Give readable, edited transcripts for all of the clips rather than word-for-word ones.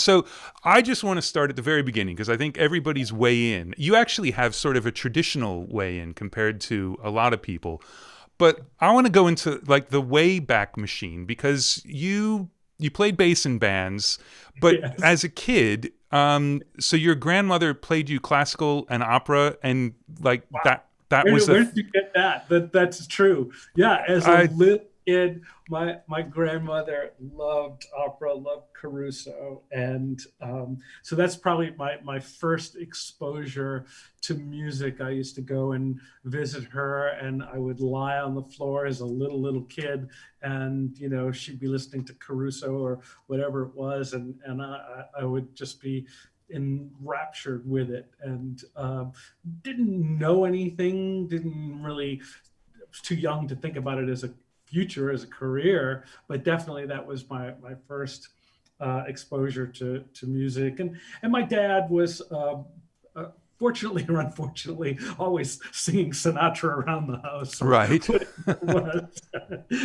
So I just want to start at the very beginning because I think everybody's way in. You actually have sort of a traditional way in compared to a lot of people. But I want to go into like the way back machine because you played bass in bands, but Yes. as a kid, so your grandmother played you classical and opera, and like that was the Where did you get that? That's true. Yeah, as a I little kid, my grandmother loved opera, loved Caruso, and so that's probably my first exposure to music. I used to go and visit her, and I would lie on the floor as a little kid, and she'd be listening to Caruso or whatever it was, and I would just be enraptured with it, and didn't know anything, didn't really, was too young to think about it as a future, as a career, but definitely that was my first exposure to music. And my dad was, uh, fortunately or unfortunately, always singing Sinatra around the house or right. whatever it was,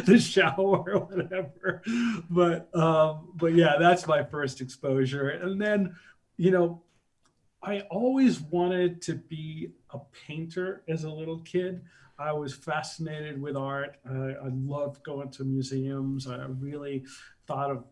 the shower or whatever. But yeah, that's my first exposure. And then, you know, I always wanted to be a painter as a little kid. I was fascinated with art. I loved going to museums. I really thought of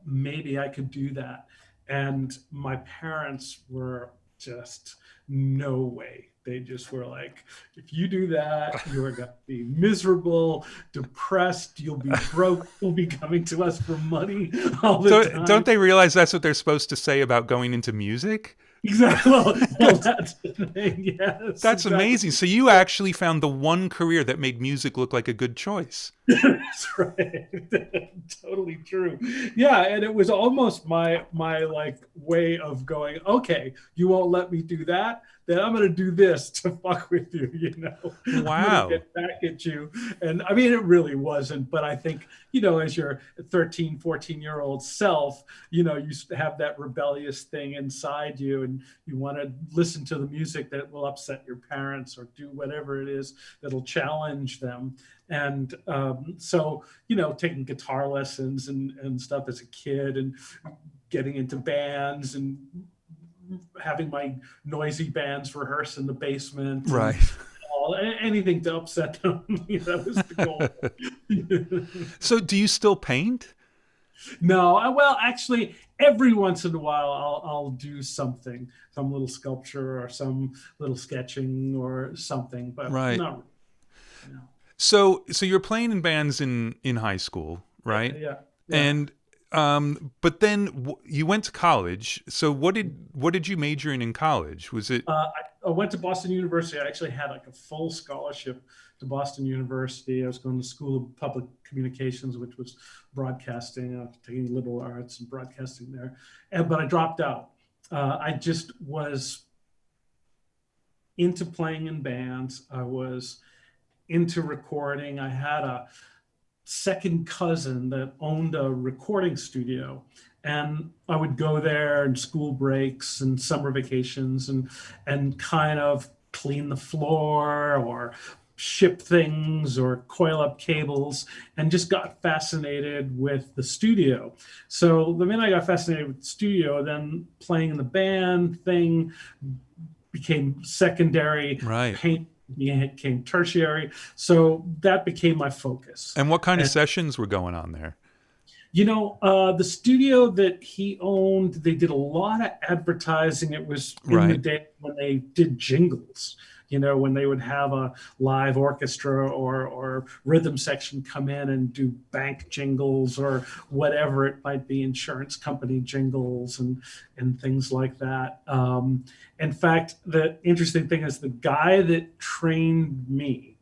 maybe I could do that. And my parents were just, no way. They just were like, if you do that, you are going to be miserable, depressed, you'll be broke, you'll be coming to us for money all the Don't time. they realize that's what they're supposed to say about going into music? Exactly. Well, that's the thing. Yes, That's exactly. amazing. So you actually found the one career that made music look like a good choice. That's right. Totally true. Yeah, and it was almost my like way of going, okay, you won't let me do that, then I'm gonna do this to fuck with you, I'm gonna Wow. get back at you. And I mean it really wasn't, but I think, as your 13, 14-year-old self, you have that rebellious thing inside you, and you want to listen to the music that will upset your parents or do whatever it is that'll challenge them. And so, taking guitar lessons and stuff as a kid, and getting into bands, and having my noisy bands rehearse in the basement, and Right. anything to upset them. That was the goal. So do you still paint? No, well, actually, every once in a while, I'll do something, some little sculpture or some little sketching or something, but Right. not really, So you're playing in bands in high school, Yeah, right? yeah, yeah. And but then you went to college. So what did you major in college? Was it I went to Boston University. I actually had like a full scholarship to Boston University. I was going to School of Public Communications, which was broadcasting, taking liberal arts and broadcasting there. But I dropped out. I just was into playing in bands. I was into recording. I had a second cousin that owned a recording studio, and I would go there in school breaks and summer vacations, and kind of clean the floor or ship things or coil up cables, and just got fascinated with the studio. So the minute I got fascinated with the studio, then playing in the band thing became secondary, right? paint became tertiary. So that became my focus. And what kind of And sessions were going on there? the studio that he owned, they did a lot of advertising. It was in the Right. day when they did jingles. When they would have a live orchestra or rhythm section come in and do bank jingles or whatever it might be, insurance company jingles and things like that. In fact, the interesting thing is the guy that trained me,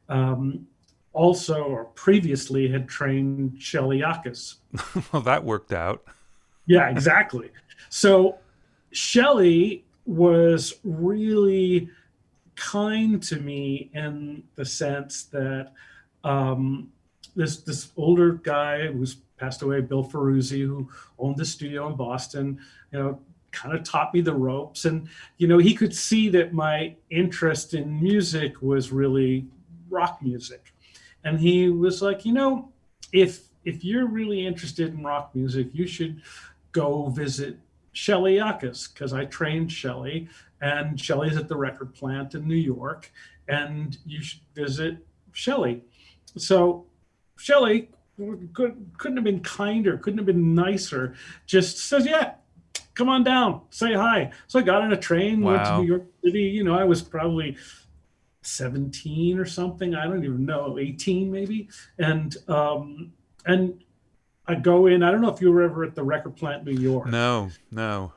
um, also or previously had trained Shelley Yakis. Well, that worked out. Yeah, exactly. So Shelley was really kind to me in the sense that, um, this older guy who's passed away, Bill Ferruzzi, who owned the studio in Boston, kind of taught me the ropes, and he could see that my interest in music was really rock music, and he was like, if you're really interested in rock music, you should go visit Shelley Yakus because I trained Shelley, and Shelley's at the record plant in New York, and you should visit Shelley. So Shelley couldn't have been kinder, couldn't have been nicer. Just says, "Yeah, come on down, say hi." So I got on a train, went to New Wow. York City. I was probably 17 or something. I don't even know, 18 maybe. And I go in. I don't know if you were ever at the record plant in New York, No, no.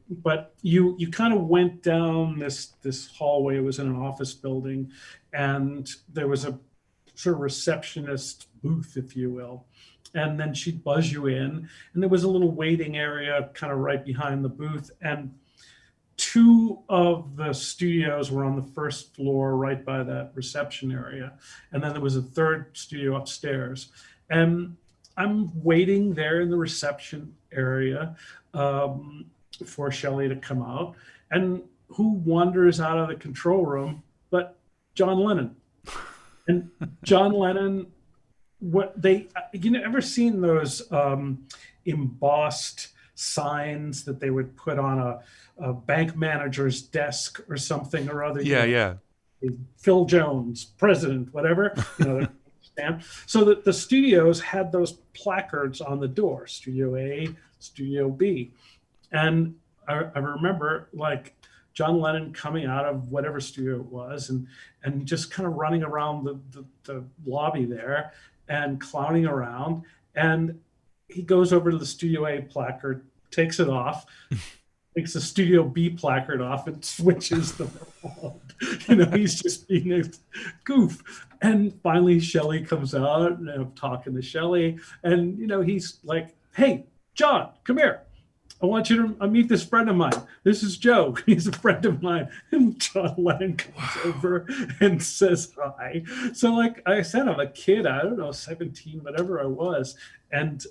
but you kind of went down this hallway. It was in an office building, and there was a sort of receptionist booth, if you will. And then she'd buzz you in, and there was a little waiting area kind of right behind the booth. And two of the studios were on the first floor, right by that reception area. And then there was a third studio upstairs. And I'm waiting there in the reception area for Shelley to come out. And who wanders out of the control room but John Lennon? And John Lennon, ever seen those embossed signs that they would put on a bank manager's desk or something or other? Yeah, yeah. Phil Jones, president, whatever. Stamp. So that the studios had those placards on the door: Studio A, Studio B, and I remember like John Lennon coming out of whatever studio it was, and just kind of running around the lobby there and clowning around. And he goes over to the Studio A placard, takes it off, takes the Studio B placard off, and switches them around. He's just being a goof. And finally, Shelley comes out, and I'm talking to Shelley, and he's like, "Hey, John, come here. I want you to meet this friend of mine. This is Joe. He's a friend of mine." And John Lennon comes over and says hi. So, like I said, I'm a kid. I don't know, 17, whatever I was. And,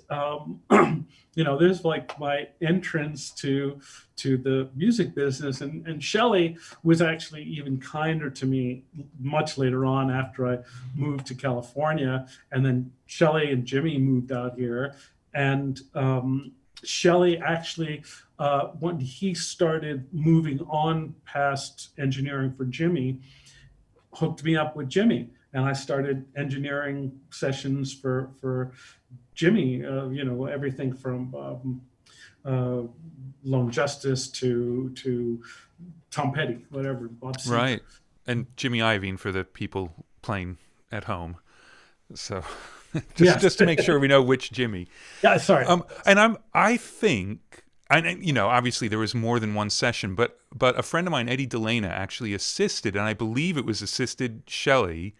there's like my entrance to the music business. And Shelley was actually even kinder to me much later on after I moved to California. And then Shelley and Jimmy moved out here. And, Shelley actually, when he started moving on past engineering for Jimmy, hooked me up with Jimmy, and I started engineering sessions for Jimmy. Everything from Lone Justice to Tom Petty, whatever. Bob Seger. Right. And Jimmy Iovine for the people playing at home. So just to make sure we know which Jimmy. Yeah, sorry. And I think, and obviously there was more than one session, but a friend of mine, Eddie Delana, actually assisted, and I believe it was assisted Shelley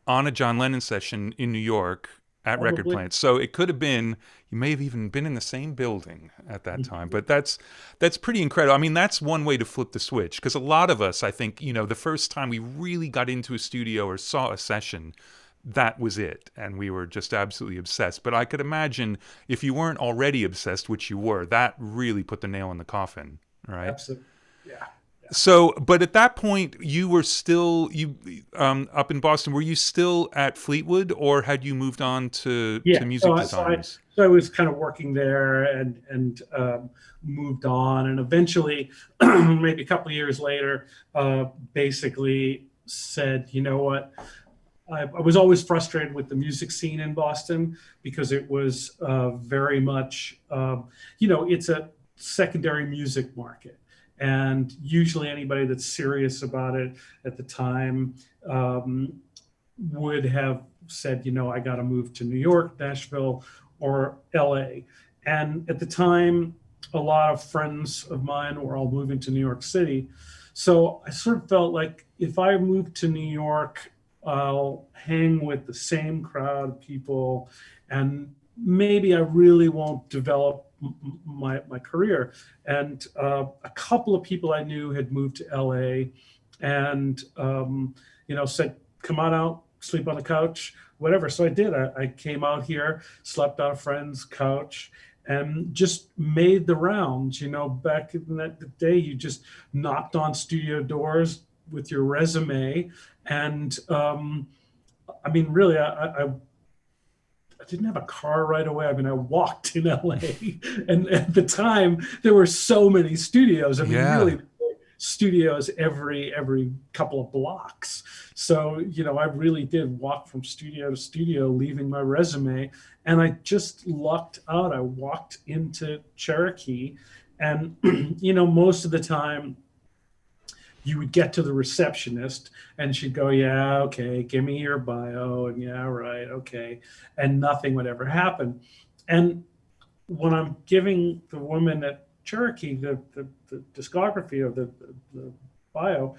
on a John Lennon session in New York at Record Plant. So it could have been, you may have even been in the same building at that time. But that's pretty incredible. I mean, that's one way to flip the switch, because a lot of us, I think, the first time we really got into a studio or saw a session, that was it, and we were just absolutely obsessed. But I could imagine if you weren't already obsessed, which you were, that really put the nail in the coffin, right? Absolutely. Yeah. So, but at that point, you were still up in Boston. Were you still at Fleetwood, or had you moved on to music designs? So I was kind of working there and moved on, and eventually, maybe a couple of years later, basically said, "You know what? I was always frustrated with the music scene in Boston because it was very much, it's a secondary music market. And usually anybody that's serious about it at the time would have said, I got to move to New York, Nashville, or LA. And at the time, a lot of friends of mine were all moving to New York City. So I sort of felt like if I moved to New York, I'll hang with the same crowd of people, and maybe I really won't develop my career. And a couple of people I knew had moved to LA and, said, come on out, sleep on the couch, whatever. So I did. I came out here, slept on a friend's couch, and just made the rounds. Back in that day, you just knocked on studio doors with your resume. And really, didn't have a car right away. I mean, I walked in LA, and at the time there were so many studios. I mean, Yeah. really, studios every couple of blocks. So, I really did walk from studio to studio, leaving my resume, and I just lucked out. I walked into Cherokee, and most of the time you would get to the receptionist and she'd go, yeah, okay, give me your bio. And yeah, right, okay. And nothing would ever happen. And when I'm giving the woman at Cherokee the discography of the bio,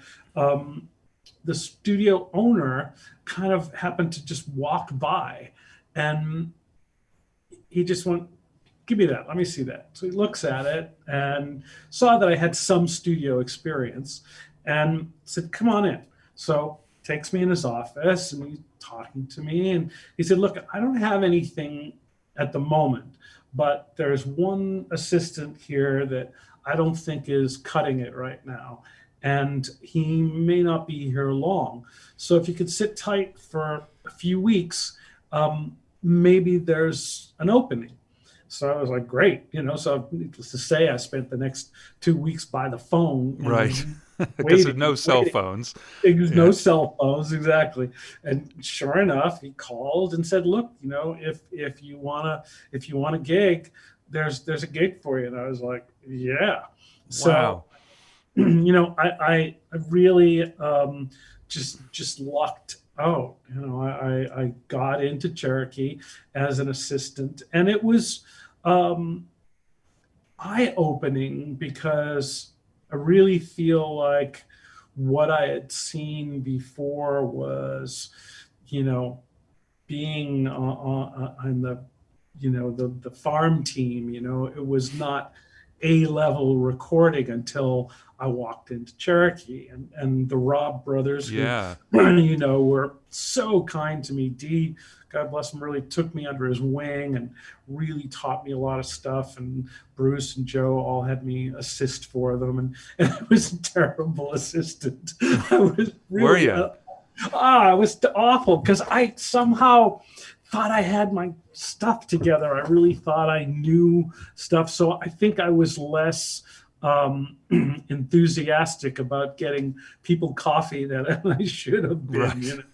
the studio owner kind of happened to just walk by, and he just went, give me that. Let me see that. So he looks at it and saw that I had some studio experience and said, come on in. So takes me in his office and he's talking to me. And he said, look, I don't have anything at the moment, but there's one assistant here that I don't think is cutting it right now. And he may not be here long. So if you could sit tight for a few weeks, maybe there's an opening. So I was like, great, so needless to say, I spent the next 2 weeks by the phone. Right. Because Waiting, of no cell phones. There's Yeah. no cell phones, exactly. And sure enough, he called and said, look, if you want a gig, there's a gig for you. And I was like, yeah. Wow. So, I really just lucked out. I got into Cherokee as an assistant, and it was eye-opening because I really feel like what I had seen before was, being on the farm team. It was not A-level recording until I walked into Cherokee, and the Robb brothers, who Yeah. were so kind to me. Dee, God bless him, really took me under his wing and really taught me a lot of stuff. And Bruce and Joe all had me assist for them, and I was a terrible assistant. I was really, Were you? it was awful because I somehow thought I had my stuff together. I really thought I knew stuff. So I think I was less enthusiastic about getting people coffee than I should have been. Right.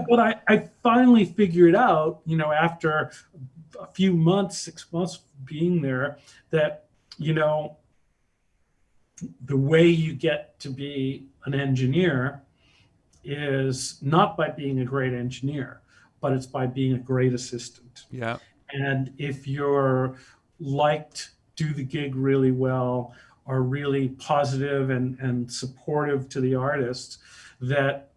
But I finally figured out, after a few months, 6 months being there, that, the way you get to be an engineer is not by being a great engineer, but it's by being a great assistant. Yeah. And if you're liked, do the gig really well, are really positive and supportive to the artists, that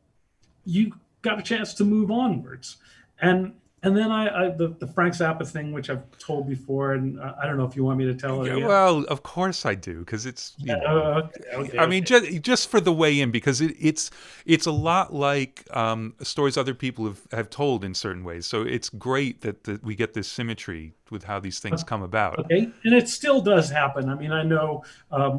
you got a chance to move onwards. And then the Frank Zappa thing, which I've told before, and I don't know if you want me to tell it Yeah, again. well, of course I do, because it's Okay, I mean, just for the way in, because it's a lot like stories other people have told in certain ways. So it's great that we get this symmetry with how these things come about. Okay, and it still does happen. I mean, I know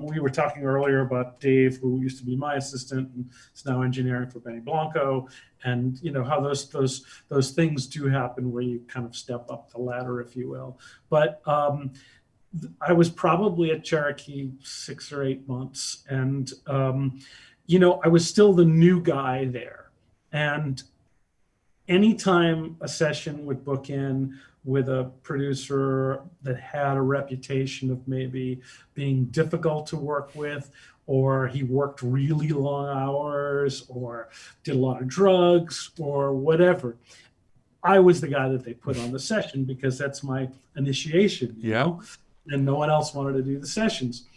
we were talking earlier about Dave, who used to be my assistant and is now engineering for Benny Blanco, and how those things do happen where you kind of step up the ladder, if you will. But I was probably at Cherokee 6 or 8 months, and I was still the new guy there. And anytime a session would book in with a producer that had a reputation of maybe being difficult to work with, or he worked really long hours, or did a lot of drugs, or whatever, I was the guy that they put on the session because that's my initiation, and no one else wanted to do the sessions.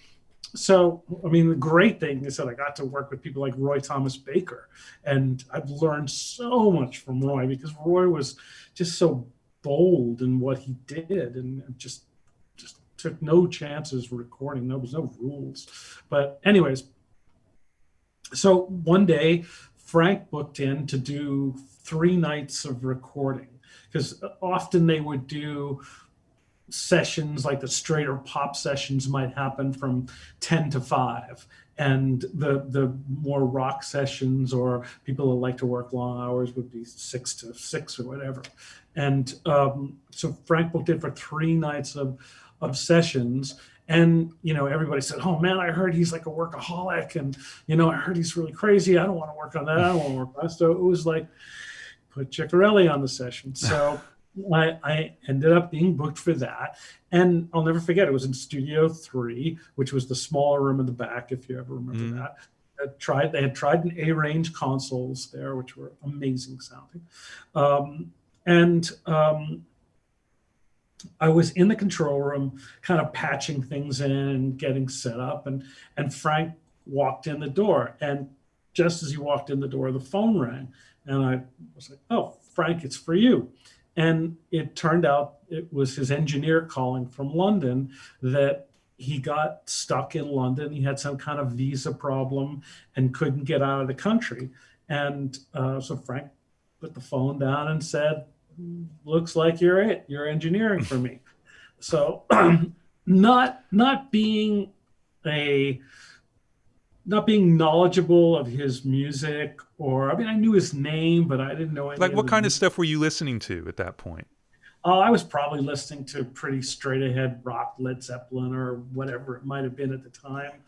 So, I mean, the great thing is that I got to work with people like Roy Thomas Baker, and I've learned so much from Roy, because Roy was just so bold in what he did, and just took no chances recording. There was no rules. But anyways, so one day Frank booked in to do 3 nights of recording, because often they would do sessions, like the straighter pop sessions, might happen from 10 to 5, and the more rock sessions, or people that like to work long hours, would be 6 to 6 or whatever. And so Frank booked it for 3 nights of sessions. And everybody said, "Oh man, I heard he's like a workaholic, and I heard he's really crazy. I don't want to work on that. I don't want to work on that." So it was like, put Chiccarelli on the session. So I ended up being booked for that. And I'll never forget, it was in Studio 3, which was the smaller room in the back, if you ever remember that. They had tried an A-range consoles there, which were amazing sounding. And I was in the control room, kind of patching things in and getting set up. And Frank walked in the door. And just as he walked in the door, the phone rang. And I was like, "Oh, Frank, it's for you." And it turned out it was his engineer calling from London, that he got stuck in London. He had some kind of visa problem and couldn't get out of the country. And so Frank put the phone down and said, "Looks like you're it. You're engineering for me." So not being knowledgeable of his music, or I mean, I knew his name, but I didn't know any Like, of what the kind of stuff were you listening to at that point? I was probably listening to pretty straight ahead rock, Led Zeppelin, or whatever it might have been at the time.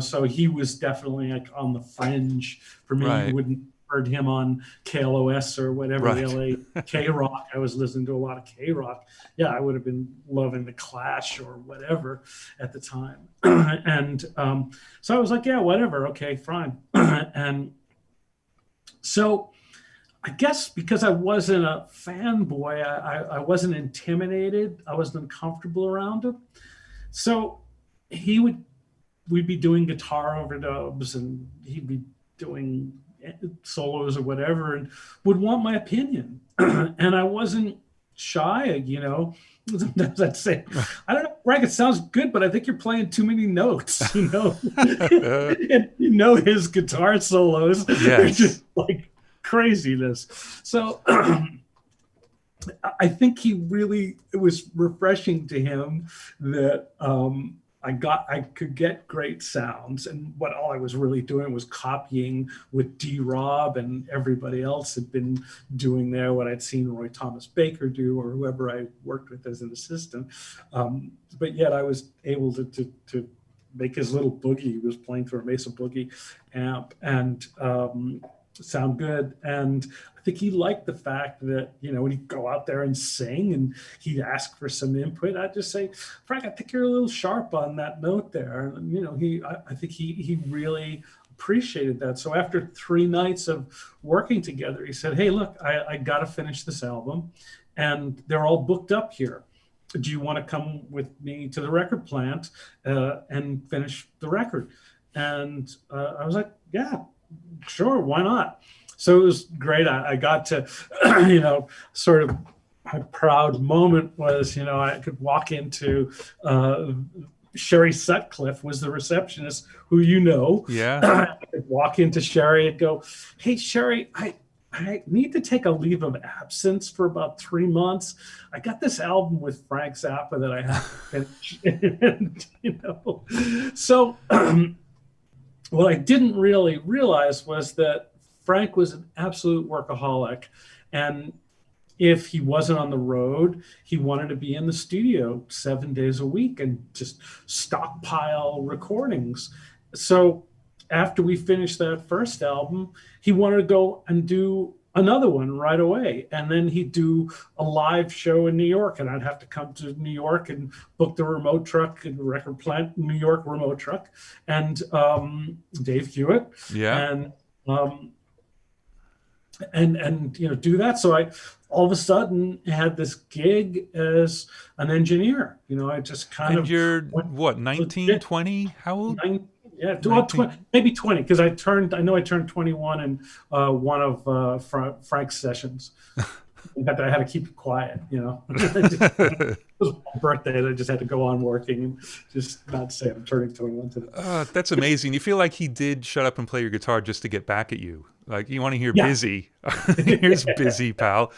So he was definitely like on the fringe for me. Right. You wouldn't heard him on KLOS or whatever, Right. LA K-Rock. I was listening to a lot of K-Rock. Yeah, I would have been loving the Clash or whatever at the time. And so I was like, yeah, whatever. Okay, fine. And so I guess because I wasn't a fanboy, I wasn't intimidated. I wasn't uncomfortable around him. So we'd be doing guitar overdubs, and he'd be doing solos or whatever, and would want my opinion. And I wasn't shy, Sometimes I'd say, "I don't know, Frank, it sounds good, but I think you're playing too many notes," And his guitar solos are just like craziness. So I think it was refreshing to him that I could get great sounds, and all I was really doing was copying what D-Rob and everybody else had been doing there, what I'd seen Roy Thomas Baker do, or whoever I worked with as an assistant. But yet I was able to make his little boogie. He was playing through a Mesa Boogie amp, and sound good. And I think he liked the fact that, when he'd go out there and sing and he'd ask for some input, I'd just say, "Frank, I think you're a little sharp on that note there." And, I think he really appreciated that. So after 3 nights of working together, he said, "Hey, look, I got to finish this album, and they're all booked up here. Do you want to come with me to the record plant and finish the record?" And I was like, "Yeah, sure, why not?" So it was great. I got to, sort of my proud moment was, I could walk into Sherry Sutcliffe was the receptionist, who Yeah. I could walk into Sherry and go, "Hey, Sherry, I need to take a leave of absence for about 3 months. I got this album with Frank Zappa that I have to finish." And, so what I didn't really realize was that Frank was an absolute workaholic. And if he wasn't on the road, he wanted to be in the studio 7 days a week and just stockpile recordings. So after we finished that first album, he wanted to go and do another one right away. And then he'd do a live show in New York, and I'd have to come to New York and book the remote truck and record plant, New York remote truck, and Dave Hewitt. Yeah. And do that. So I all of a sudden had this gig as an engineer. I just kind And of. you're what, 19, 20? How old? Yeah, 20, maybe 20, because I turned 21 in one of Frank's sessions. In fact, I had to keep it quiet, It was my birthday, and I just had to go on working and just not say I'm turning 21 today. That's amazing. You feel like he did shut up and play your guitar just to get back at you. Like, you want to hear Yeah. busy. Here's busy, pal.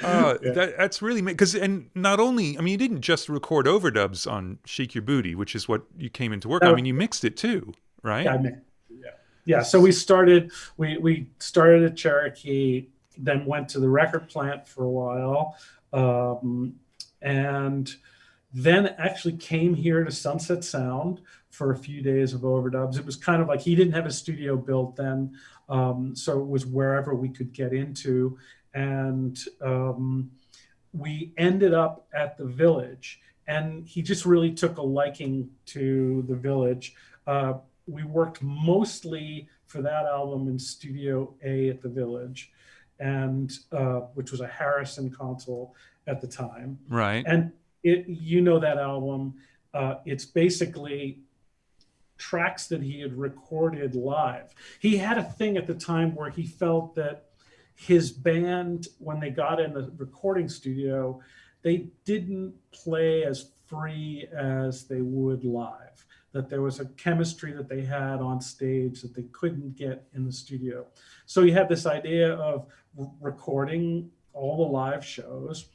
Yeah. That's really because, and not only, I mean, you didn't just record overdubs on "Shake Your Booty," which is what you came into work on. I That mean, you mixed it too, Yeah, right? I mean, yeah. So we started at Cherokee, then went to the record plant for a while, um, and then actually came here to Sunset Sound for a few days of overdubs. It was kind of like he didn't have a studio built then, so it was wherever we could get into, and we ended up at the Village, and he just really took a liking to the Village. Uh, we worked mostly for that album in Studio A at the Village, and which was a Harrison console at the time. Right. And that album, it's basically tracks that he had recorded live. He had a thing at the time where he felt that his band, when they got in the recording studio, they didn't play as free as they would live, that there was a chemistry that they had on stage that they couldn't get in the studio. So he had this idea of recording all the live shows,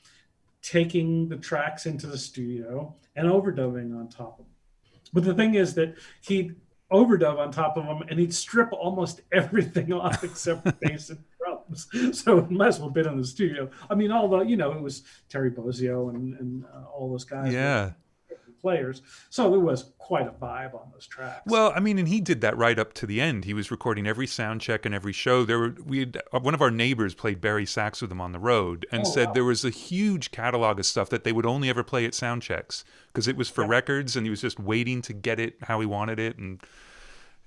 taking the tracks into the studio and overdubbing on top of them. But the thing is that he'd overdub on top of them and he'd strip almost everything off except bass and drums. So it might as well have been in the studio. I mean, although, it was Terry Bozzio and all those guys. Yeah. Players. So there was quite a vibe on those tracks. Well, I mean, and he did that right up to the end. He was recording every sound check and every show. One of our neighbors played Barry sax with him on the road and said wow. there was a huge catalog of stuff that they would only ever play at sound checks because it was for records, and he was just waiting to get it how he wanted it. And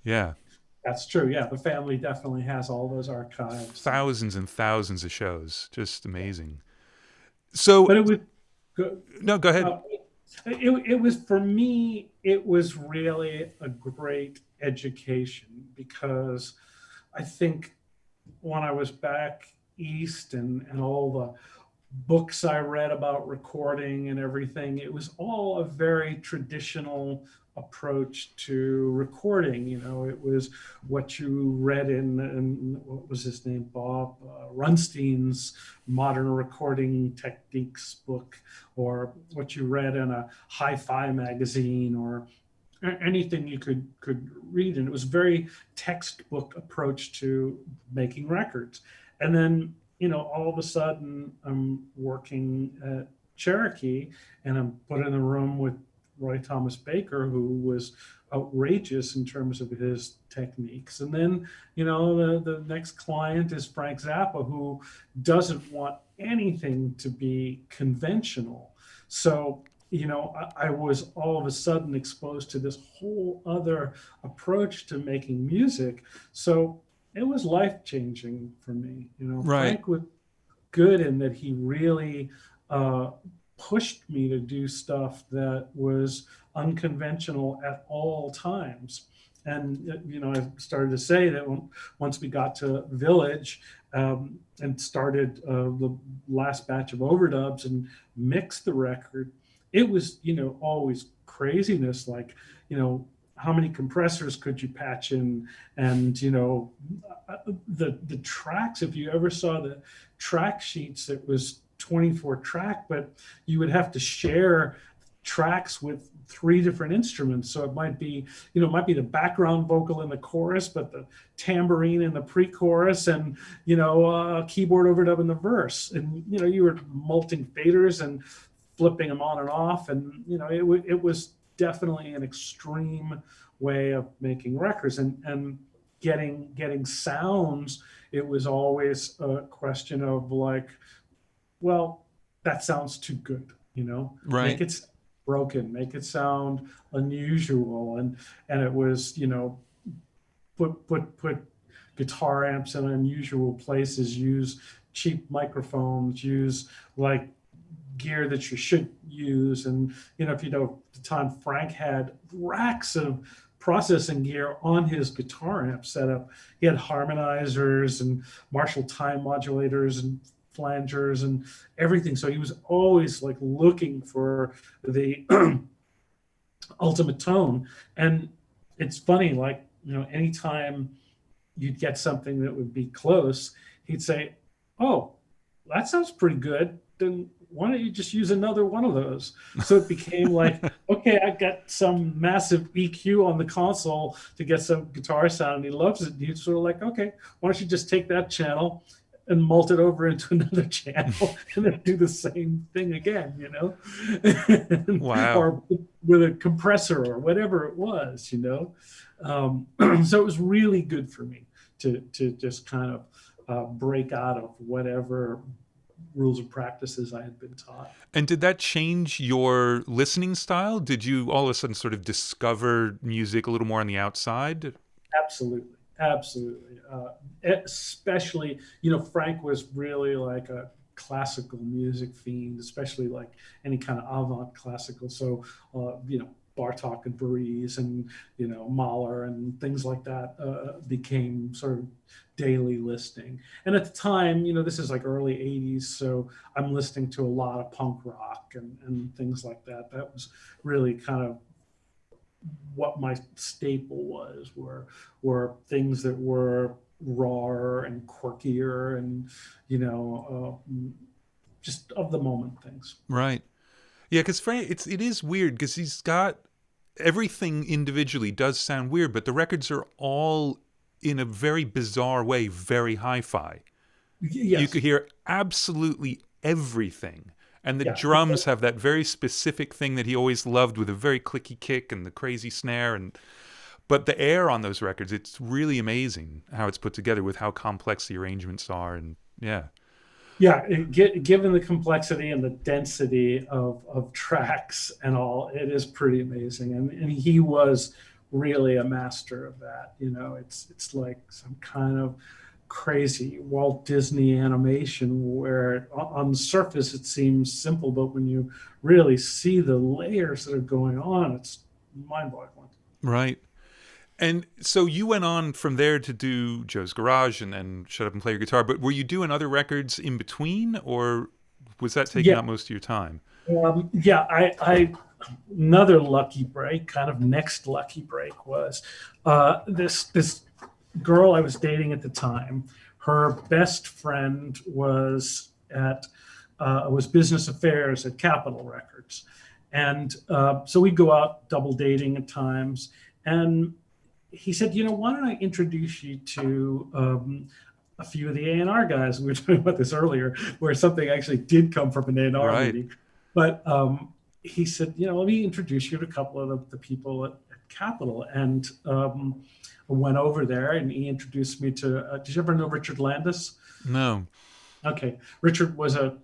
yeah, that's true. Yeah, the family definitely has all those archives. Thousands and thousands of shows, just amazing. So, but it was good. No, go ahead. It was, for me, it was really a great education, because I think when I was back east and all the books I read about recording and everything, it was all a very traditional approach to recording. It was what you read in what was his name, Bob Runstein's Modern Recording Techniques book, or what you read in a hi-fi magazine, or anything you could read. And it was a very textbook approach to making records. And then, all of a sudden I'm working at Cherokee and I'm put in a room with Roy Thomas Baker, who was outrageous in terms of his techniques. And then, the next client is Frank Zappa, who doesn't want anything to be conventional. So, I was all of a sudden exposed to this whole other approach to making music. So it was life-changing for me. Right. Frank was good in that he really pushed me to do stuff that was unconventional at all times. And, I started to say that once we got to Village and started the last batch of overdubs and mixed the record, it was, always craziness, like, how many compressors could you patch in? And, the tracks, if you ever saw the track sheets, it was 24 track, but you would have to share tracks with 3 different instruments. So it might be the background vocal in the chorus, but the tambourine in the pre-chorus, and, keyboard overdub in the verse. And, you were multing faders and flipping them on and off. And, it was definitely an extreme way of making records and getting sounds. It was always a question of like, well, that sounds too good, Right. Make it broken, make it sound unusual. And it was, put guitar amps in unusual places, use cheap microphones, use like gear that you should use. And, if at the time, Frank had racks of processing gear on his guitar amp setup. He had harmonizers and Marshall time modulators and flangers and everything. So he was always like looking for the ultimate tone. And it's funny, like, anytime you'd get something that would be close, he'd say, "Oh, that sounds pretty good. Then why don't you just use another one of those? So it became like, okay, I got some massive EQ on the console to get some guitar sound, and he loves it. And he's sort of like, okay, why don't you just take that channel and mult it over into another channel and then do the same thing again, you know? Wow. Or with a compressor or whatever it was, you know? So it was really good for me to just kind of break out of whatever rules and practices I had been taught. And did that change your listening style? Did you all of a sudden sort of discover music a little more on the outside? Absolutely, absolutely. Especially, Frank was really like a classical music fiend, especially like any kind of avant classical. So, Bartok and Barese and Mahler and things like that became sort of daily listening. And at the time, this is like early '80s, so I'm listening to a lot of punk rock and things like that. That was really kind of what my staple was, were things that were rawer and quirkier and just of the moment things. Right. Yeah, because Frank, it is weird because he's got everything individually does sound weird, but the records are all in a very bizarre way, very hi-fi. You Yes. could hear absolutely everything. And the Yeah. drums have that very specific thing that he always loved with a very clicky kick and the crazy snare. But the air on those records, it's really amazing how it's put together with how complex the arrangements are. And yeah. Yeah, given the complexity and the density of tracks and all, it is pretty amazing. And he was really a master of that. It's like some kind of crazy Walt Disney animation where on the surface it seems simple, but when you really see the layers that are going on, it's mind-boggling. Right. And so you went on from there to do Joe's Garage and then Shut Up and Play Your Guitar. But were you doing other records in between, or was that taking Yeah, up most of your time? yeah. I another lucky break, kind of next lucky break was this girl I was dating at the time. Her best friend was business affairs at Capitol Records, and so we'd go out double dating at times. And he said, why don't I introduce you to a few of the A&R guys? We were talking about this earlier, where something actually did come from an A&R Right. meeting. But he said, let me introduce you to a couple of the people at Capitol. And I went over there and he introduced me to, did you ever know Richard Landis? No. Okay. Richard was a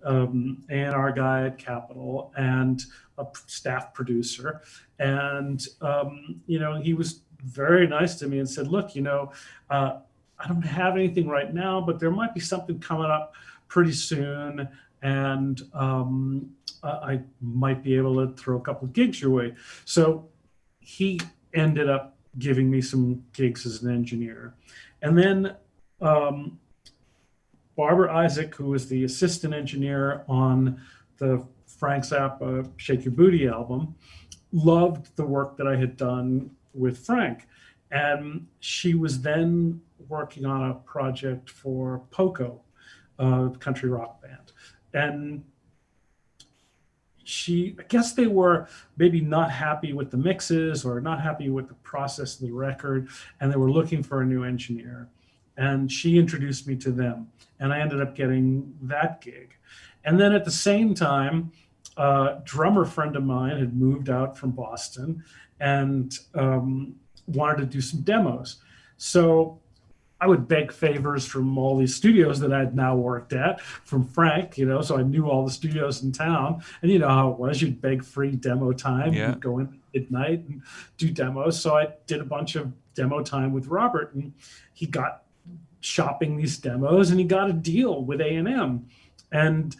A&R guy at Capitol and a staff producer. And, he was very nice to me and said, look, I don't have anything right now, but there might be something coming up pretty soon. And I might be able to throw a couple of gigs your way. So he ended up giving me some gigs as an engineer. And then Barbara Isaac, who was the assistant engineer on the Frank Zappa Shake Your Booty album, loved the work that I had done with Frank. And she was then working on a project for Poco, a country rock band. And I guess they were maybe not happy with the mixes or not happy with the process of the record, and they were looking for a new engineer. And she introduced me to them, and I ended up getting that gig. And then at the same time, a drummer friend of mine had moved out from Boston and wanted to do some demos. So I would beg favors from all these studios that I'd now worked at, from Frank, so I knew all the studios in town. And you know how it was, you'd beg free demo time, Yeah. you'd go in at midnight and do demos. So I did a bunch of demo time with Robert, and he got shopping these demos and he got a deal with A&M. And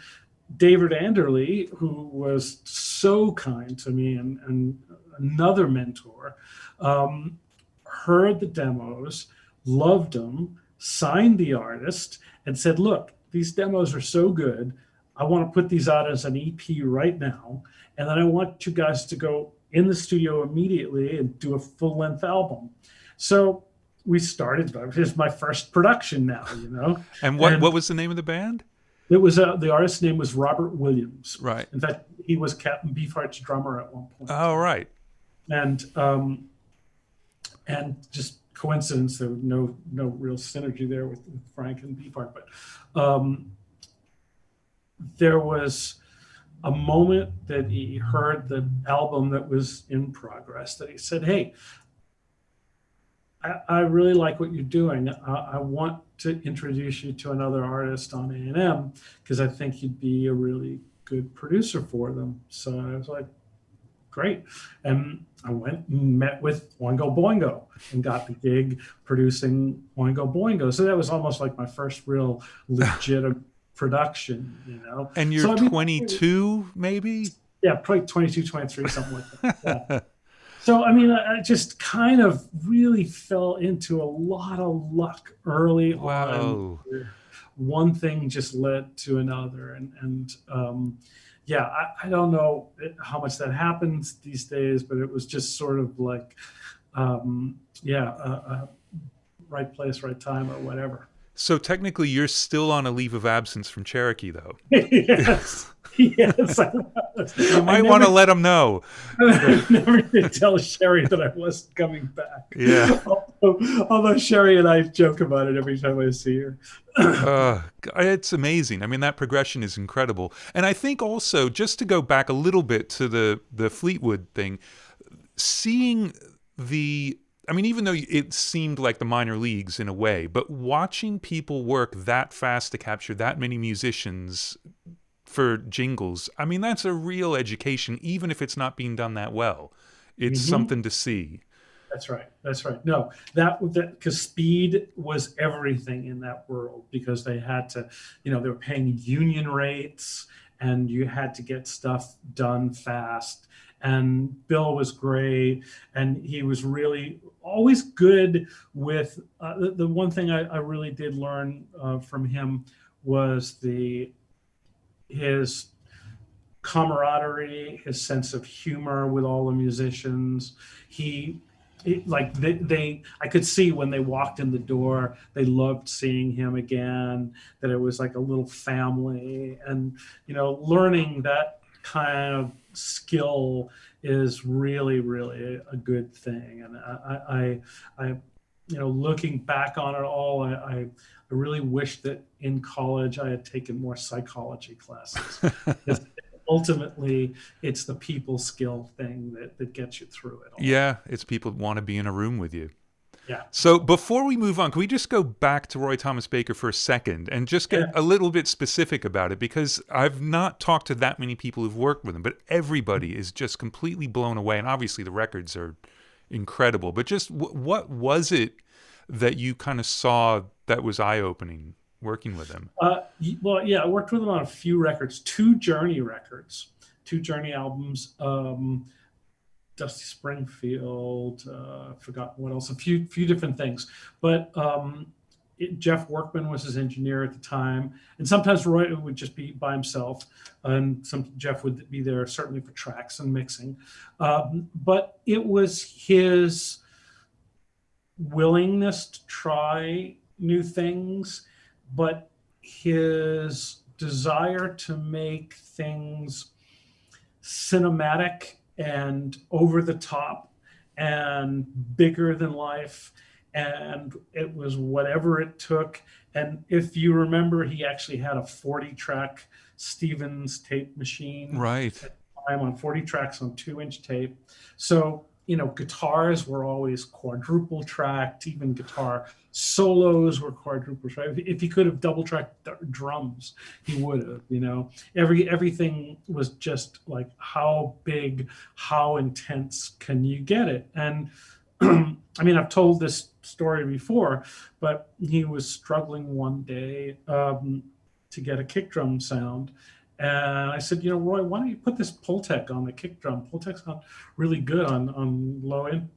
David Anderley, who was so kind to me and another mentor, heard the demos, loved them, signed the artist, and said, look, these demos are so good. I want to put these out as an EP right now. And then I want you guys to go in the studio immediately and do a full-length album. So we started. Here's my first production now, And what was the name of the band? It was the artist's name was Robert Williams. Right. In fact, he was Captain Beefheart's drummer at one point. Oh, right. And just coincidence, there was no real synergy there with Frank and Beefheart, but there was a moment that he heard the album that was in progress that he said, "Hey, I really like what you're doing. I want to introduce you to another artist on A&M because I think you'd be a really good producer for them." So I was like, great. And I went and met with Oingo Boingo and got the gig producing Oingo Boingo. So that was almost like my first real legitimate production, you know. And you're so, 22, maybe? Yeah, probably 22, 23, something like that. Yeah. So, I mean, I just kind of really fell into a lot of luck early on. One thing just led to another. And yeah, I don't know how much that happens these days, but it was just sort of like, right place, right time, or whatever. So technically, you're still on a leave of absence from Cherokee, though. Yes. Yes, I was. You might want to let them know. I never did tell Sherry that I wasn't coming back. Yeah. Although Sherry and I joke about it every time I see her. It's amazing. I mean, that progression is incredible. And I think also, just to go back a little bit to the Fleetwood thing, seeing I mean, even though it seemed like the minor leagues in a way, but watching people work that fast to capture that many musicians for jingles, I mean, that's a real education, even if it's not being done that well. It's something to see. That's right. That's right. No, that because speed was everything in that world, because they had to, they were paying union rates and you had to get stuff done fast. And Bill was great, and he was really always good with the one thing I really did learn from him was his camaraderie, his sense of humor with all the musicians. I could see when they walked in the door, they loved seeing him again, that it was like a little family. And, learning that kind of skill is really, really a good thing. And I looking back on it all, I really wish that in college I had taken more psychology classes. Ultimately, it's the people skill thing that gets you through it all. Yeah, it's people that want to be in a room with you. Yeah. So before we move on, can we just go back to Roy Thomas Baker for a second and just get a little bit specific about it? Because I've not talked to that many people who've worked with him, but everybody is just completely blown away. And obviously the records are incredible. But just what was it that you kind of saw that was eye-opening working with him? Well, yeah, I worked with him on a few records, 2 Journey records, 2 Journey albums. Dusty Springfield, forgotten what else, a few different things. But Jeff Workman was his engineer at the time. And sometimes Roy would just be by himself. And Jeff would be there certainly for tracks and mixing. But it was his willingness to try new things, but his desire to make things cinematic and over the top and bigger than life. And it was whatever it took. And if you remember, he actually had a 40-track Stevens tape machine. Right. At the time, on 40 tracks on 2-inch tape. So, guitars were always quadruple tracked, even guitar solos were quadruple tracked. If he could have double tracked drums, he would have, everything was just like, how big, how intense can you get it? And I mean, I've told this story before, but he was struggling one day to get a kick drum sound. And I said, Roy, why don't you put this Pultec on the kick drum? Pultec's not really good on low end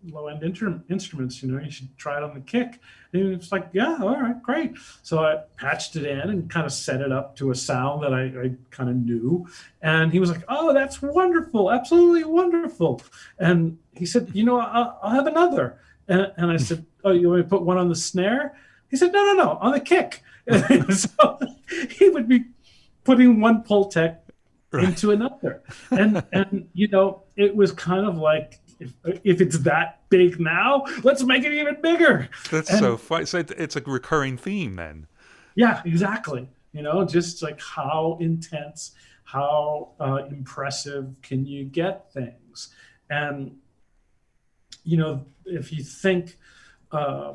instruments. You should try it on the kick. And he was like, yeah, all right, great. So I patched it in and kind of set it up to a sound that I kind of knew. And he was like, oh, that's wonderful, absolutely wonderful. And he said, I'll have another. And I said, oh, you want me to put one on the snare? He said, no, on the kick. So he would be putting one Pultec Right. into another. And you know, it was kind of like, if it's that big now, let's make it even bigger. That's so And fun. So it's a recurring theme then. yeah, exactly. You know, just like how intense, how impressive can you get things? And you know, if you think uh,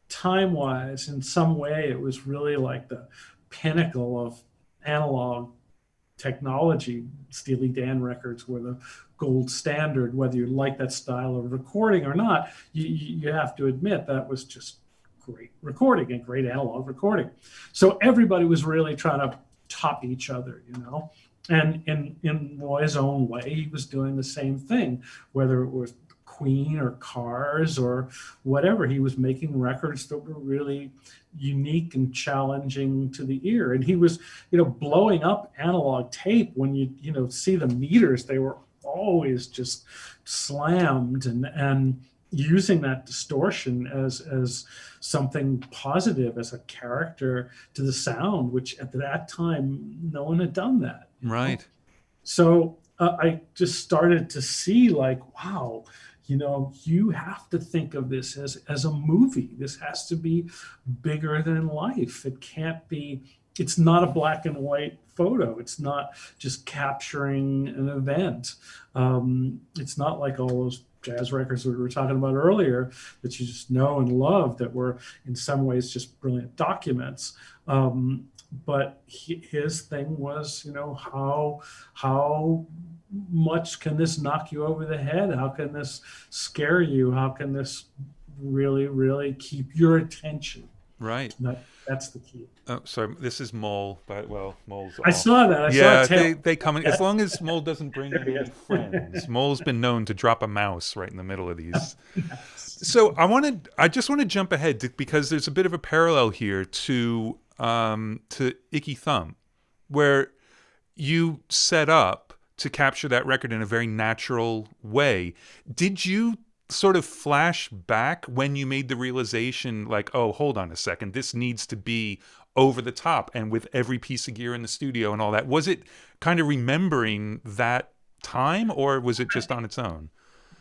time wise, in some way, it was really like the pinnacle of analog technology. Steely Dan records were the gold standard. Whether you like that style of recording or not, you have to admit that was just great recording and great analog recording. So everybody was really trying to top each other, you know. And in Roy's own way, he was doing the same thing, whether it was Queen or Cars or whatever. He was making records that were really unique and challenging to the ear. And he was, you know, blowing up analog tape. When you know, see the meters, they were always just slammed, and using that distortion as something positive, as a character to the sound, which at that time no one had done that, you know? Right. So I just started to see, like, wow, you know, you have to think of this as a movie. This has to be bigger than life. It can't be, it's not a black and white photo. It's not just capturing an event. It's not like all those jazz records that we were talking about earlier that you just know and love, that were in some ways just brilliant documents. But his thing was, you know, how much can this knock you over the head? How can this scare you? How can this really, really keep your attention? Right. That's the key. Oh, sorry. This is Mole, but well, Mole's I off. saw that. I saw a Yeah, tail. they come in as long as Mole doesn't bring There in we any go. friends. Mole's been known to drop a mouse right in the middle of these. Yes. So I just want to jump ahead because there's a bit of a parallel here to Icky Thumb, where you set up to capture that record in a very natural way. Did you sort of flash back when you made the realization, like, oh, hold on a second, this needs to be over the top and with every piece of gear in the studio and all that? Was it kind of remembering that time, or was it just on its own?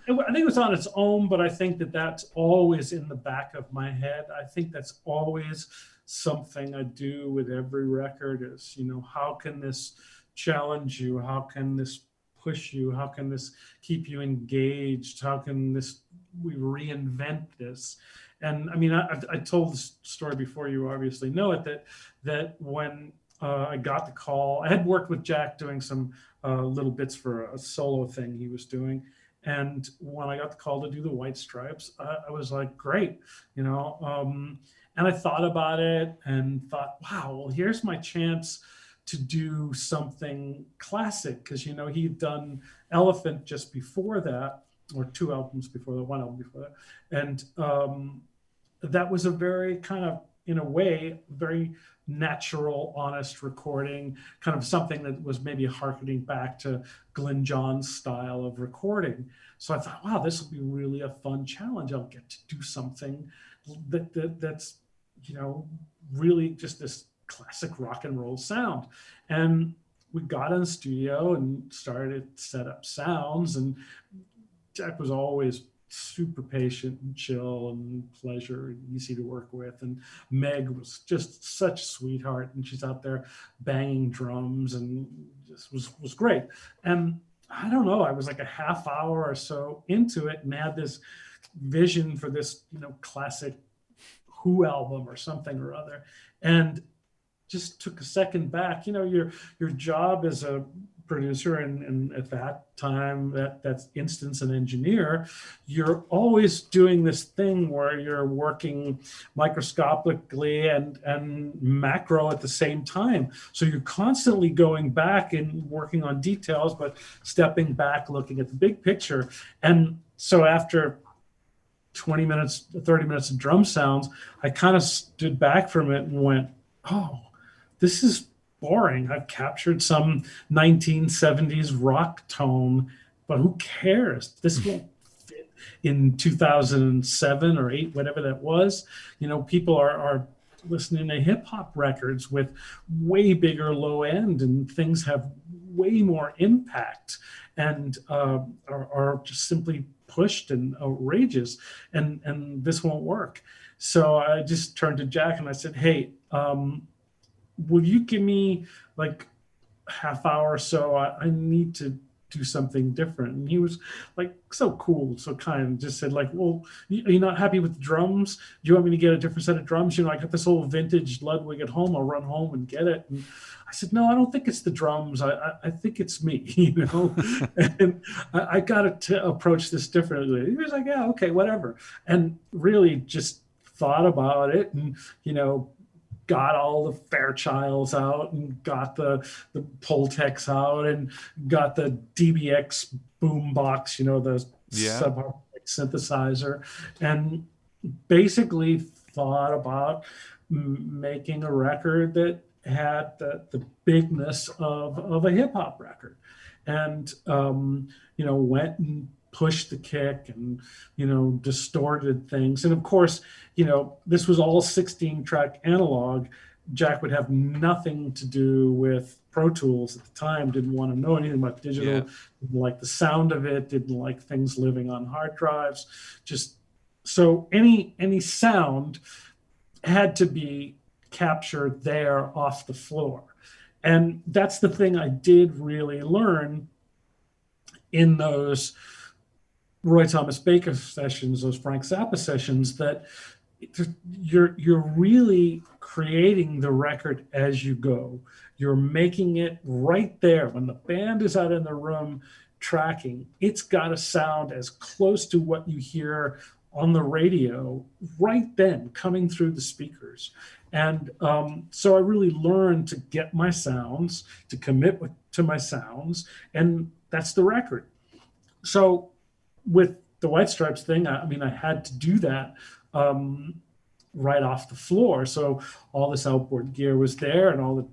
I think it was on its own, but I think that that's always in the back of my head. I think that's always something I do with every record is, you know, how can this challenge you? How can this push you? How can this keep you engaged? How can this, we reinvent this? And I mean, I told this story before, you obviously know it, that when I got the call, I had worked with Jack doing some little bits for a solo thing he was doing. And when I got the call to do the White Stripes, I was like, great, you know. And I thought about it and thought, wow, well, here's my chance to do something classic, because, you know, he'd done Elephant just before that, or two albums before that, one album before that. And that was a very kind of, in a way, very natural, honest recording, kind of something that was maybe harkening back to Glenn John's style of recording. So I thought, wow, this will be really a fun challenge. I'll get to do something that's, you know, really just this classic rock and roll sound. And we got in the studio and started to set up sounds, and Jack was always super patient and chill and pleasure and easy to work with. And Meg was just such a sweetheart, and she's out there banging drums and just was great. And I don't know, I was like a half hour or so into it and had this vision for this, you know, classic Who album or something or other, and just took a second back. You know, your job as a producer, and at that time, that's instance an engineer, you're always doing this thing where you're working microscopically and macro at the same time. So you're constantly going back and working on details, but stepping back, looking at the big picture. And so after 20 minutes, 30 minutes of drum sounds, I kind of stood back from it and went, oh, this is boring. I've captured some 1970s rock tone, but who cares? This won't fit in 2007 or 8, whatever that was. You know, people are listening to hip hop records with way bigger low end, and things have way more impact and are just simply pushed and outrageous, and this won't work. So I just turned to Jack and I said, hey, will you give me like half hour or so? I need to do something different. And he was like so cool, so kind, and just said like, well, are you not happy with the drums? Do you want me to get a different set of drums? You know, I got this old vintage Ludwig at home. I'll run home and get it. And I said, no, I don't think it's the drums. I think it's me, you know. And I got to approach this differently. He was like, yeah, okay, whatever. And really just thought about it, and you know, got all the Fairchilds out, and got the Pultecs out, and got the DBX boombox, you know, the subharmonic synthesizer, and basically thought about making a record that had the bigness of a hip hop record, and you know, went and pushed the kick and, you know, distorted things. And of course, you know, this was all 16 track analog. Jack would have nothing to do with Pro Tools at the time, didn't want to know anything about digital, didn't like the sound of it, didn't like things living on hard drives. Just so any sound had to be captured there off the floor. And that's the thing I did really learn in those Roy Thomas Baker sessions, those Frank Zappa sessions, that you're really creating the record as you go. You're making it right there when the band is out in the room tracking. It's got to sound as close to what you hear on the radio right then, coming through the speakers. And so I really learned to get my sounds, to commit to my sounds, and that's the record. So with the White Stripes thing, I mean, I had to do that right off the floor. So all this outboard gear was there, and all the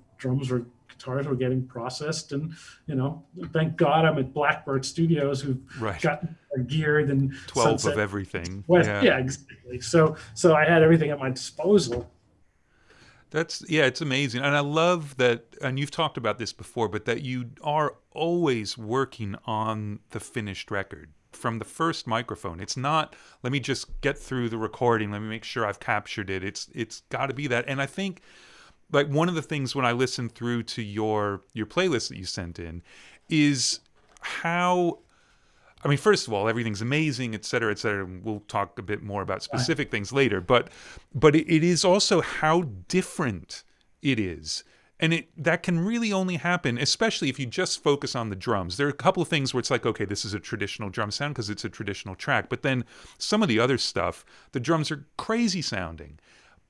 guitars were getting processed. And, you know, thank God I'm at Blackbird Studios, who've gotten geared and 12 Sunset of everything. Yeah, exactly. So I had everything at my disposal. It's amazing. And I love that, and you've talked about this before, but that you are always working on the finished record from the first microphone. It's not, let me just get through the recording, let me make sure I've captured it. It's got to be that. And I think, like, one of the things when I listened through to your playlist that you sent in is how, I mean, first of all, everything's amazing, et cetera, et cetera. We'll talk a bit more about specific things later, but it is also how different it is. And that can really only happen, especially if you just focus on the drums. There are a couple of things where it's like, okay, this is a traditional drum sound because it's a traditional track. But then some of the other stuff, the drums are crazy sounding.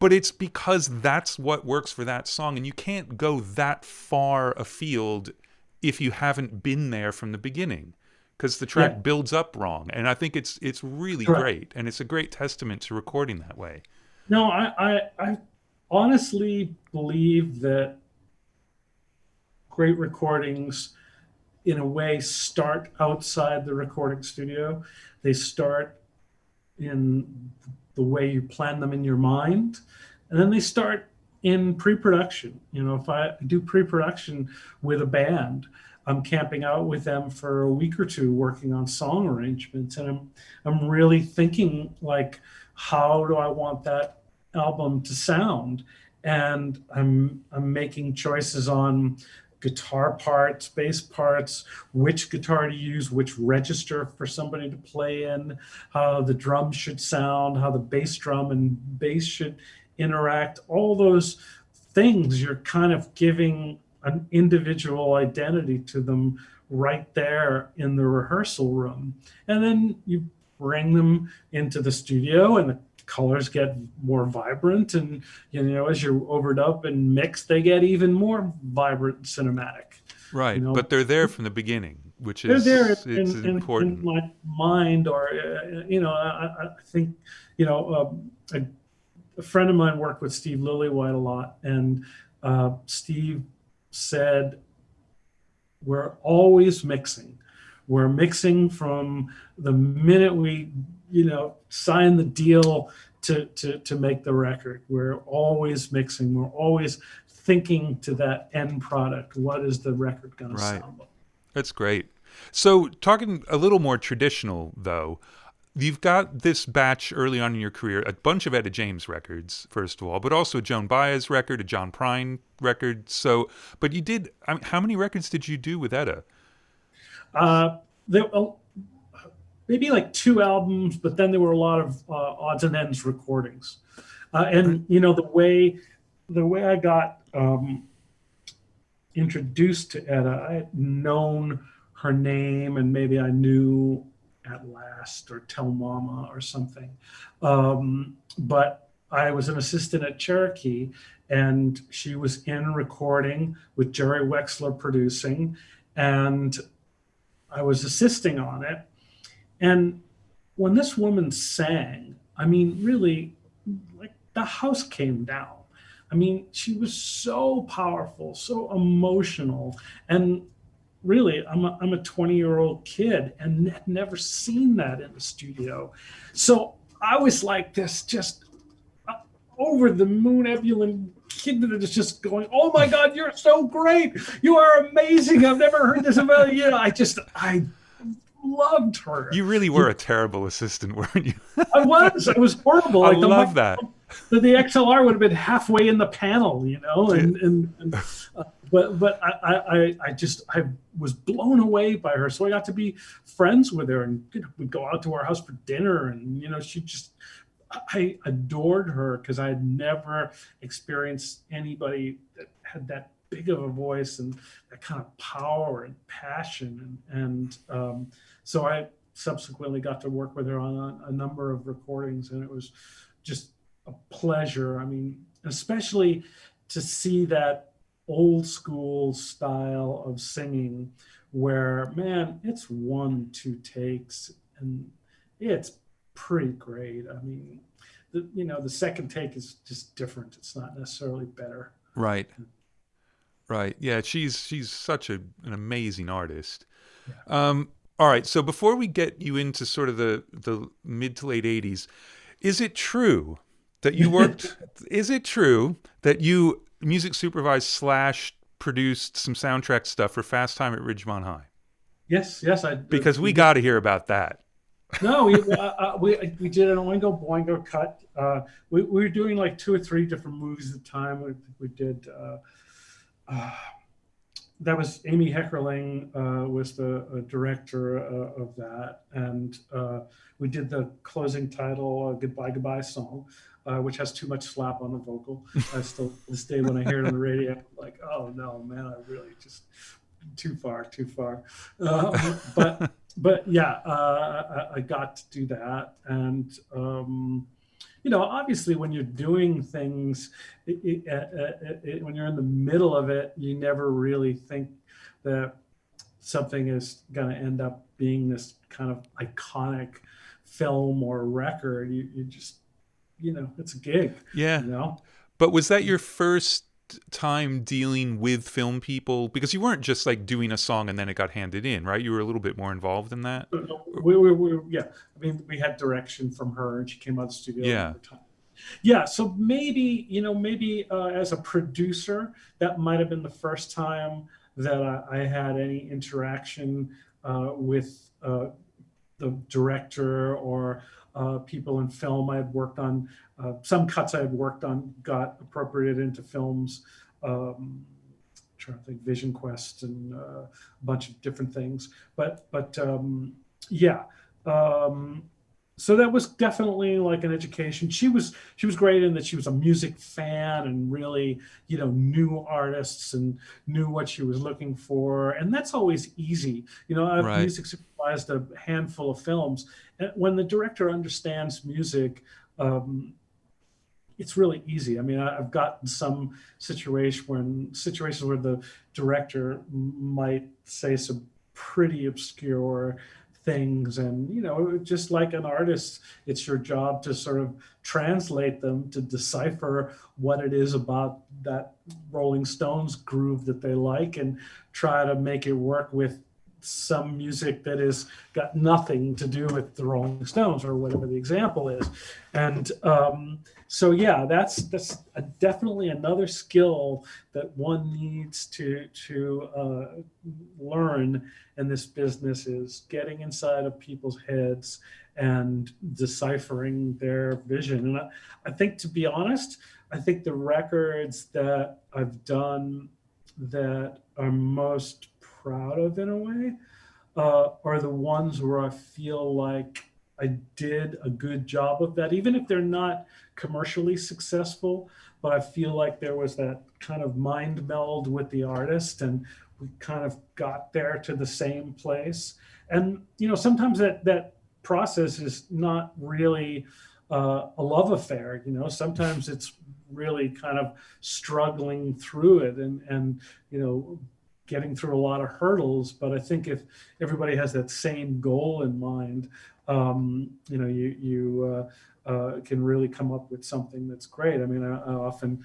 But it's because that's what works for that song. And you can't go that far afield if you haven't been there from the beginning, because the track builds up wrong. And I think it's really great. And it's a great testament to recording that way. No, I honestly believe that great recordings, in a way, start outside the recording studio. They start in the way you plan them in your mind, and then they start in pre-production. You know, if I do pre-production with a band, I'm camping out with them for a week or two working on song arrangements, and I'm really thinking, like, how do I want that album to sound? And I'm making choices on guitar parts, bass parts, which guitar to use, which register for somebody to play in, how the drums should sound, how the bass drum and bass should interact. All those things, you're kind of giving an individual identity to them right there in the rehearsal room. And then you bring them into the studio, and the colors get more vibrant, and, you know, as you're overdub and mix, they get even more vibrant and cinematic. Right, you know? But they're there from the beginning, which is important. In my mind, or you know, I think, you know, a friend of mine worked with Steve Lillywhite a lot, and Steve said, "We're always mixing. We're mixing from the minute we, you know, sign the deal to make the record. We're always mixing. We're always thinking to that end product. What is the record going to sound like? That's great. So talking a little more traditional, though, you've got this batch early on in your career, a bunch of Etta James records, first of all, but also a Joan Baez record, a John Prine record. So, but you did, how many records did you do with Etta? There, maybe like 2 albums, but then there were a lot of odds and ends recordings. And you know, the way I got introduced to Etta, I had known her name, and maybe I knew At Last or Tell Mama or something. But I was an assistant at Cherokee, and she was in recording with Jerry Wexler producing, and I was assisting on it. And when this woman sang, I mean, really, like the house came down. I mean, she was so powerful, so emotional, and really, I'm a 20-year-old kid and had never seen that in the studio. So I was like this just over the moon ebullient kid that is just going, oh my God, you're so great. You are amazing. I've never heard this about you. I loved her. You really were a terrible assistant, weren't you? I was. It was horrible. I like love that. The XLR would have been halfway in the panel, you know, but I was blown away by her. So I got to be friends with her, and you know, we'd go out to our house for dinner, and you know, I adored her because I had never experienced anybody that had that big of a voice and that kind of power and passion, and so I subsequently got to work with her on a number of recordings, and it was just a pleasure. I mean, especially to see that old school style of singing where, man, it's 1-2 takes and it's pretty great. I mean, the second take is just different. It's not necessarily better. Right. Yeah, she's such an amazing artist. Yeah. All right, so before we get you into sort of the mid to late 80s, is it true that you worked, is it true that you music supervised / produced some soundtrack stuff for Fast Time at Ridgemont High? Yes, because we got to hear about that. No, we did an Oingo Boingo cut. We were doing like 2 or 3 different movies at the time. We did, that was Amy Heckerling was the director of that. And we did the closing title, Goodbye, Goodbye song, which has too much slap on the vocal. I still, to this day, when I hear it on the radio, I'm like, oh no, man, I really just too far. But yeah, I got to do that. And, you know, obviously when you're doing things, when you're in the middle of it, you never really think that something is going to end up being this kind of iconic film or record. You just, you know, it's a gig. Yeah. You know? But was that your first time dealing with film people? Because you weren't just like doing a song and then it got handed in, right? You were a little bit more involved in that. Yeah. I mean, we had direction from her, and she came out of the studio. Yeah. All the time. Yeah. So maybe as a producer, that might have been the first time that I had any interaction with the director or people in film. I had worked on some cuts I had worked on got appropriated into films. Trying to think, Vision Quest and a bunch of different things. But yeah. So that was definitely like an education. She was great in that she was a music fan and really, you know, knew artists and knew what she was looking for. And that's always easy. You know, I've music supervised a handful of films. And when the director understands music, it's really easy. I mean, I've gotten some situations where the director might say some pretty obscure things, and you know, just like an artist, it's your job to sort of translate them, to decipher what it is about that Rolling Stones groove that they like, and try to make it work with some music that is got nothing to do with the Rolling Stones or whatever the example is. And so yeah, that's definitely another skill that one needs to learn in this business, is getting inside of people's heads and deciphering their vision. And I think, to be honest, I think the records that I've done that I'm most proud of, in a way, are the ones where I feel like I did a good job of that, even if they're not commercially successful. But I feel like there was that kind of mind meld with the artist, and we kind of got there to the same place. And sometimes that process is not really a love affair. Sometimes it's really kind of struggling through it, and getting through a lot of hurdles. But I think if everybody has that same goal in mind, you can really come up with something that's great. I mean, I often,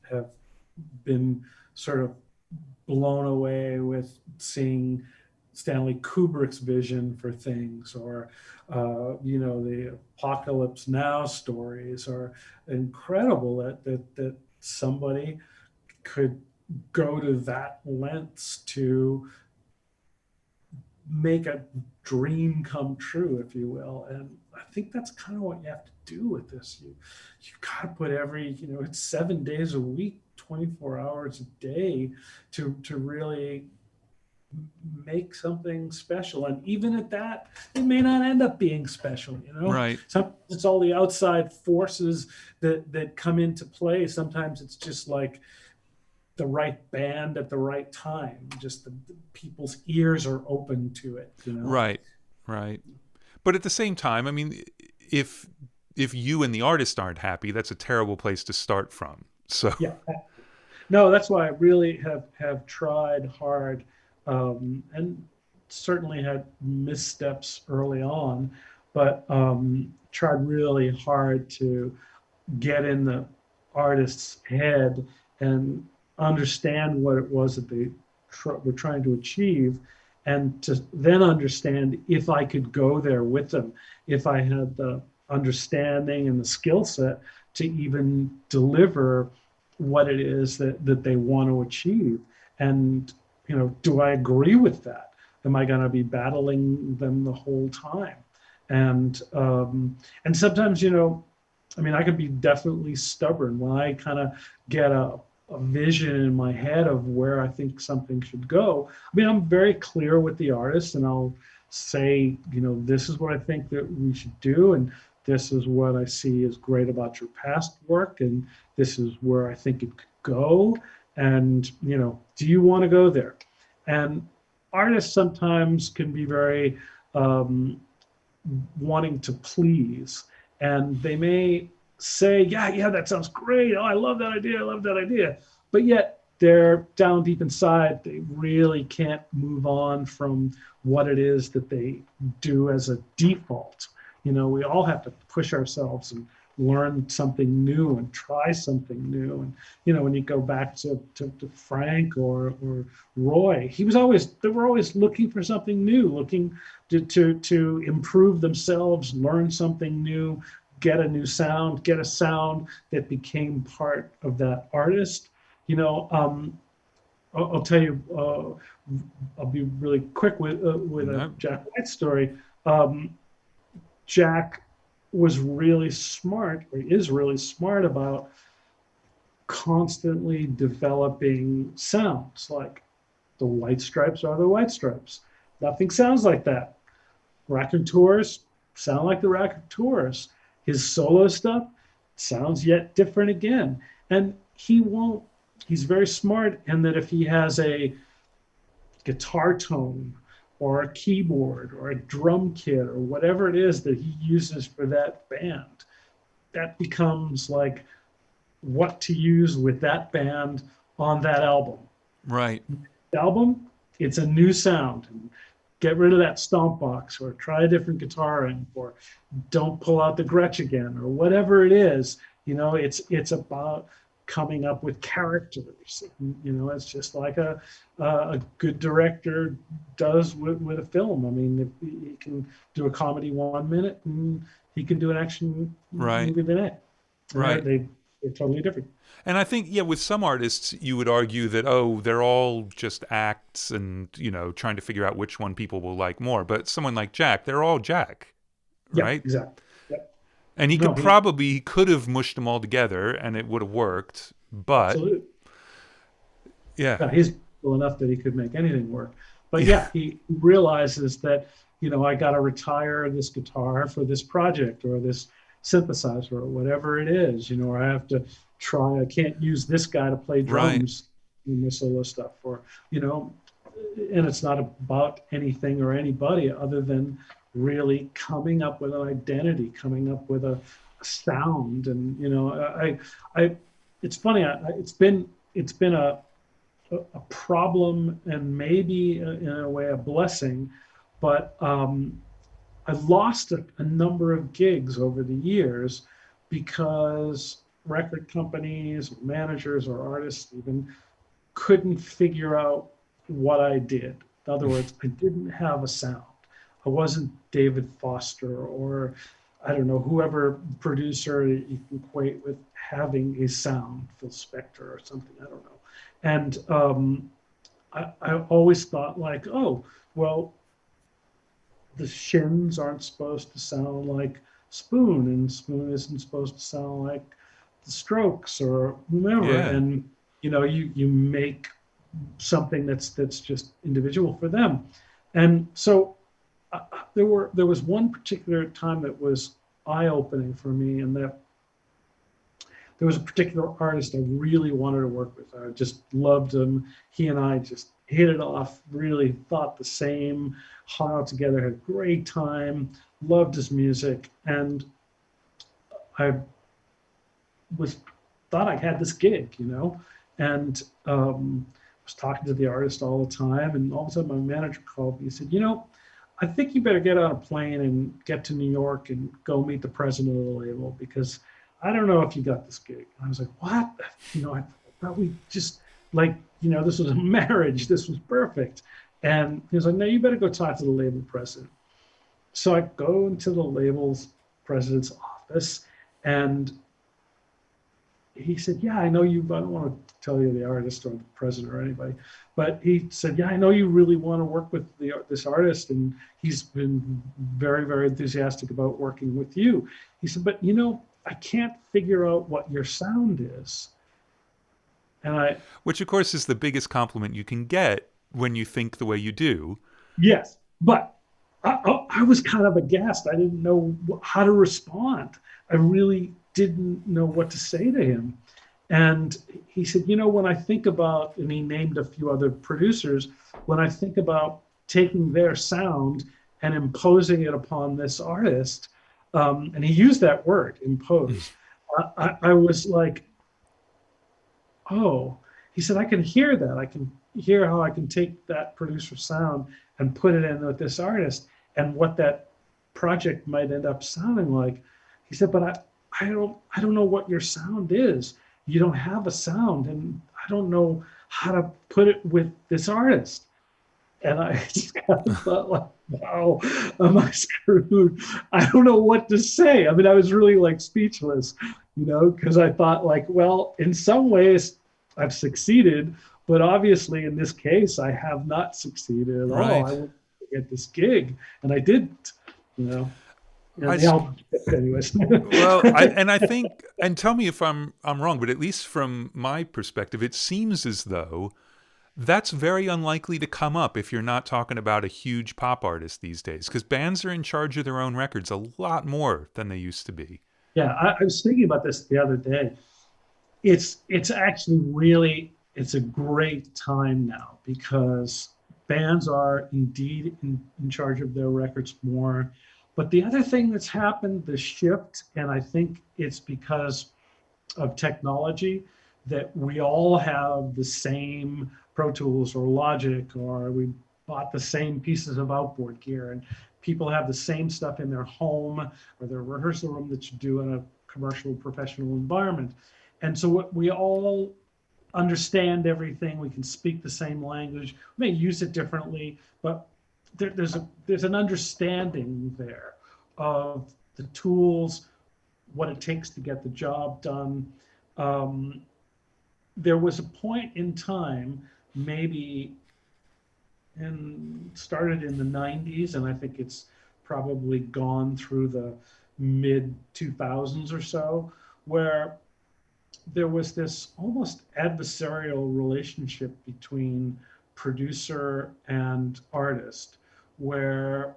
have been sort of blown away with seeing Stanley Kubrick's vision for things, or the Apocalypse Now stories are incredible. That somebody could go to that lengths to make a dream come true, if you will. And I think that's kind of what you have to do with this. You got to put it's 7 days a week, 24 hours a day to really make something special. And even at that, it may not end up being special. Right. Sometimes it's all the outside forces that come into play. Sometimes it's just like the right band at the right time. Just the people's ears are open to it. Right. But at the same time, I mean, if you and the artist aren't happy, that's a terrible place to start from. So yeah, no, that's why I really have tried hard, and certainly had missteps early on, but tried really hard to get in the artist's head and understand what it was that they were trying to achieve, and to then understand if I could go there with them, if I had the understanding and the skill set to even deliver what it is that they want to achieve. And do I agree with that? Am I going to be battling them the whole time? And sometimes, I mean, I could be definitely stubborn when I kind of get a vision in my head of where I think something should go. I mean, I'm very clear with the artist, and I'll say, this is what I think that we should do, and this is what I see as great about your past work, and this is where I think it could go. And, do you want to go there? And artists sometimes can be very wanting to please, and they may say, yeah, that sounds great. Oh, I love that idea. But yet they're down deep inside, they really can't move on from what it is that they do as a default. We all have to push ourselves and learn something new and try something new. And, when you go back to Frank or Roy, they were always looking for something new, looking to improve themselves, learn something new, get a new sound, get a sound that became part of that artist. I'll tell you, I'll be really quick with a Jack White story. Jack was really smart, or is really smart, about constantly developing sounds. Like the White Stripes are the White Stripes. Nothing sounds like that. Raconteurs sound like the Raconteurs. His solo stuff sounds yet different again. And he's very smart in that if he has a guitar tone or a keyboard or a drum kit or whatever it is that he uses for that band, that becomes like what to use with that band on that album. Right. The album, it's a new sound. And get rid of that stomp box, or try a different guitar amp, or don't pull out the Gretsch again, or whatever it is. It's about coming up with characters. You know, it's just like a good director does with a film. I mean, if he can do a comedy 1 minute and he can do an action Right. movie the next. Right. They're totally different. And I think, yeah, with some artists, you would argue that, oh, they're all just acts and, you know, trying to figure out which one people will like more. But someone like Jack, they're all Jack, Yeah, right? exactly. Yep. And No, he could have mushed them all together and it would have worked. But, absolutely. yeah. Yeah, he's cool enough that he could make anything work. But Yeah. yeah, he realizes that, you know, I got to retire this guitar for this project or this synthesizer or whatever it is, you know, or I have to try, I can't use this guy to play drums in the solo stuff, or, you know, and it's not about anything or anybody other than really coming up with an identity, coming up with a sound. And, you know, it's funny, it's been a problem and maybe in a way a blessing, but I lost a number of gigs over the years because record companies, managers, or artists even couldn't figure out what I did. In other words, I didn't have a sound. I wasn't David Foster or, I don't know, whoever producer you can equate with having a sound, Phil Spector or something, I don't know. And I always thought like, oh, well, the Shins aren't supposed to sound like Spoon, and Spoon isn't supposed to sound like the Strokes or whomever. Yeah. And, you know, you make something that's just individual for them. And so there was one particular time that was eye-opening for me, and that there was a particular artist I really wanted to work with. I just loved him. He and I just hit it off, really thought the same, hung out together, had a great time, loved his music. And I thought I had this gig, you know, and was talking to the artist all the time. And all of a sudden my manager called me. He said, you know, I think you better get on a plane and get to New York and go meet the president of the label, because I don't know if you got this gig. And I was like, what? You know, I thought we just, like, you know, this was a marriage. This was perfect. And he was like, no, you better go talk to the label president. So I go into the label's president's office, and he said, yeah, I know you, I don't want to tell you the artist or the president or anybody, but he said, yeah, I know you really want to work with this artist, and he's been very, very enthusiastic about working with you. He said, but, you know, I can't figure out what your sound is. And which of course is the biggest compliment you can get when you think the way you do. Yes, but I was kind of aghast. I didn't know how to respond. I really didn't know what to say to him. And he said, you know, when I think about, and he named a few other producers, when I think about taking their sound and imposing it upon this artist, and he used that word, impose, I was like, oh, he said, I can hear that. I can hear how I can take that producer sound and put it in with this artist and what that project might end up sounding like. He said, but I don't know what your sound is. You don't have a sound, and I don't know how to put it with this artist. And I just kind of thought, like, wow, am I screwed? I don't know what to say. I mean, I was really like speechless, you know, because I thought like, well, in some ways I've succeeded, but obviously in this case, I have not succeeded at all. I went to get this gig, and I didn't, you know. Anyways. Well, I think, and tell me if I'm wrong, but at least from my perspective, it seems as though that's very unlikely to come up if you're not talking about a huge pop artist these days, because bands are in charge of their own records a lot more than they used to be. Yeah, I was thinking about this the other day. It's actually really, it's a great time now, because bands are indeed in charge of their records more. But the other thing that's happened, the shift, and I think it's because of technology, that we all have the same Pro Tools or Logic, or we bought the same pieces of outboard gear, and people have the same stuff in their home or their rehearsal room that you do in a commercial professional environment. And so we all understand everything. We can speak the same language. We may use it differently, but there's an understanding there of the tools, what it takes to get the job done. There was a point in time, maybe started in the 90s, and I think it's probably gone through the mid 2000s or so, where there was this almost adversarial relationship between producer and artist, where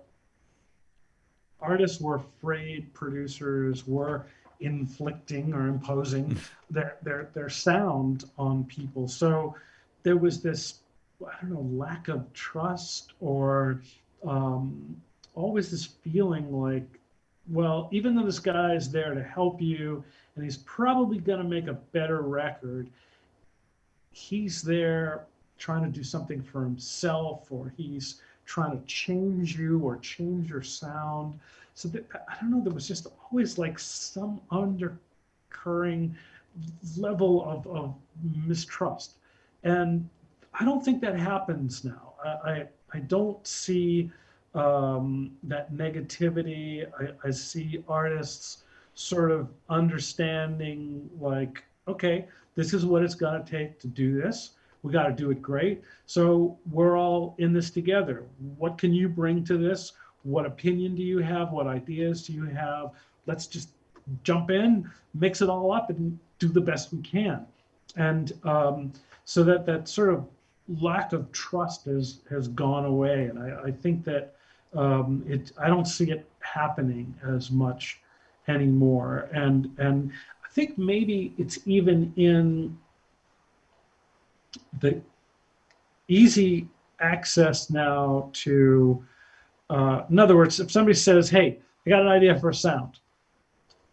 artists were afraid producers were inflicting or imposing their sound on people. So there was this, I don't know, lack of trust, or always this feeling like, well, even though this guy is there to help you and he's probably going to make a better record, he's there trying to do something for himself, or he's trying to change you or change your sound. So I don't know, there was just always like some undercurring level of mistrust. And I don't think that happens now. I don't see that negativity. I see artists sort of understanding, like, okay, this is what it's going to take to do this. We got to do it great. So we're all in this together. What can you bring to this? What opinion do you have? What ideas do you have? Let's just jump in, mix it all up, and do the best we can. And so that sort of lack of trust has gone away. And I think that I don't see it happening as much anymore. And I think maybe it's even in the easy access now to, in other words, if somebody says, hey, I got an idea for a sound,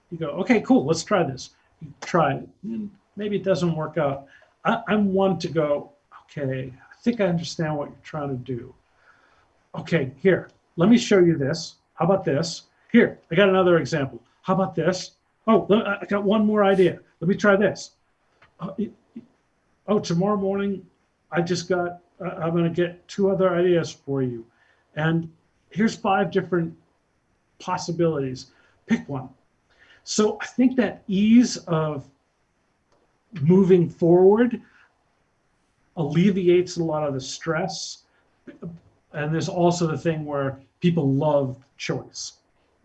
you go, okay, cool, let's try this. You try it. And maybe it doesn't work out. I'm one to go, okay, I think I understand what you're trying to do. Okay, here, let me show you this. How about this? Here, I got another example. How about this? Oh, I got one more idea. Let me try this. Oh, tomorrow morning, I'm going to get 2 other ideas for you. And here's 5 different possibilities. Pick one. So I think that ease of moving forward alleviates a lot of the stress. And there's also the thing where people love choice.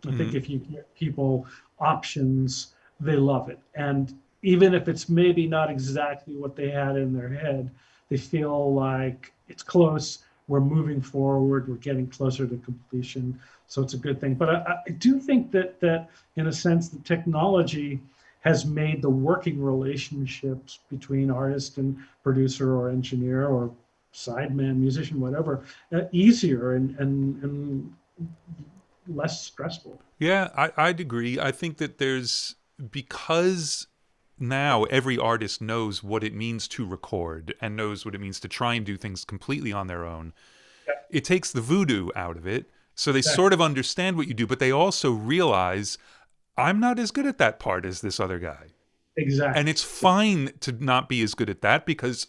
I think if you give people options, they love it. And even if it's maybe not exactly what they had in their head, they feel like it's close, we're moving forward, we're getting closer to completion. So it's a good thing. But I do think that in a sense, the technology has made the working relationships between artist and producer or engineer or sideman, musician, whatever, easier and less stressful. Yeah, I'd agree. I think that because now every artist knows what it means to record and knows what it means to try and do things completely on their own. Yep. It takes the voodoo out of it. So they sort of understand what you do, but they also realize, I'm not as good at that part as this other guy. Exactly. And it's fine to not be as good at that because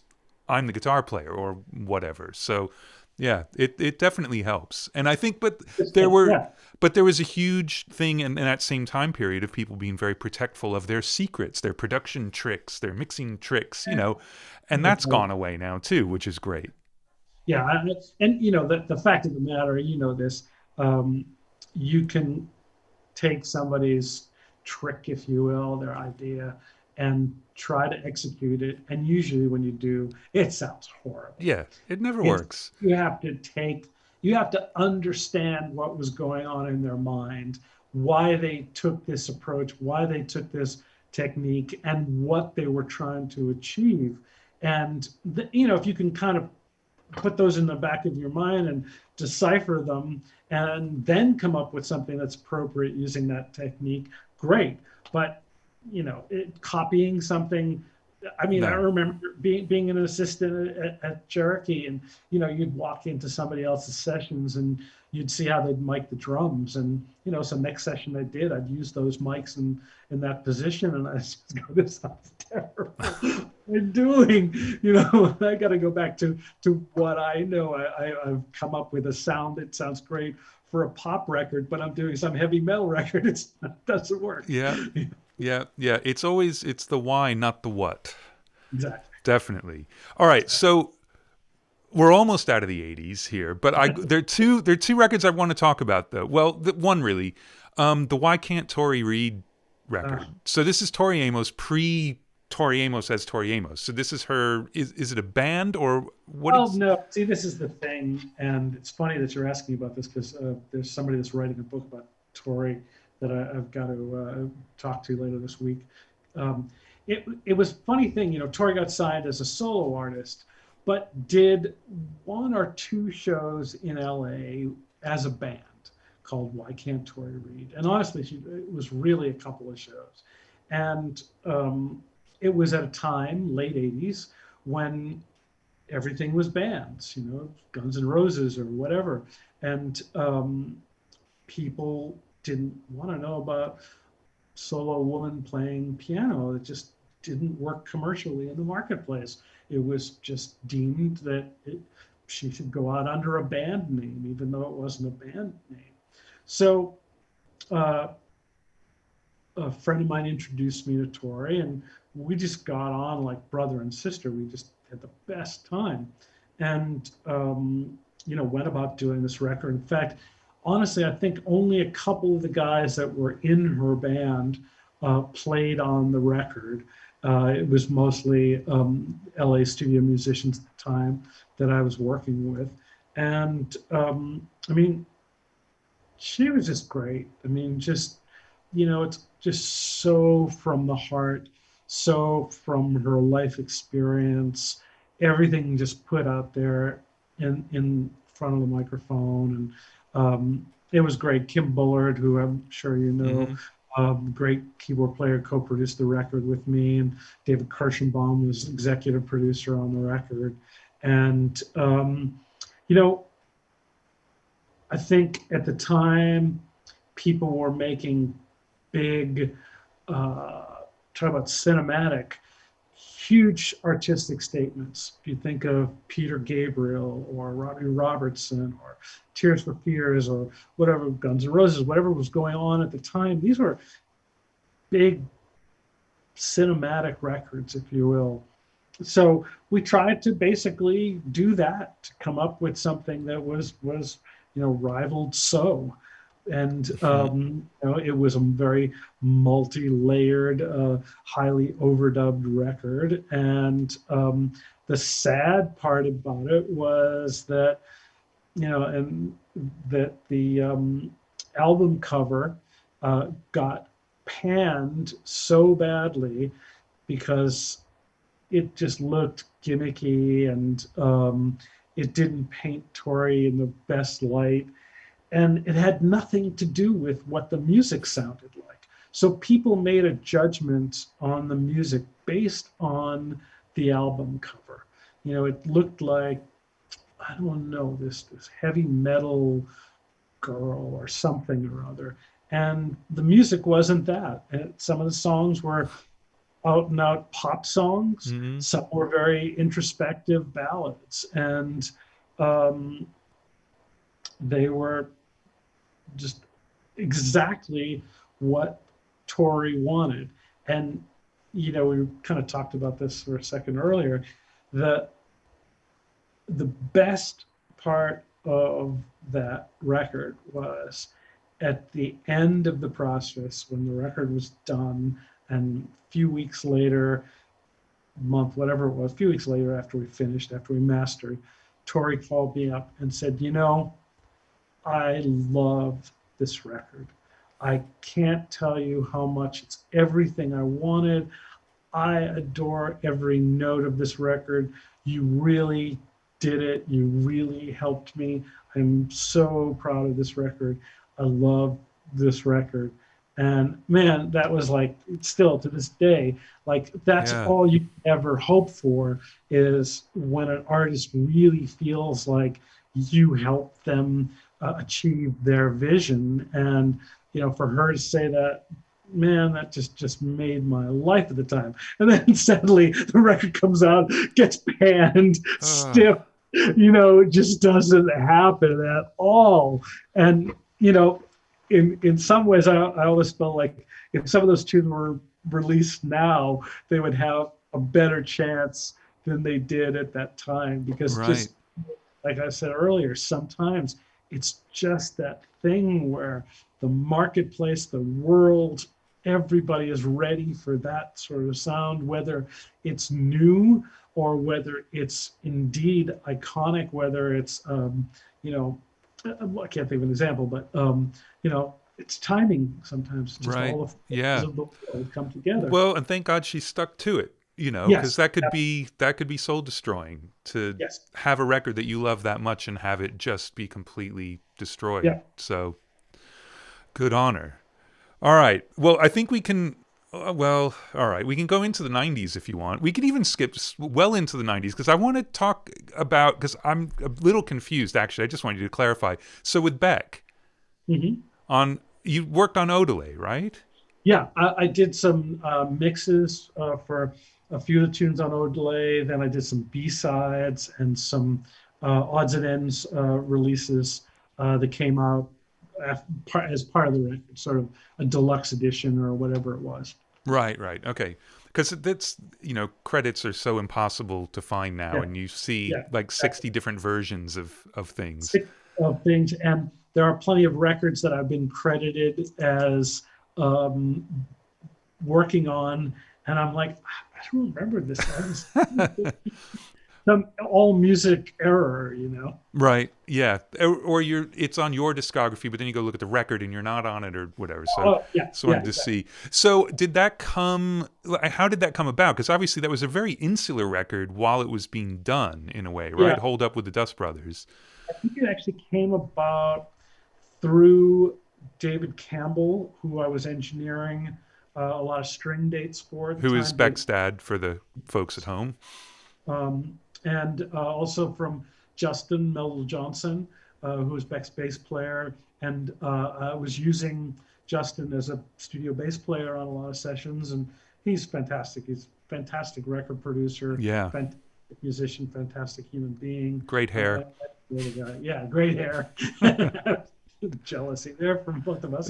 I'm the guitar player or whatever. So yeah, it definitely helps. And I think, but there was a huge thing in that same time period of people being very protectful of their secrets, their production tricks, their mixing tricks, and that's gone away now too, which is great. Yeah. And the fact of the matter, this, you can take somebody's trick, if you will, their idea, and try to execute it. And usually when you do, it sounds horrible. Yeah, it never works. You have to understand what was going on in their mind, why they took this approach, why they took this technique, and what they were trying to achieve. And, if you can kind of put those in the back of your mind and decipher them and then come up with something that's appropriate using that technique, great. But copying something I mean, I No. remember being an assistant at Cherokee, and you'd walk into somebody else's sessions and you'd see how they'd mic the drums, and so next session I did, I'd use those mics in that position, and I just go, this sounds terrible. What am I doing? I got to go back to what I know. I've come up with a sound that sounds great for a pop record, but I'm doing some heavy metal record. It doesn't work. Yeah. Yeah. Yeah. It's the why, not the what. Exactly. Definitely. All right. So we're almost out of the 80s here, but there are two records I want to talk about though. Well, one really, the Why Can't Tori Read record. So this is Tori Amos pre Tori Amos as Tori Amos. So this is her. Is it a band or what? Well, no. See, this is the thing, and it's funny that you're asking about this because there's somebody that's writing a book about Tori that I've got to talk to later this week. It was a funny thing, Tori got signed as a solo artist, but did one or two shows in LA as a band called Why Can't Tori Read? And honestly, it was really a couple of shows. And it was at a time, late 80s, when everything was bands, Guns N' Roses or whatever. And people didn't want to know about solo woman playing piano. It just didn't work commercially in the marketplace. It was just deemed that she should go out under a band name, even though it wasn't a band name. So a friend of mine introduced me to Tori, and we just got on like brother and sister. We just had the best time, and went about doing this record. In fact, honestly, I think only a couple of the guys that were in her band played on the record. It was mostly LA studio musicians at the time that I was working with. And I mean, she was just great. I mean, just, it's just so from the heart, so from her life experience, everything just put out there in front of the microphone. And it was great. Kim Bullard, who I'm sure you know, great keyboard player, co-produced the record with me, and David Kirschenbaum was executive producer on the record. And I think at the time people were making big, talk about cinematic, huge artistic statements. If you think of Peter Gabriel or Robbie Robertson or Tears for Fears or whatever, Guns N' Roses, whatever was going on at the time, these were big cinematic records, if you will. So we tried to basically do that, to come up with something that was rivaled So. And it was a very multi-layered, highly overdubbed record. And the sad part about it was that and that the album cover got panned so badly because it just looked gimmicky, and it didn't paint Tori in the best light. And it had nothing to do with what the music sounded like. So people made a judgment on the music based on the album cover. It looked like, I don't know, this heavy metal girl or something or other. And the music wasn't that. And some of the songs were out and out pop songs. Mm-hmm. Some were very introspective ballads. And they were just exactly what Tori wanted. And, we kind of talked about this for a second earlier, that the best part of that record was at the end of the process, when the record was done, and a few weeks later, month, whatever it was, a few weeks later after we finished, after we mastered, Tori called me up and said, I love this record. I can't tell you how much it's everything I wanted. I adore every note of this record. You really did it. You really helped me. I'm so proud of this record. I love this record. And man, that was like, still to this day, like that's Yeah. all you ever hope for, is when an artist really feels like you help them achieve their vision. And, for her to say that, man, that just made my life at the time. And then suddenly the record comes out, gets panned, Uh, stiff, it just doesn't happen at all. And, in some ways, I always felt like if some of those tunes were released now, they would have a better chance than they did at that time. Because right. just like I said earlier, sometimes it's just that thing where the marketplace, the world, everybody is ready for that sort of sound, whether it's new or whether it's indeed iconic, whether it's, I can't think of an example, but, it's timing sometimes, just Right. all the forces Yeah. of the world come together. Well, and thank God she stuck to it, because Yes, that could be soul destroying to yes, have a record that you love that much and have it just be completely destroyed. yeah. So, good honor. All right. Well, I think we can. Well, all right. We can go into the 90s if you want. We can even skip well into the 90s because I want to talk about, because I'm a little confused, actually. I just wanted you to clarify. So, with Beck, Hmm. you worked on Odelay, right? Yeah, I did some mixes for a few of the tunes on Odelay. Then I did some B-sides and some odds and ends releases that came out as part of the record, sort of a deluxe edition or whatever it was. Right, right. Okay. Because that's, credits are so impossible to find now, Yeah, and you see yeah. like 60 different versions of things. Six of things, and there are plenty of records that I've been credited as um, working on, and I'm like, I don't remember this. Some all music error. Right. Yeah. Or it's on your discography, but then you go look at the record and you're not on it or whatever. So Oh yeah, just yeah, wanted to exactly. see. So how did that come about? Because obviously that was a very insular record while it was being done in a way, right? Yeah, Hold Up with the Dust Brothers, I think it actually came about through David Campbell, who I was engineering a lot of string dates for at the who is time. Beck's dad for the folks at home. And also from Justin Melville Johnson, who was Beck's bass player. And I was using Justin as a studio bass player on a lot of sessions. And he's fantastic. He's a fantastic record producer, Yeah. fantastic musician, fantastic human being. Great hair. Yeah, great hair. Jealousy there from both of us.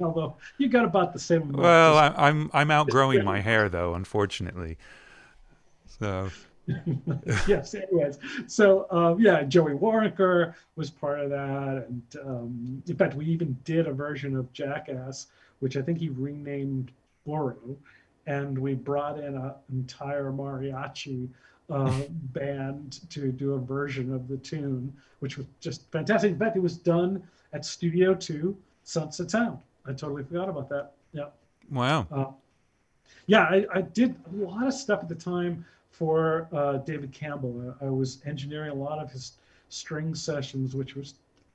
Although you got about the same amount. Well, Just, I'm outgrowing my hair though, unfortunately. So yes, anyways. So yeah, Joey Waronker was part of that. And in fact, we even did a version of Jackass, which I think he renamed Boro. And we brought in an entire mariachi band to do a version of the tune, which was just fantastic. In fact, it was done at Studio 2, Sunset Sound. I totally forgot about that. Yeah. wow. Yeah, I did a lot of stuff at the time for David Campbell. I was engineering a lot of his string sessions, which was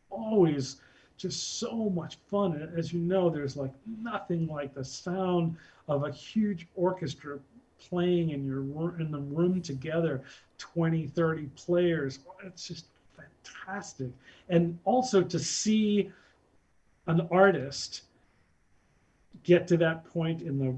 always just so much fun. And as you know, there's like nothing like the sound of a huge orchestra playing in the room together, 20, 30 players. It's just fantastic. And also to see an artist get to that point in the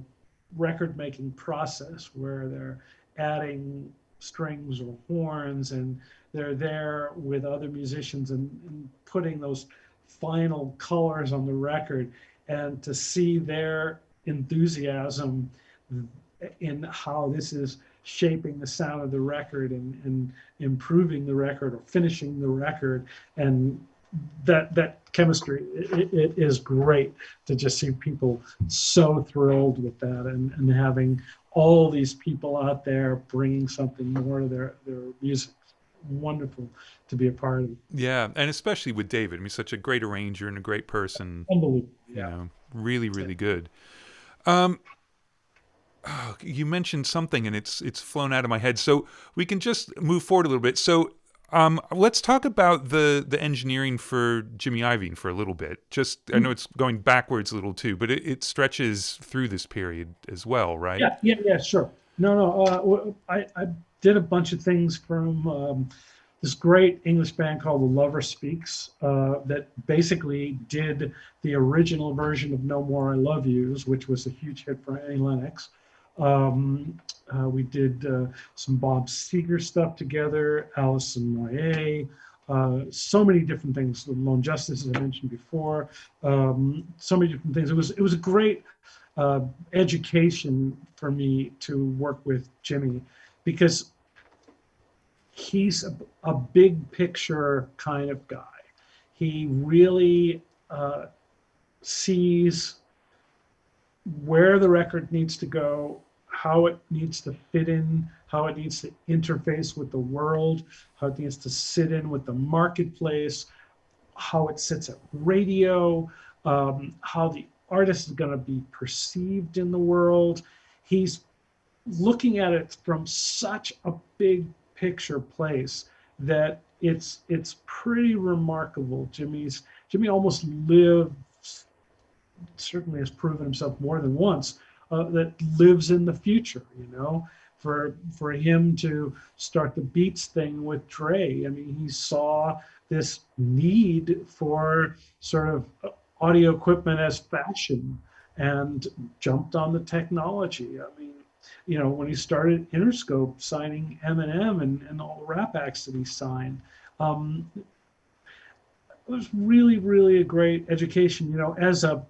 record making process where they're adding strings or horns and they're there with other musicians and putting those final colors on the record, and to see their enthusiasm in how this is shaping the sound of the record and improving the record or finishing the record. And that chemistry, it is great to just see people so thrilled with that, and having all these people out there bringing something more to their music. Wonderful to be a part of. Yeah, and especially with David. I mean, such a great arranger and a great person. Unbelievable. You Yeah. know, really, Yeah. really good. Um, you mentioned something, and it's flown out of my head. So we can just move forward a little bit. So Let's talk about the engineering for Jimmy Iovine for a little bit. Just, I know it's going backwards a little too, but it stretches through this period as well, right? Yeah, sure. No. I did a bunch of things from this great English band called The Lover Speaks that basically did the original version of No More I Love Yous, which was a huge hit for Annie Lennox. We did some Bob Seger stuff together, Alison Moyet, so many different things. The Lone Justice, as I mentioned before, so many different things. It was a great education for me to work with Jimmy because he's a big picture kind of guy. He really sees where the record needs to go, how it needs to fit in, how it needs to interface with the world, how it needs to sit in with the marketplace, how it sits at radio, how the artist is going to be perceived in the world. He's looking at it from such a big picture place that it's pretty remarkable. Jimmy almost lives, certainly has proven himself more than once, that lives in the future, you know. For him to start the Beats thing with Dre, I mean, he saw this need for sort of audio equipment as fashion and jumped on the technology. I mean, you know, when he started Interscope signing Eminem and all the rap acts that he signed, it was really, really a great education. You know, as a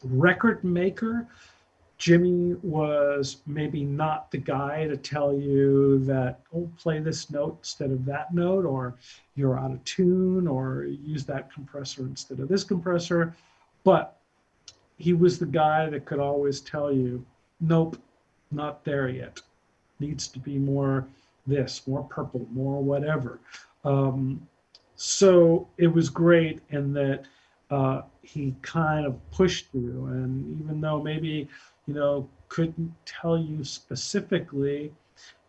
record maker, Jimmy was maybe not the guy to tell you that, oh, play this note instead of that note, or you're out of tune, or use that compressor instead of this compressor. But he was the guy that could always tell you, nope, not there yet. Needs to be more this, more purple, more whatever. So it was great in that he kind of pushed through. And even though maybe, you know, couldn't tell you specifically,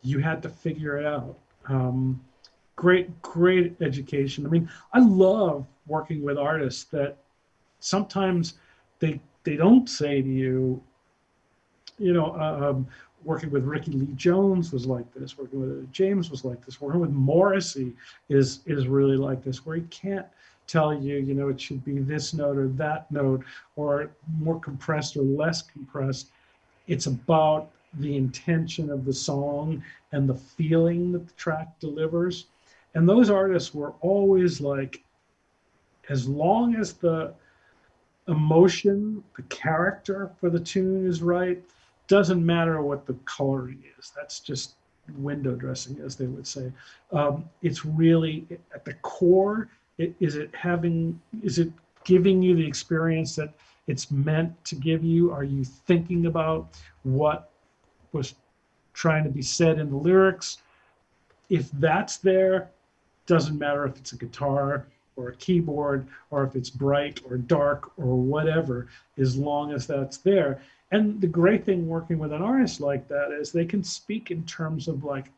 you had to figure it out. Great education. I mean, I love working with artists that sometimes they don't say to you, you know, working with Ricky Lee Jones was like this. Working with James was like this. Working with Morrissey is really like this, where he can't tell you, you know, it should be this note or that note, or more compressed or less compressed. It's about the intention of the song and the feeling that the track delivers. And those artists were always like, as long as the emotion, the character for the tune is right, doesn't matter what the coloring is. That's just window dressing, as they would say. It's really at the core. Is it giving you the experience that it's meant to give you? Are you thinking about what was trying to be said in the lyrics? If that's there, doesn't matter if it's a guitar or a keyboard or if it's bright or dark or whatever, as long as that's there. And the great thing working with an artist like that is they can speak in terms of like,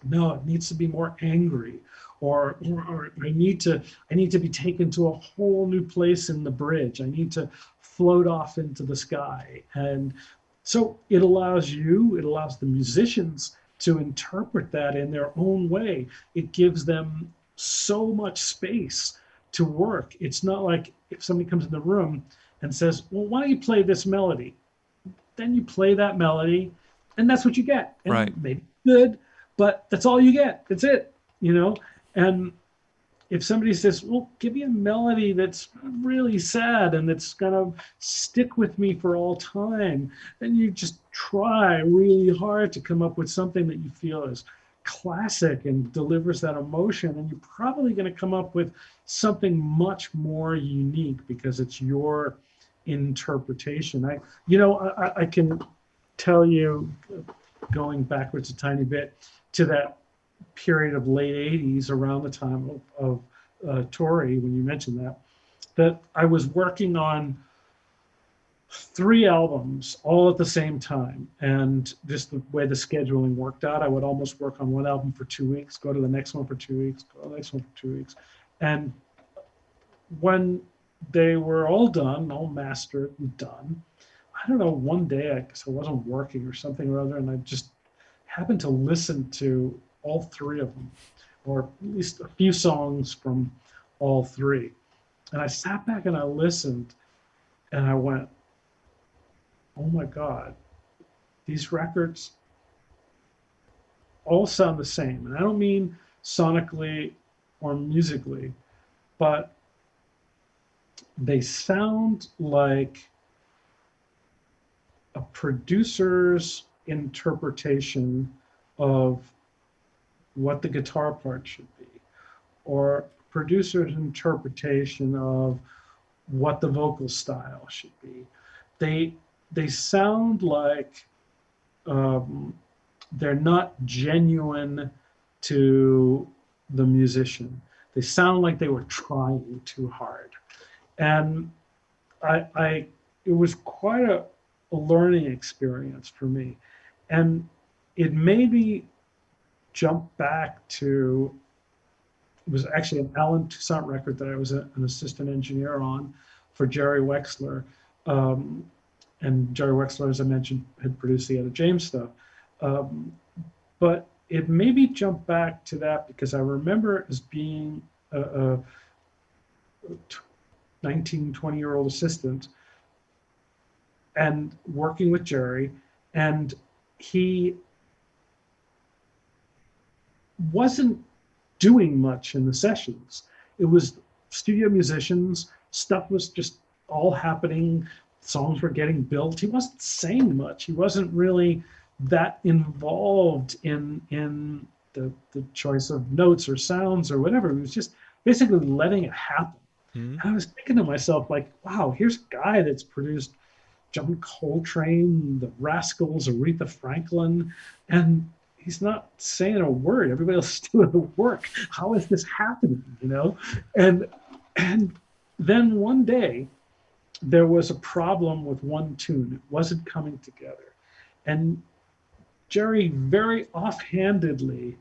no, it needs to be more angry, or I need to be taken to a whole new place in the bridge. I need to float off into the sky. And so it allows the musicians to interpret that in their own way. It gives them so much space to work. It's not like if somebody comes in the room and says, well, why don't you play this melody? Then you play that melody, and that's what you get. And Right. maybe good, but that's all you get. That's it, you know? And if somebody says, well, give me a melody that's really sad and that's going to stick with me for all time, then you just try really hard to come up with something that you feel is classic and delivers that emotion. And you're probably going to come up with something much more unique because it's your interpretation. I can tell you, going backwards a tiny bit to that period of late 80s, around the time of Tory, when you mentioned that I was working on 3 albums all at the same time. And just the way the scheduling worked out, I would almost work on one album for 2 weeks, go to the next one for 2 weeks, go to the next one for 2 weeks. And when they were all done, all mastered and done, I don't know, one day I guess I wasn't working or something or other, and I just happened to listen to all 3 of them, or at least a few songs from all 3. And I sat back and I listened, and I went, oh my God, these records all sound the same. And I don't mean sonically or musically, but they sound like a producer's interpretation of what the guitar part should be, or producer's interpretation of what the vocal style should be. They sound like they're not genuine to the musician. They sound like they were trying too hard. And it was quite a learning experience for me. And it made me jump back to, it was actually an Alan Toussaint record that I was an assistant engineer on for Jerry Wexler. And Jerry Wexler, as I mentioned, had produced the Etta James stuff. But it made me jump back to that because I remember as being a 19, 20-year-old assistant and working with Jerry, and he wasn't doing much in the sessions. It was studio musicians, stuff was just all happening, songs were getting built. He wasn't saying much. He wasn't really that involved in the choice of notes or sounds or whatever. He was just basically letting it happen. Mm-hmm. And I was thinking to myself, like, wow, here's a guy that's produced John Coltrane, the Rascals, Aretha Franklin, and he's not saying a word. Everybody else is doing the work. How is this happening? You know? And then one day there was a problem with one tune. It wasn't coming together. And Jerry very offhandedly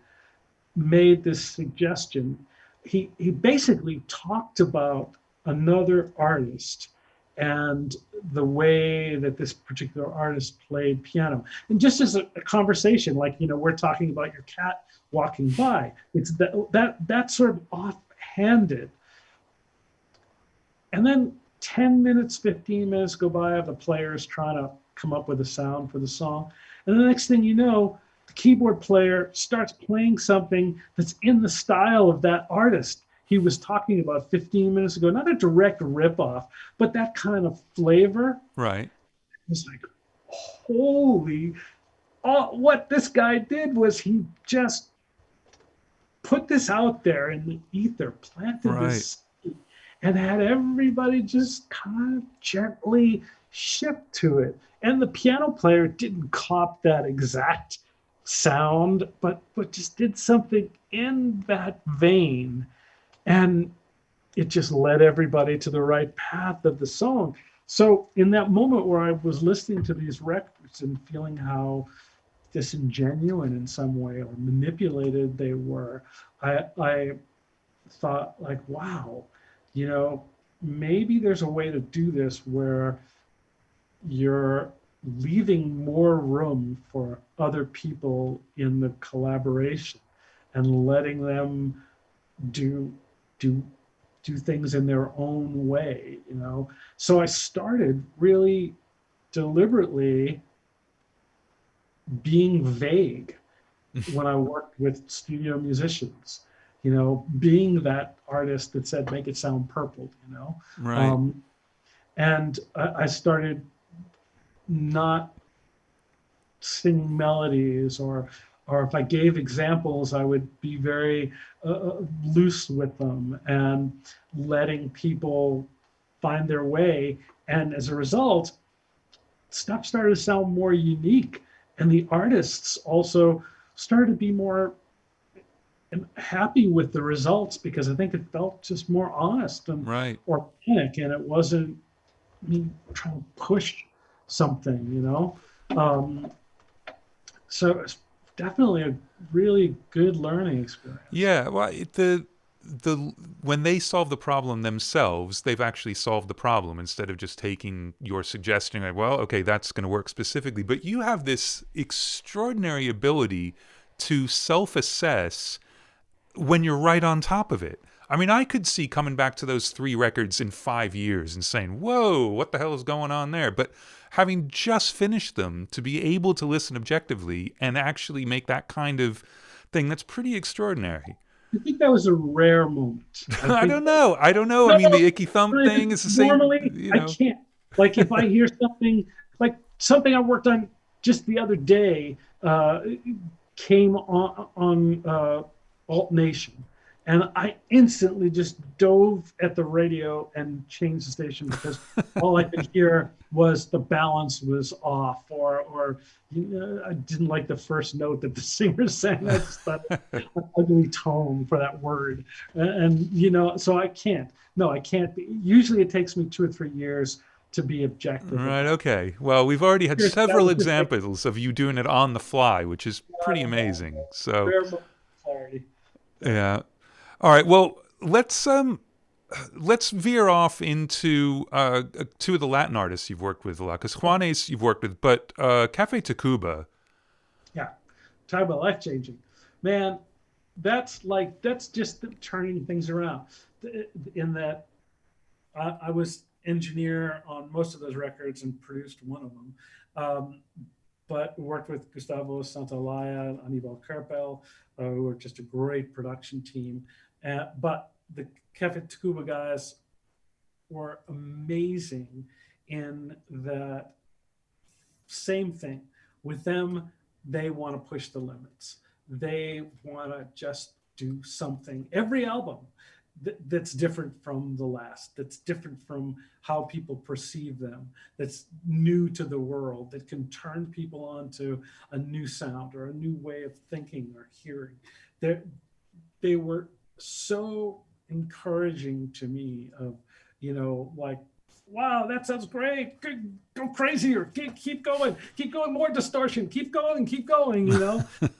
made this suggestion. He basically talked about another artist and the way that this particular artist played piano. And just as a conversation, like, you know, we're talking about your cat walking by, it's that sort of offhanded. And then 10 minutes, 15 minutes go by of the players trying to come up with a sound for the song. And the next thing you know, the keyboard player starts playing something that's in the style of that artist he was talking about 15 minutes ago. Not a direct ripoff, but that kind of flavor. Right. It was like, holy, what this guy did was he just put this out there in the ether, planted this seed, and had everybody just kind of gently shift to it. And the piano player didn't cop that exact sound, but just did something in that vein. And it just led everybody to the right path of the song. So in that moment where I was listening to these records and feeling how disingenuous in some way or manipulated they were, I thought, like, wow, you know, maybe there's a way to do this where you're leaving more room for other people in the collaboration and letting them do things in their own way, you know. So I started really deliberately being vague when I worked with studio musicians, you know, being that artist that said, make it sound purple, you know. Right. And I started not singing melodies, or if I gave examples, I would be very loose with them and letting people find their way. And as a result, stuff started to sound more unique. And the artists also started to be more happy with the results because I think it felt just more honest and organic, and it wasn't me try to push something, Um, so it's definitely a really good learning experience. Yeah, well, the when they solve the problem themselves, they've actually solved the problem instead of just taking your suggestion like, well, okay, that's going to work specifically. But you have this extraordinary ability to self-assess when you're right on top of it. I mean, I could see coming back to those 3 records in 5 years and saying, whoa, what the hell is going on there? But having just finished them, to be able to listen objectively and actually make that kind of thing, that's pretty extraordinary. I think that was a rare moment. I I think don't know. I don't know. I no, mean, the icky thump really, thing is the same, normally you I know. can't. Like if I hear something, like something I worked on just the other day, came on Alt Nation, and I instantly just dove at the radio and changed the station because all I could hear was the balance was off, or I didn't like the first note that the singer sang. I just thought an ugly tone for that word, and so I can't. No, I can't be. Usually, it takes me 2 or 3 years to be objective Right, about. okay. Well, we've already had That several was just like examples of you doing it on the fly, which is pretty amazing. So, rare moment of clarity. So, yeah. All right. Well, let's veer off into two of the Latin artists you've worked with a lot. Because Juanes you've worked with, but Cafe Tacuba. yeah, talk about life changing, man. That's just turning things around. In that, I was engineer on most of those records and produced one of them, but worked with Gustavo Santaolalla, Anibal Carpel, who were just a great production team. But the Cafe Tacuba guys were amazing in that same thing. With them, they want to push the limits. They want to just do something. Every album that's different from the last, that's different from how people perceive them, that's new to the world, that can turn people on to a new sound or a new way of thinking or hearing. They're, they were so encouraging to me of, like, wow, that sounds great. Go crazy, or keep going, more distortion, keep going.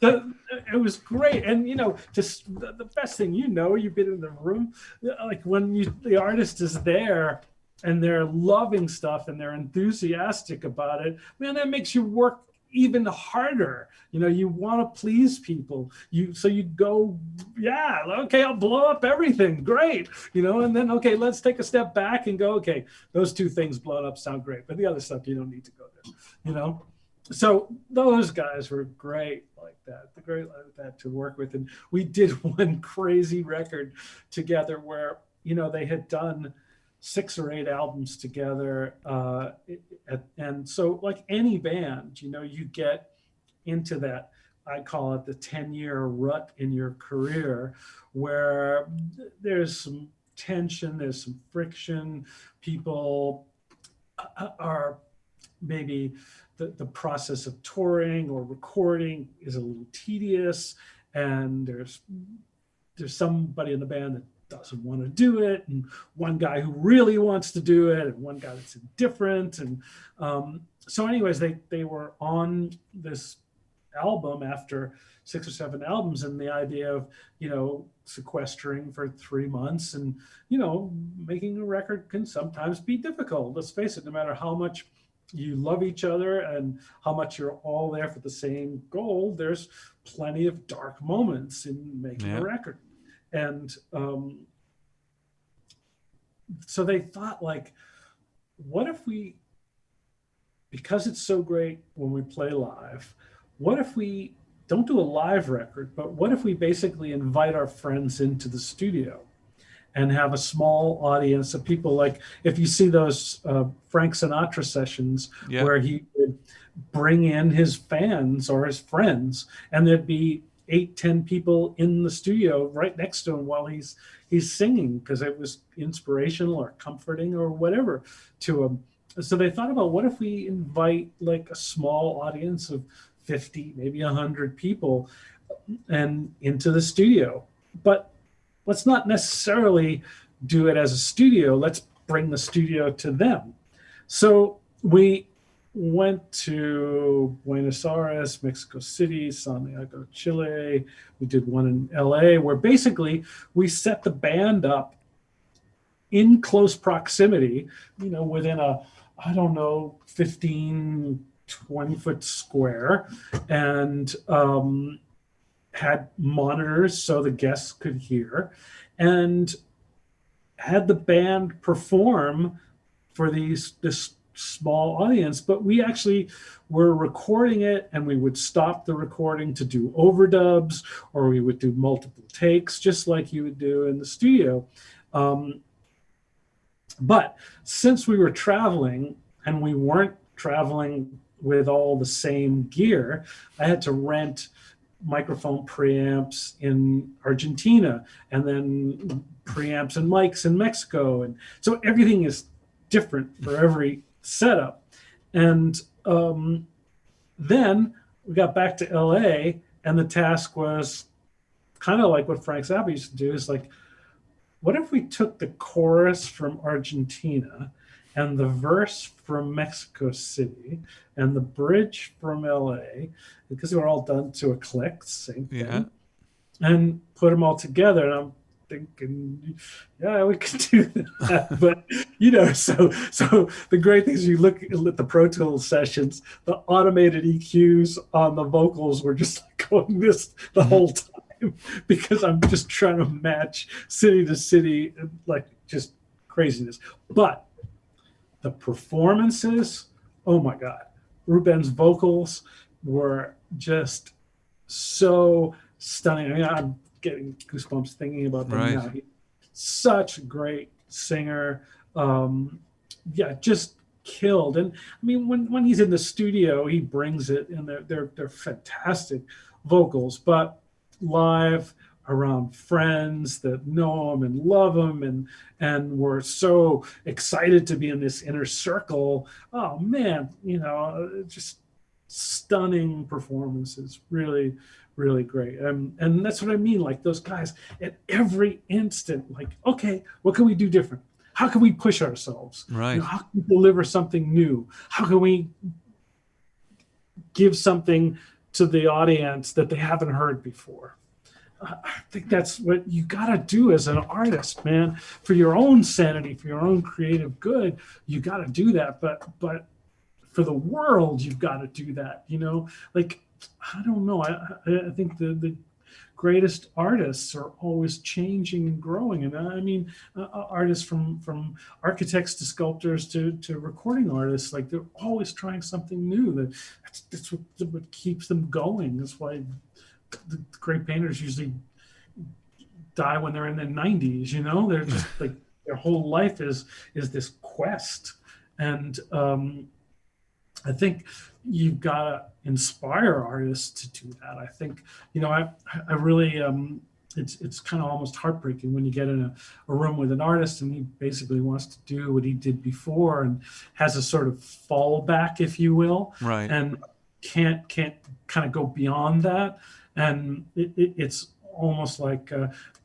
It was great. And, just the best thing, you've been in the room, like when the artist is there and they're loving stuff and they're enthusiastic about it, man, that makes you work even harder. You want to please people. So you go, yeah, okay, I'll blow up everything. Great. And then, okay, let's take a step back and go, okay, those two things blown up sound great, but the other stuff, you don't need to go there. So those guys were great like that. The great like that to work with. And we did one crazy record together where, they had done 6 or 8 albums together. And so like any band, you get into that, I call it the 10-year rut in your career, where there's some tension, there's some friction. People are maybe the process of touring or recording is a little tedious, and there's somebody in the band that doesn't want to do it, and one guy who really wants to do it, and one guy that's indifferent. And so anyways, they were on this album after 6 or 7 albums, and the idea of sequestering for 3 months and making a record can sometimes be difficult. Let's face it, no matter how much you love each other and how much you're all there for the same goal, there's plenty of dark moments in making a record. And so they thought, like, what if we, because it's so great when we play live, what if we don't do a live record, but what if we basically invite our friends into the studio and have a small audience of people? Like if you see those Frank Sinatra sessions where he would bring in his fans or his friends, and there'd be 8-10 people in the studio right next to him while he's singing, because it was inspirational or comforting or whatever to him. So they thought about, what if we invite like a small audience of 50, maybe 100 people and into the studio, but let's not necessarily do it as a studio. Let's bring the studio to them. So we went to Buenos Aires, Mexico City, Santiago, Chile. We did one in LA where basically we set the band up in close proximity, within a, I don't know, 15, 20-foot square, and had monitors so the guests could hear, and had the band perform for this small audience. But we actually were recording it, and we would stop the recording to do overdubs, or we would do multiple takes just like you would do in the studio. But since we were traveling and we weren't traveling with all the same gear, I had to rent microphone preamps in Argentina, and then preamps and mics in Mexico. And so everything is different for every setup. And then we got back to LA, and the task was kind of like what Frank Zappa used to do, is like, what if we took the chorus from Argentina and the verse from Mexico City and the bridge from LA, because they were all done to a click, same thing, and put them all together? And I'm thinking, yeah, we could do that. But, so the great thing is, you look at the Pro Tools sessions, the automated EQs on the vocals were just like going this the whole time, because I'm just trying to match city to city, like just craziness. But the performances, oh my God, Ruben's vocals were just so stunning. I mean, I'm getting goosebumps thinking about them now. He's such a great singer. Just killed. And I mean, when he's in the studio, he brings it, and they're fantastic vocals. But live, around friends that know him and love him, and were so excited to be in this inner circle. Oh man, just stunning performances. Really, really great. And that's what I mean. Like, those guys at every instant, like, okay, what can we do different? How can we push ourselves? Right. How can we deliver something new? How can we give something to the audience that they haven't heard before? I think that's what you got to do as an artist, man. For your own sanity, for your own creative good, you got to do that. But for the world, you've got to do that. Like, I don't know. I think the greatest artists are always changing and growing. And I mean, artists from architects to sculptors to recording artists, like, they're always trying something new. That's what keeps them going. That's why the great painters usually die when they're in their 90s. They're just like, their whole life is this quest. And I think you've got to inspire artists to do that. I think, I really, it's kind of almost heartbreaking when you get in a room with an artist and he basically wants to do what he did before and has a sort of fallback, if you will, right, and can't kind of go beyond that. And it's almost like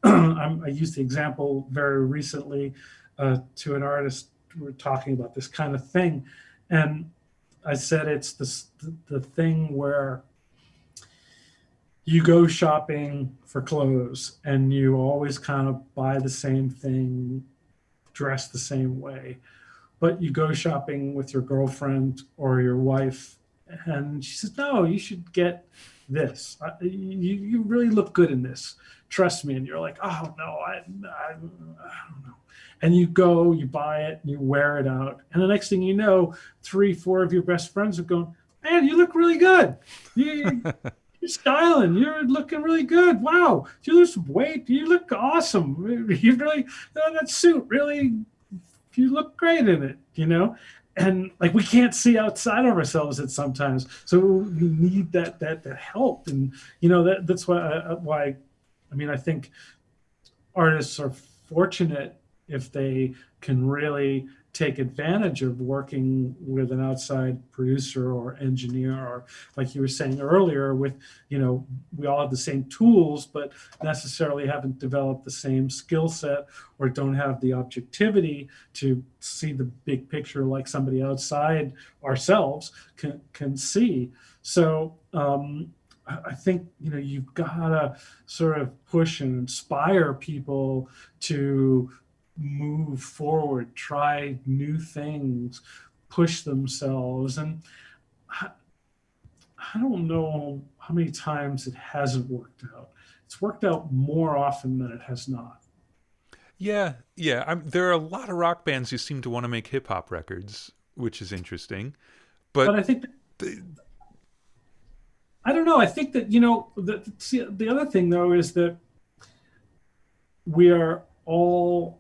I used the example very recently to an artist. We were talking about this kind of thing, and I said it's the thing where you go shopping for clothes and you always kind of buy the same thing, dress the same way, but you go shopping with your girlfriend or your wife, and she says, no, you should get this. You really look good in this. Trust me. And you're like, oh no, I don't know. And you go, you buy it, and you wear it out. And the next thing you know, 3-4 of your best friends are going, man, you look really good. You're styling. You're looking really good. Wow. You lose some weight. You look awesome. You really, that suit really, you look great in it, And like, we can't see outside of ourselves at sometimes, so we need that help. And that's why I mean, I think artists are fortunate if they can really take advantage of working with an outside producer or engineer, or like you were saying earlier, with, we all have the same tools, but necessarily haven't developed the same skill set, or don't have the objectivity to see the big picture like somebody outside ourselves can see. So I think, you've got to sort of push and inspire people to move forward, try new things, push themselves. And I don't know how many times it hasn't worked out. It's worked out more often than it has not. Yeah, yeah. There are a lot of rock bands who seem to want to make hip hop records, which is interesting. But But I think I don't know. I think that, the other thing though is that we are all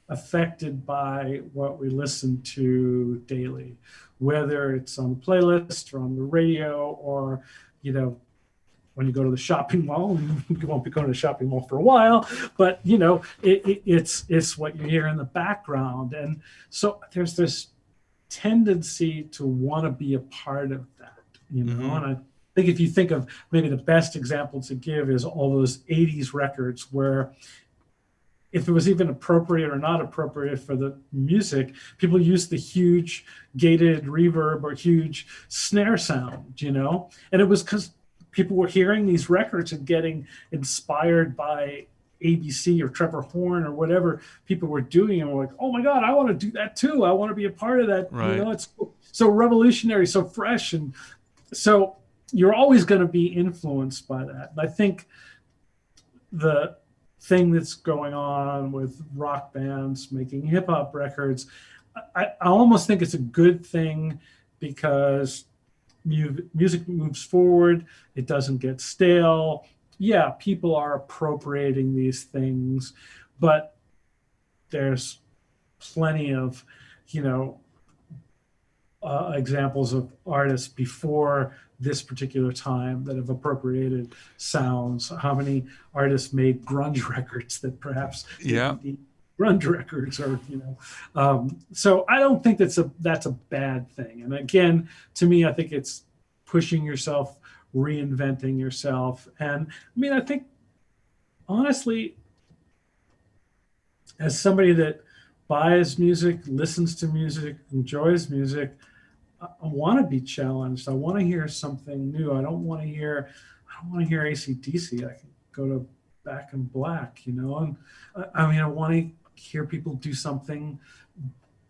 affected by what we listen to daily, whether it's on the playlist or on the radio, or, when you go to the shopping mall. You won't be going to the shopping mall for a while, but it's what you hear in the background. And so there's this tendency to want to be a part of that, mm-hmm. And I think if you think of, maybe the best example to give is all those 80s records where, if it was even appropriate or not appropriate for the music, people used the huge gated reverb or huge snare sound, and it was because people were hearing these records and getting inspired by ABC or Trevor Horn or whatever people were doing, and were like, oh my God, I want to do that too. I want to be a part of that. Right. It's so revolutionary, so fresh. And so you're always going to be influenced by that. And I think the thing that's going on with rock bands making hip hop records, I almost think it's a good thing, because music moves forward. It doesn't get stale. Yeah, people are appropriating these things, but there's plenty of, examples of artists before this particular time that have appropriated sounds. How many artists made grunge records that perhaps didn't need grunge records, or so I don't think that's a bad thing. And again, to me, I think it's pushing yourself, reinventing yourself. And I think, honestly, as somebody that buys music, listens to music, enjoys music, I want to be challenged. I want to hear something new. I don't want to hear AC/DC. I can go to Back in Black, and I want to hear people do something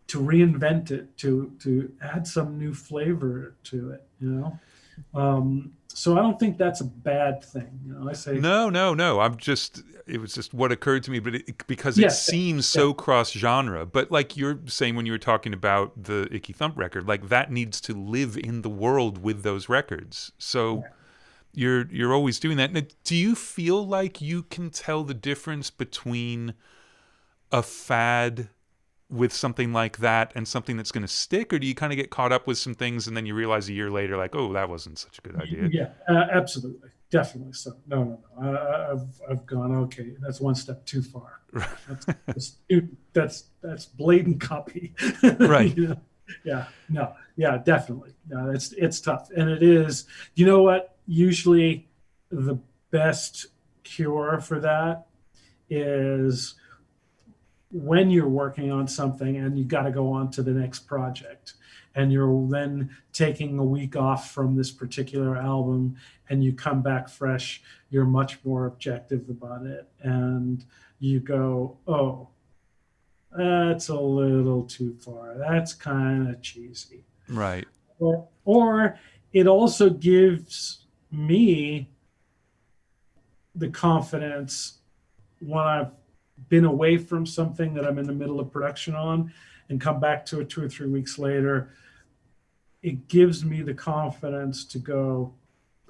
to reinvent it, to add some new flavor to it, So I don't think that's a bad thing. I say no. It was just what occurred to me, but because it seems so cross genre. But like you're saying when you were talking about the Icky Thump record, like that needs to live in the world with those records. So you're always doing that. Now, do you feel like you can tell the difference between a fad with something like that and something that's going to stick, or do you kind of get caught up with some things and then you realize a year later, like, oh, that wasn't such a good idea? Yeah, absolutely, definitely. So no, I've gone, okay, that's one step too far. That's blatant copy, right? Yeah, definitely. No, it's tough, and it is. You know what? Usually, the best cure for that is when you're working on something and you got to go on to the next project, and you're then taking a week off from this particular album, and you come back fresh, you're much more objective about it, and you go, oh, that's a little too far. That's kind of cheesy. Right. Or it also gives me the confidence when I've been away from something that I'm in the middle of production on and come back to it 2 or 3 weeks later. It gives me the confidence to go,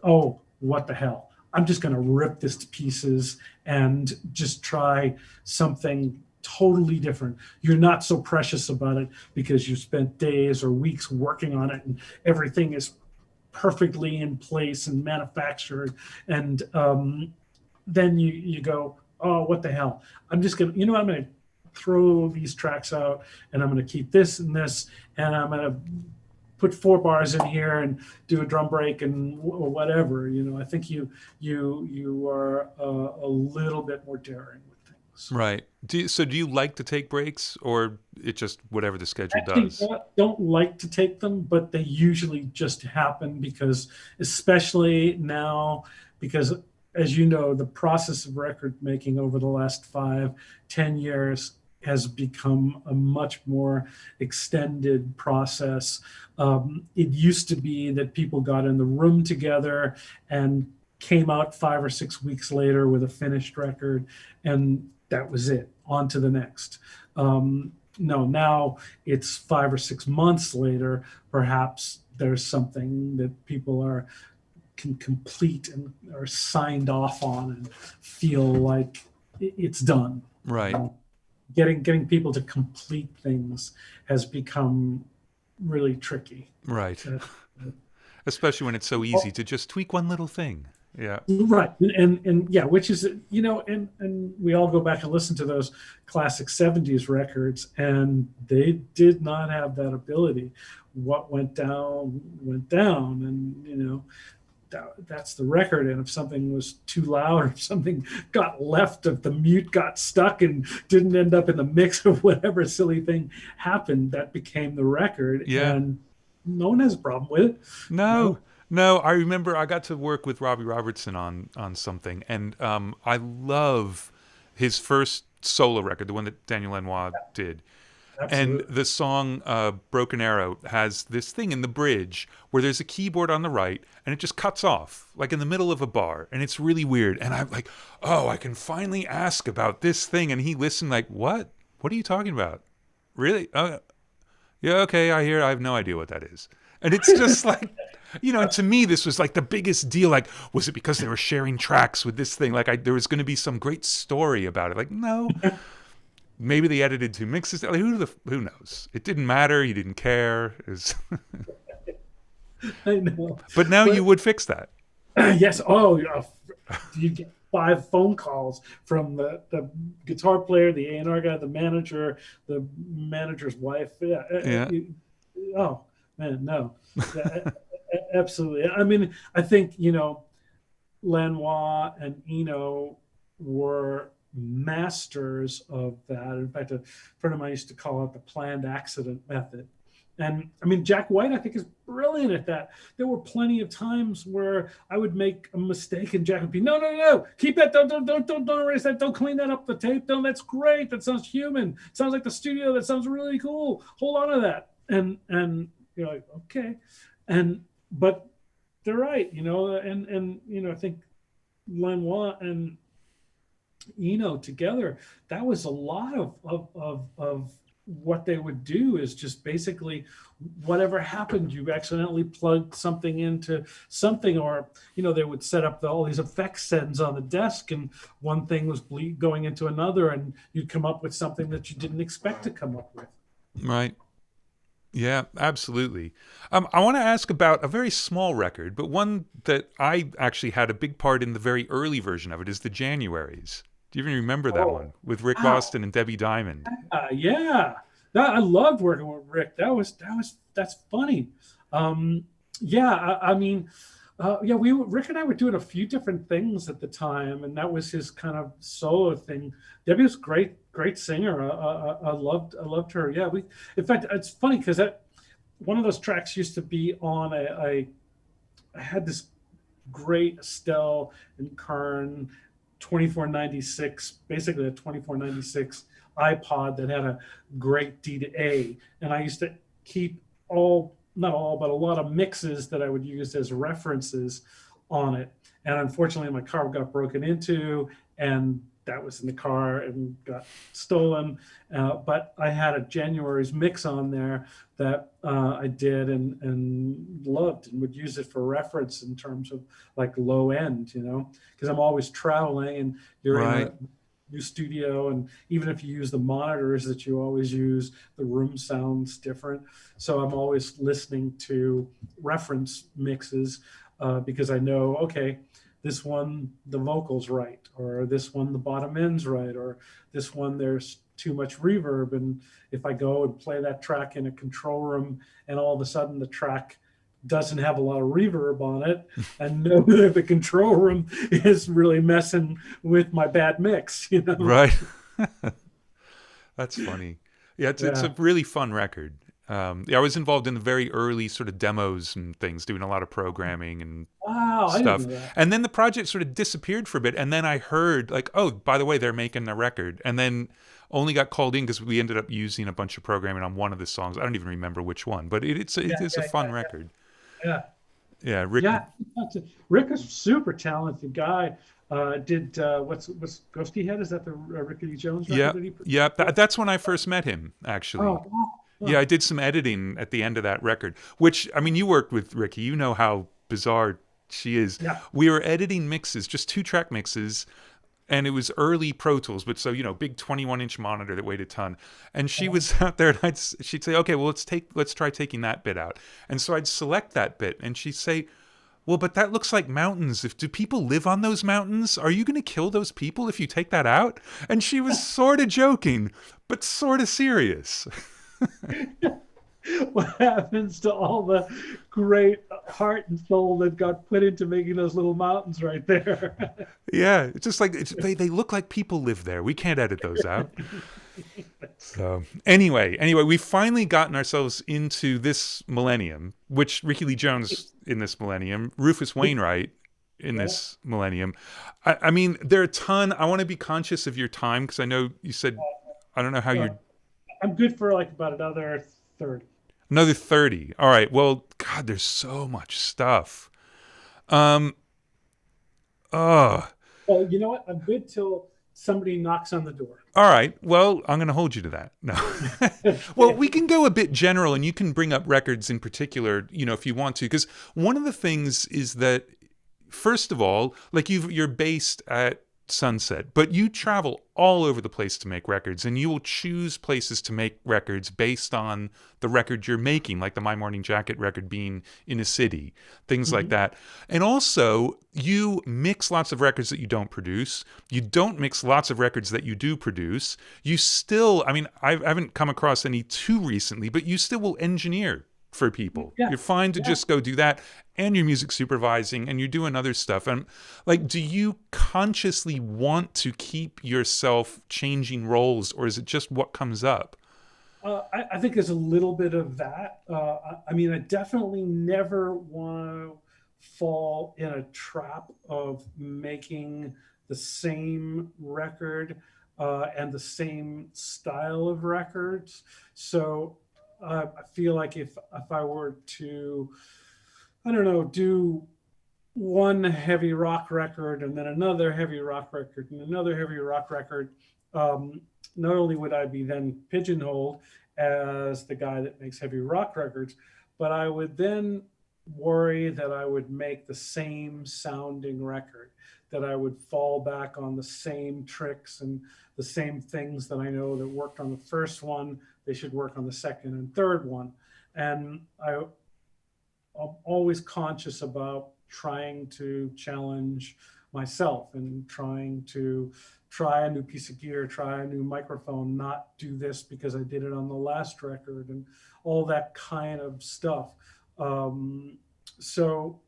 oh, what the hell? I'm just going to rip this to pieces and just try something totally different. You're not so precious about it because you spent days or weeks working on it and everything is perfectly in place and manufactured. And then you go, oh, what the hell? I'm just going to, I'm going to throw these tracks out, and I'm going to keep this and this, and I'm going to put 4 bars in here and do a drum break and or whatever. I think you are a little bit more daring with things. Right. So do you like to take breaks, or it just whatever the schedule Actually, does? don't like to take them, but they usually just happen because, especially now, because as you know, the process of record making over the last 5-10 years has become a much more extended process. It used to be that people got in the room together and came out 5 or 6 weeks later with a finished record, and that was it. On to the next. No, now it's 5 or 6 months later. Perhaps there's something that people can complete and are signed off on and feel like it's done. Right. Getting people to complete things has become really tricky. Right. Especially when it's so easy to just tweak one little thing. Yeah. Right. And yeah, which is, and we all go back and listen to those classic 70s records, and they did not have that ability. What went down, and, that's the record. And if something was too loud, or if something got left, if the mute got stuck and didn't end up in the mix of whatever silly thing happened, that became the record. Yeah. And no one has a problem with it. No, I remember I got to work with Robbie Robertson on something, and I love his first solo record, the one that Daniel Lanois did. Absolutely. And the song Broken Arrow has this thing in the bridge where there's a keyboard on the right and it just cuts off, like in the middle of a bar. And it's really weird. And I'm like, oh, I can finally ask about this thing. And he listened like, what? What are you talking about? Really? Yeah, okay, I hear. I have no idea what that is. And it's just like, to me, this was like the biggest deal. Like, was it because they were sharing tracks with this thing? Like, there was going to be some great story about it. Like, no. Maybe they edited 2 mixes. Like, who knows? It didn't matter. He didn't care. I know. But now you would fix that. Yes. Oh, you get 5 phone calls from the guitar player, the A&R guy, the manager's wife. Yeah. Oh, man, no. Absolutely. I mean, I think, Lanois and Eno were masters of that. In fact, a friend of mine used to call it the planned accident method. And I mean, Jack White, I think, is brilliant at that. There were plenty of times where I would make a mistake and Jack would be, no, keep that, don't erase that, don't clean that up the tape. No, that's great. That sounds human. Sounds like the studio. That sounds really cool. Hold on to that. And you're like, okay. But they're right, and I think Lanois and Eno together, that was a lot of what they would do is just basically whatever happened, you accidentally plugged something into something, or they would set up all these effects sends on the desk, and one thing was going into another, and you'd come up with something that you didn't expect to come up with. Right. Yeah, absolutely. I want to ask about a very small record, but one that I actually had a big part in the very early version of it is the Januaries. Do you even remember that one with Rick Boston and Debbie Diamond? Yeah, I loved working with Rick. That's funny. I mean, Rick and I were doing a few different things at the time, and that was his kind of solo thing. Debbie was great singer. I loved her. Yeah, in fact, it's funny because that one of those tracks used to be on I had this great Estelle and Kern 2496, basically a 2496 iPod that had a great D to A, and I used to keep not all, but a lot of mixes that I would use as references on it. And unfortunately, my car got broken into, and that was in the car and got stolen. But I had a January's mix on there that I did and loved, and would use it for reference in terms of like low end, because I'm always traveling, and you're right. in a new studio, and even if you use the monitors that you always use, the room sounds different. So I'm always listening to reference mixes because I know, okay, this one, the vocal's right, or this one, the bottom end's right, or this one, there's too much reverb. And if I go and play that track in a control room and all of a sudden the track doesn't have a lot of reverb on it, and know that the control room is really messing with my bad mix, you know? Right. That's funny. Yeah, it's Yeah. a really fun record. Yeah, I was involved in the very early sort of demos and things, doing a lot of programming and Wow, I didn't stuff. know that. And then the project sort of disappeared for a bit. And then I heard, like, oh, by the way, they're making a record. And then only got called in because we ended up using a bunch of programming on one of the songs. I don't even remember which one, but Yeah, it is a yeah, fun yeah, record. yeah. Yeah, Rick. Yeah, Rick is a super talented guy. Did what's Ghosty Head? Is that the Rickety Jones record Yeah, that he put? yeah. That's when I first met him, actually. Oh, wow. Yeah, Huh. I did some editing at the end of that record, which, I mean, you worked with Ricky. You know how bizarre she is. Yeah. We were editing mixes, just 2-track mixes, and it was early Pro Tools, but so, big 21-inch monitor that weighed a ton. And she was out there, and she'd say, okay, well, let's try taking that bit out. And so I'd select that bit, and she'd say, well, but that looks like mountains. Do people live on those mountains? Are you going to kill those people if you take that out? And she was sort of joking, but sort of serious. What happens to all the great heart and soul that got put into making those little mountains right there? Yeah, it's just like they look like people live there. We can't edit those out. So anyway, we've finally gotten ourselves into this millennium, which Ricky Lee Jones in this millennium, Rufus Wainwright in this millennium. I mean, there are a ton. I want to be conscious of your time because I know you said, I don't know how you're. I'm good for like about another 30. Another 30. All right. Well, God, there's so much stuff. Um. Oh. Well, you know what? I'm good till somebody knocks on the door. All right. Well, I'm going to hold you to that. No. Well, we can go a bit general, and you can bring up records in particular, if you want to, because one of the things is that, first of all, like you're based at Sunset, but you travel all over the place to make records, and you will choose places to make records based on the record you're making, like the My Morning Jacket record being in a city, things like that. And also, you mix lots of records that you don't produce. You don't mix lots of records that you do produce. You still, I mean, I haven't come across any too recently, but you still will engineer for people. Yeah. You're fine to just go do that, and you're music supervising, and you're doing other stuff. And like, do you consciously want to keep yourself changing roles, or is it just what comes up? I think there's a little bit of that. I mean, I definitely never want to fall in a trap of making the same record and the same style of records. So I feel like if I were to, I don't know, do one heavy rock record and then another heavy rock record and another heavy rock record, not only would I be then pigeonholed as the guy that makes heavy rock records, but I would then worry that I would make the same sounding record, that I would fall back on the same tricks and the same things that I know that worked on the first one, they should work on the second and third one. And I'm always conscious about trying to challenge myself and trying to try a new piece of gear, try a new microphone, not do this because I did it on the last record, and all that kind of stuff. So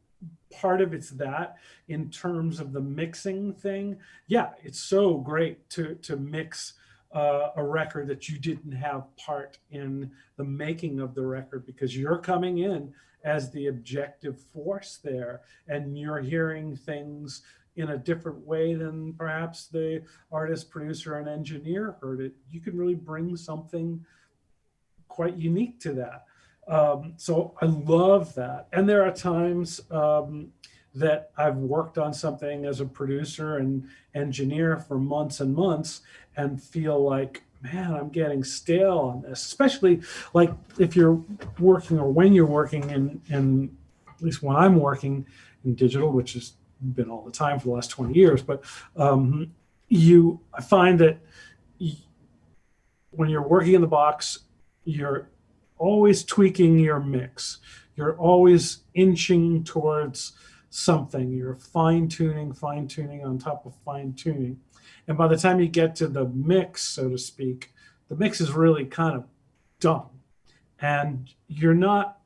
part of it's that. In terms of the mixing thing, yeah, it's so great to mix a record that you didn't have part in the making of the record, because you're coming in as the objective force there, and you're hearing things in a different way than perhaps the artist, producer, and engineer heard it. You can really bring something quite unique to that. So I love that. And there are times that I've worked on something as a producer and engineer for months and months and feel like, man, I'm getting stale on this, especially like if you're working or when you're working in at least when I'm working in digital, which has been all the time for the last 20 years. But I find that when you're working in the box, you're always tweaking your mix. You're always inching towards something. You're fine tuning on top of fine tuning. And by the time you get to the mix, so to speak, the mix is really kind of done, and you're not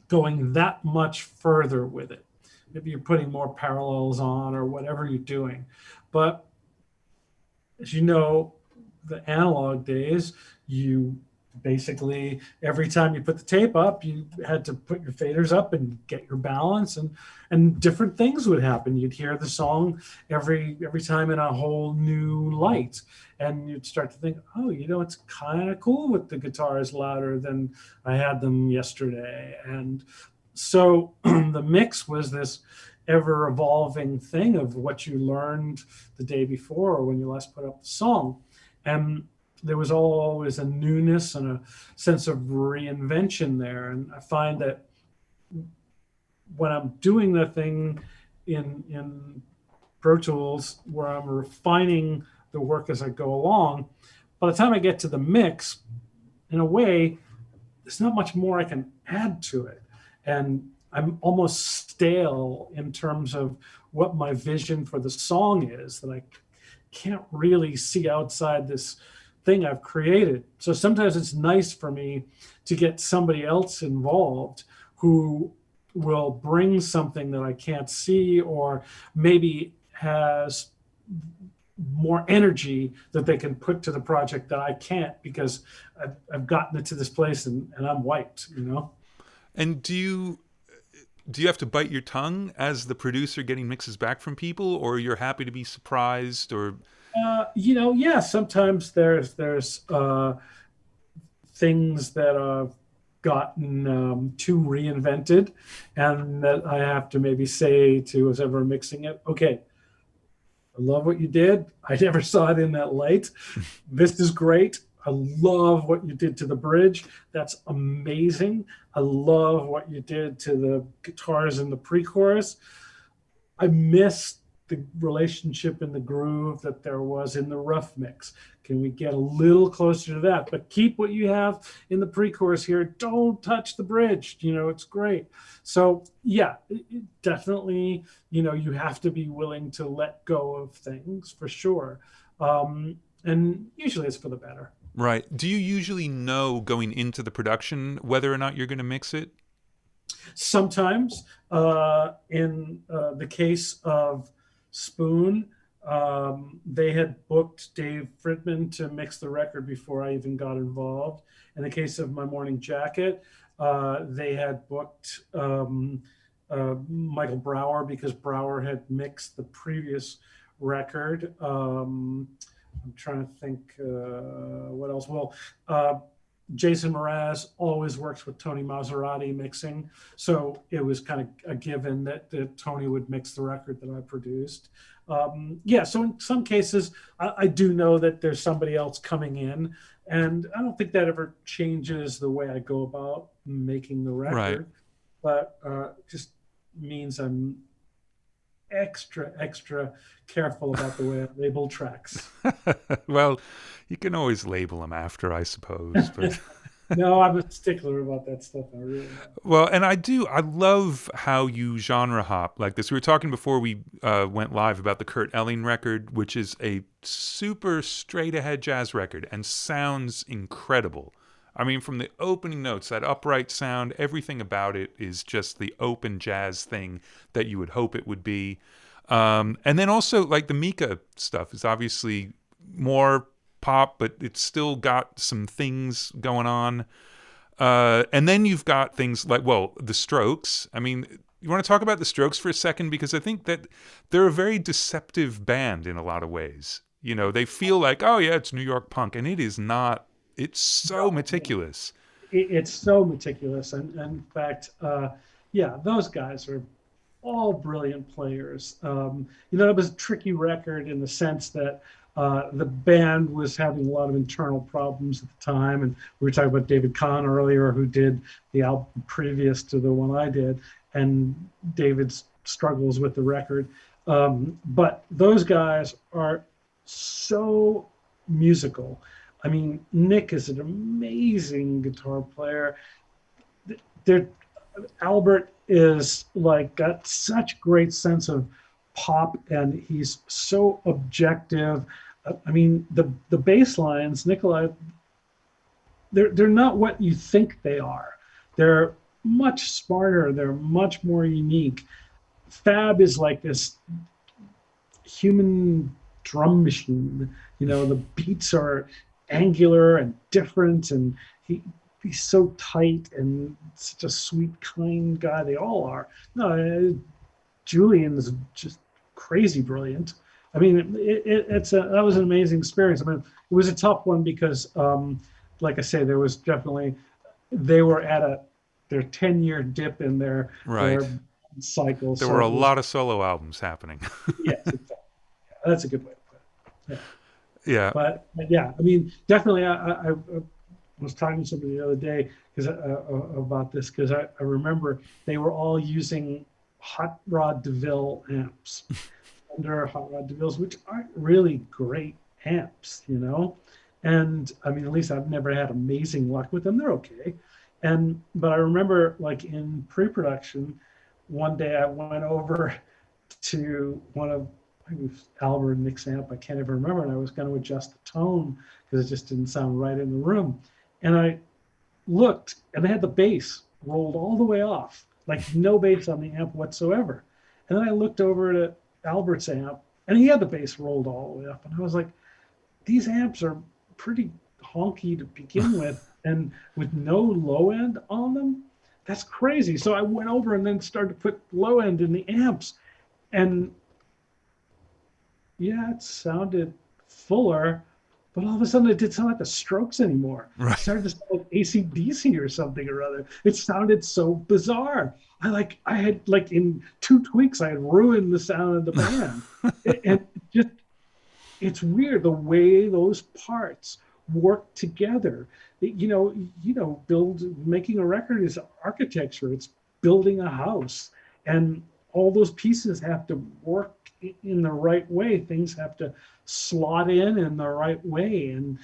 going that much further with it. Maybe you're putting more parallels on or whatever you're doing. But as you know, the analog days, you basically every time you put the tape up, you had to put your faders up and get your balance, and different things would happen. You'd hear the song every time in a whole new light, and you'd start to think, oh, it's kind of cool with the guitars louder than I had them yesterday. And so the mix was this ever evolving thing of what you learned the day before or when you last put up the song. And there was always a newness and a sense of reinvention there. And I find that when I'm doing the thing in Pro Tools where I'm refining the work as I go along, by the time I get to the mix, in a way, there's not much more I can add to it. And I'm almost stale in terms of what my vision for the song is, that I can't really see outside this thing I've created. So sometimes it's nice for me to get somebody else involved who will bring something that I can't see, or maybe has more energy that they can put to the project that I can't, because I've gotten it to this place and I'm wiped, And do you have to bite your tongue as the producer getting mixes back from people, or you're happy to be surprised? Or yeah, sometimes there's things that I've gotten too reinvented, and that I have to maybe say to whoever mixing it, okay, I love what you did. I never saw it in that light. This is great. I love what you did to the bridge. That's amazing. I love what you did to the guitars in the pre-chorus. I miss the relationship in the groove that there was in the rough mix. Can we get a little closer to that? But keep what you have in the pre-chorus here. Don't touch the bridge. It's great. So yeah, definitely, you have to be willing to let go of things for sure. And usually it's for the better. Right. Do you usually know going into the production whether or not you're going to mix it? Sometimes, in the case of Spoon, they had booked Dave Fridman to mix the record before I even got involved. In the case of My Morning Jacket, they had booked Michael Brower, because Brower had mixed the previous record. I'm trying to think what else. Well, Jason Mraz always works with Tony Maserati mixing, so it was kind of a given that Tony would mix the record that I produced. Yeah, so in some cases, I do know that there's somebody else coming in, and I don't think that ever changes the way I go about making the record, right. But just means I'm extra careful about the way I label tracks. Well, you can always label them after, I suppose. But no, I'm a stickler about that stuff. I really am. Well, and I love how you genre hop like this. We were talking before we went live about the Kurt Elling record, which is a super straight ahead jazz record and sounds incredible. I mean, from the opening notes, that upright sound, everything about it is just the open jazz thing that you would hope it would be. And then also, like, the Mika stuff is obviously more pop, but it's still got some things going on. And then you've got things like, well, the Strokes. I mean, you want to talk about the Strokes for a second? Because I think that they're a very deceptive band in a lot of ways. They feel like, oh, yeah, it's New York punk, and it is not. It's so meticulous. It's so meticulous. And in fact, yeah, those guys are all brilliant players. It was a tricky record in the sense that the band was having a lot of internal problems at the time. And we were talking about David Kahn earlier, who did the album previous to the one I did, and David's struggles with the record. But those guys are so musical. I mean, Nick is an amazing guitar player. Albert is like got such great sense of pop, and he's so objective. I mean, the bass lines, Nikolai, they're not what you think they are. They're much smarter. They're much more unique. Fab is like this human drum machine. The beats are angular and different, and he's so tight and such a sweet, kind guy. They all are. No, Julian's just crazy brilliant. I mean, that was an amazing experience. I mean, it was a tough one because, like I say, there was definitely, they were at their 10-year dip in their cycle. There were a lot of solo albums happening. Yes, exactly. Yeah, that's a good way to put it. Yeah. Yeah. But yeah, I mean, definitely, I was talking to somebody the other day about this because I remember they were all using Hot Rod DeVille amps. Under Hot Rod DeVille's, which aren't really great amps, And I mean, at least I've never had amazing luck with them. They're okay. But I remember, like, in pre-production, one day I went over to one of, I think it was Albert and Nick's amp, I can't even remember, and I was going to adjust the tone because it just didn't sound right in the room. And I looked, and they had the bass rolled all the way off, like no bass on the amp whatsoever. And then I looked over to Albert's amp, and he had the bass rolled all the way up. And I was like, these amps are pretty honky to begin with, and with no low end on them. That's crazy. So I went over and then started to put low end in the amps. And yeah, it sounded fuller, but all of a sudden it didn't sound like the Strokes anymore. Right. It started to sound like AC/DC or something or other. It sounded so bizarre. I had like in 2 tweaks, I had ruined the sound of the band. And just, it's weird the way those parts work together. Making a record is architecture. It's building a house, and all those pieces have to work in the right way. Things have to slot in the right way, and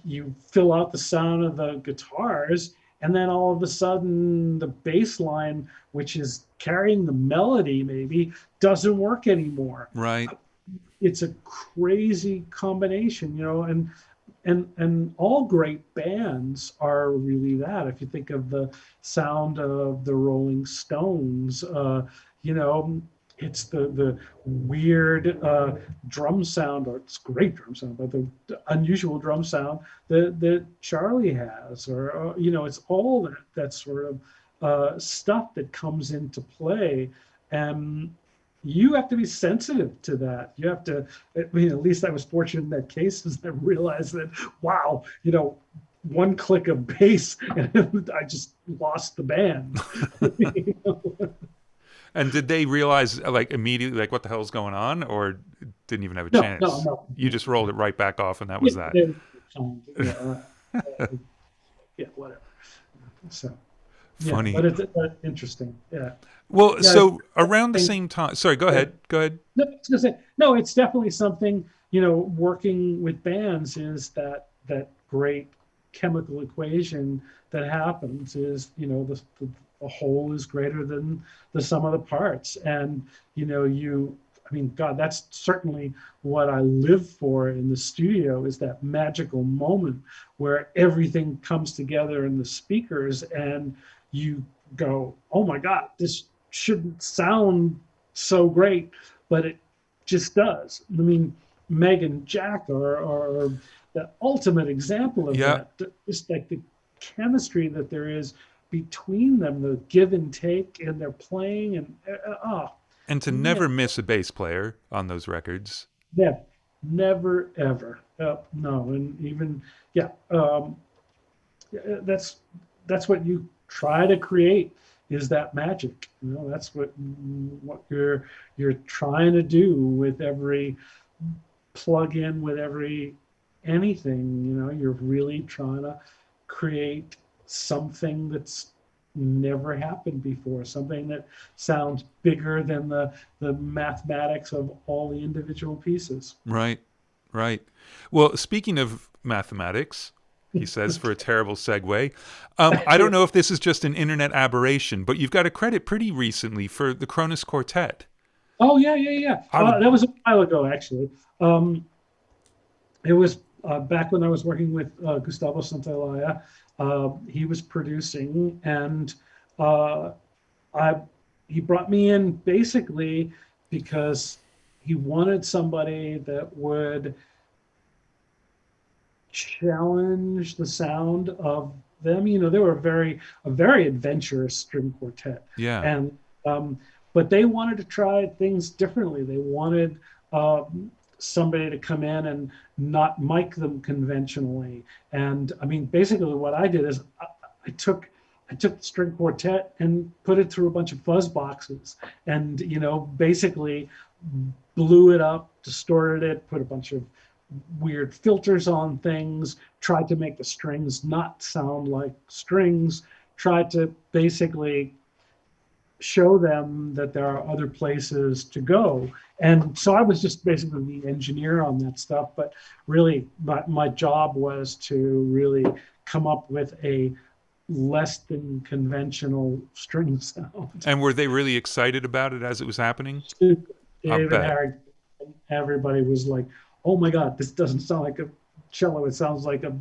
you fill out the sound of the guitars, and then all of a sudden the bass line, which is carrying the melody maybe, doesn't work anymore. Right. It's a crazy combination, and all great bands are really that. If you think of the sound of the Rolling Stones, it's the weird drum sound, or it's great drum sound, but the unusual drum sound that Charlie has, or it's all that sort of stuff that comes into play, and you have to be sensitive to that. You have to. I mean, at least I was fortunate in that case, is I realized that, wow, one click of bass and I just lost the band. And did they realize, like, immediately, like, what the hell's going on, or didn't even have a chance? No. You just rolled it right back off, and that was that. Yeah, whatever. So, funny, but it's interesting. Yeah. Well, yeah, so around the same time. Sorry, go ahead. No, I was gonna say, no, it's definitely something. Working with bands is that great chemical equation that happens. Is the whole is greater than the sum of the parts, and I mean, God, that's certainly what I live for in the studio, is that magical moment where everything comes together in the speakers and you go, oh my God, this shouldn't sound so great, but it just does. I mean, Meg and Jack are the ultimate example of that. Just like the chemistry that there is between them, the give and take, and they're playing, and to never miss a bass player on those records. Yeah, never ever. No, and even that's what you try to create, is that magic. That's what you're trying to do with every plug-in, with every anything. You're really trying to create something that's never happened before, something that sounds bigger than the mathematics of all the individual pieces. Right. Well, speaking of mathematics, he says, for a terrible segue, I don't know if this is just an internet aberration, but you've got a credit pretty recently for the Cronus Quartet. Oh, yeah. That was a while ago, actually. It was back when I was working with Gustavo Santaolalla. He was producing, and uh, I he brought me in basically because he wanted somebody that would challenge the sound of them. You know, they were a very adventurous string quartet, Yeah. and um, but they wanted to try things differently. They wanted somebody to come in and not mic them conventionally. And I mean, basically, what I did is I took I took the string quartet and put it through a bunch of fuzz boxes, and basically blew it up, distorted it, put a bunch of weird filters on things, tried to make the strings not sound like strings, tried to basically show them that there are other places to go. And so I was just basically the engineer on that stuff. But really, my job was to really come up with a less than conventional string sound. And were they really excited about it as it was happening? I David bet. Harry, everybody was like, "Oh my God, this doesn't sound like a cello. It sounds like a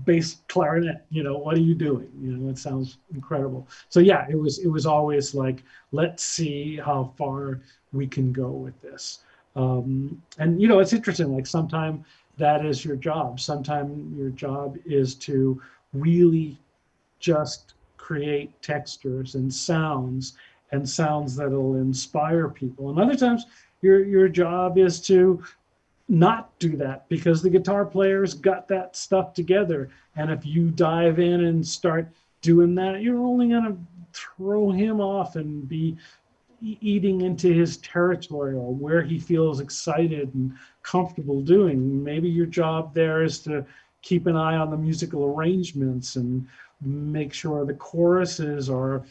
bass clarinet. What are you doing? It sounds incredible." So yeah, it was always like, let's see how far we can go with this. And it's interesting. Like sometime that is your job. Sometime your job is to really just create textures and sounds that'll inspire people. And other times your job is to not do that because the guitar players got that stuff together. And if you dive in and start doing that, you're only going to throw him off and be eating into his territory or where he feels excited and comfortable doing. Maybe your job there is to keep an eye on the musical arrangements and make sure the choruses are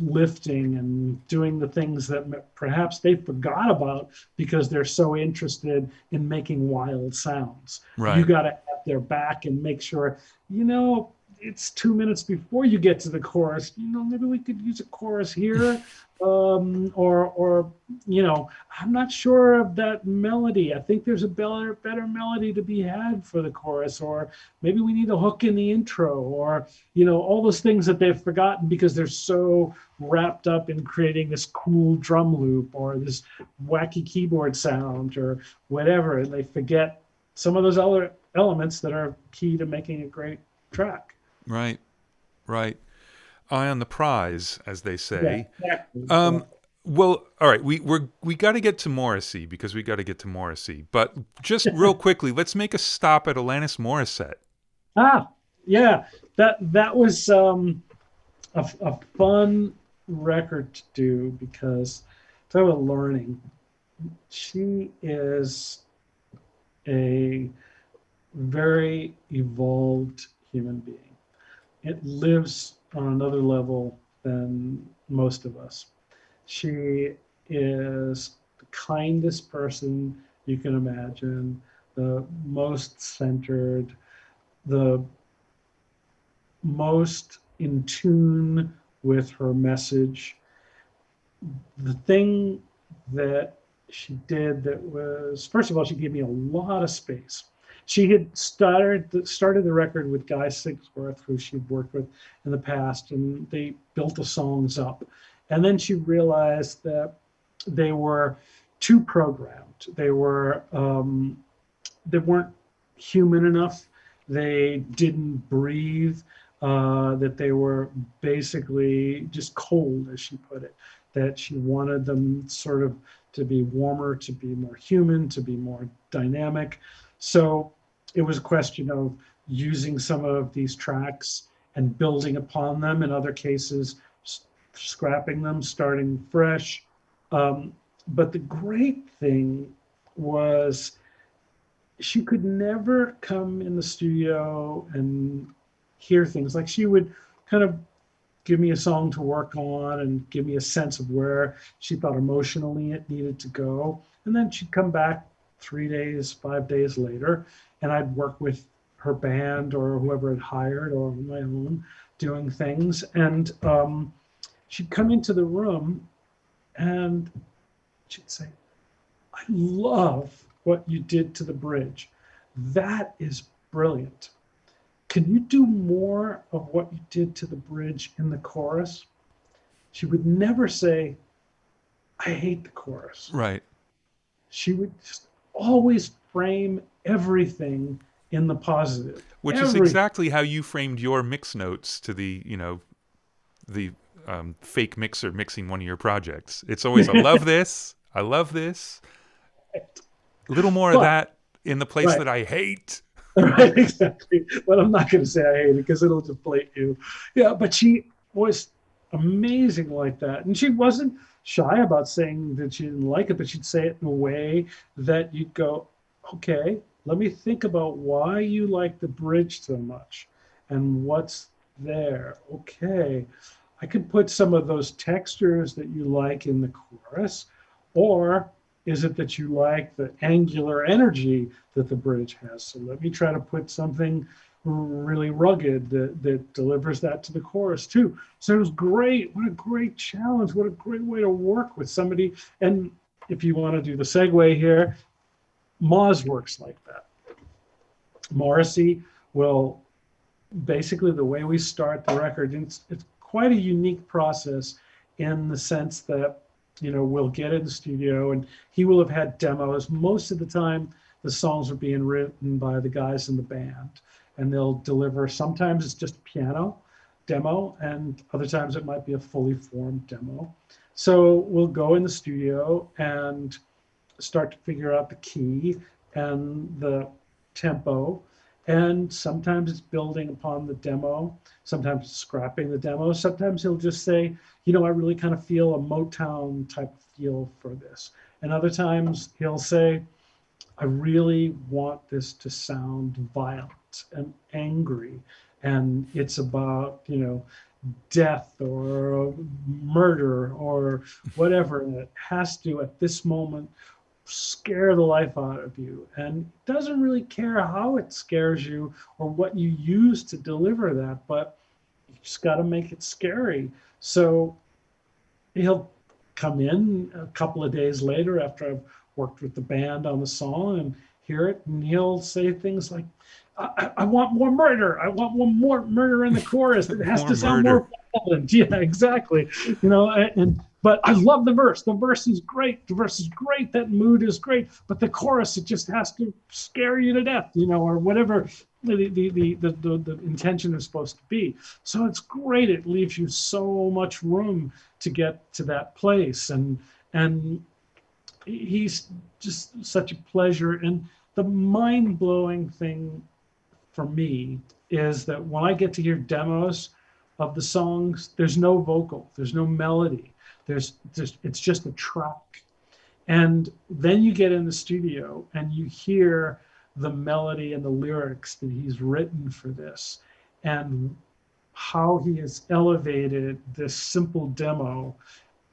lifting and doing the things that perhaps they forgot about because they're so interested in making wild sounds. You Right. got to have their back and make sure, you know, it's 2 minutes before you get to the chorus. Maybe we could use a chorus here, or I'm not sure of that melody. I think there's a better melody to be had for the chorus, or maybe we need a hook in the intro, or all those things that they've forgotten because they're so wrapped up in creating this cool drum loop or this wacky keyboard sound or whatever, and they forget some of those other elements that are key to making a great track. Right. Right. Eye on the prize, as they Yeah, say. exactly. Um, well, all right, we got to get to Morrissey because we got to get to Morrissey. But just real quickly, let's make a stop at Alanis Morissette. Ah, yeah, that was a fun record to do because talk about learning. She is a very evolved human being. It lives on another level than most of us. She is the kindest person you can imagine, the most centered, the most in tune with her message. The thing that she did that was, first of all, she gave me a lot of space. She had started the record with Guy Sigsworth, who she'd worked with in the past, and they built the songs up. And then she realized that they were too programmed. They weren't human enough. They didn't breathe. That they were basically just cold, as she put it. That she wanted them sort of to be warmer, to be more human, to be more dynamic. So it was a question of using some of these tracks and building upon them. In other cases, scrapping them, starting fresh. But the great thing was she could never come in the studio and hear things. Like she would kind of give me a song to work on and give me a sense of where she thought emotionally it needed to go. And then she'd come back 3 days, 5 days later, and I'd work with her band or whoever had hired or my own doing things. And she'd come into the room and she'd say, "I love what you did to the bridge. That is brilliant. Can you do more of what you did to the bridge in the chorus? She would never say, I hate the chorus. Right. She would just always frame everything in the positive. Which is Every exactly how you framed your mix notes to the, the fake mixer mixing one of your projects. It's always, I love this. I love this. A little more of but that in the place right, that I hate. right, exactly. But I'm not going to say I hate it because it'll deflate you. Yeah, but she was amazing like that, and she wasn't shy about saying that she didn't like it, but she'd say it in a way that you'd go, okay, let me think about why you like the bridge so much and what's there. Okay, I could put some of those textures that you like in the chorus, or is it that you like the angular energy that the bridge has? So let me try to put something really rugged that delivers that to the chorus too. So it was great. What a great challenge. What a great way to work with somebody. And if you want to do the segue here, Moz works like that. Morrissey will basically, the way we start the record, it's quite a unique process in the sense that, we'll get in the studio and he will have had demos. Most of the time, the songs are being written by the guys in the band and they'll deliver. Sometimes it's just a piano demo, and other times it might be a fully formed demo. So we'll go in the studio and start to figure out the key and the tempo. And sometimes it's building upon the demo, sometimes it's scrapping the demo. Sometimes he'll just say, I really kind of feel a Motown type feel for this. And other times he'll say, I really want this to sound violent and angry. And it's about, death or murder or whatever. And it has to, at this moment, scare the life out of you, and doesn't really care how it scares you or what you use to deliver that, but you just got to make it scary. So he'll come in a couple of days later after I've worked with the band on the song and hear it, and he'll say things like, I want more murder. I want one more murder in the chorus. It has More to sound murder. more violent. Yeah, exactly. But I love the verse. The verse is great. The verse is great. That mood is great. But the chorus, it just has to scare you to death, or whatever the intention is supposed to be. So it's great. It leaves you so much room to get to that place. And he's just such a pleasure. And the mind-blowing thing for me is that when I get to hear demos of the songs, there's no vocal, there's no melody, it's just a track. And then you get in the studio and you hear the melody and the lyrics that he's written for this, and how he has elevated this simple demo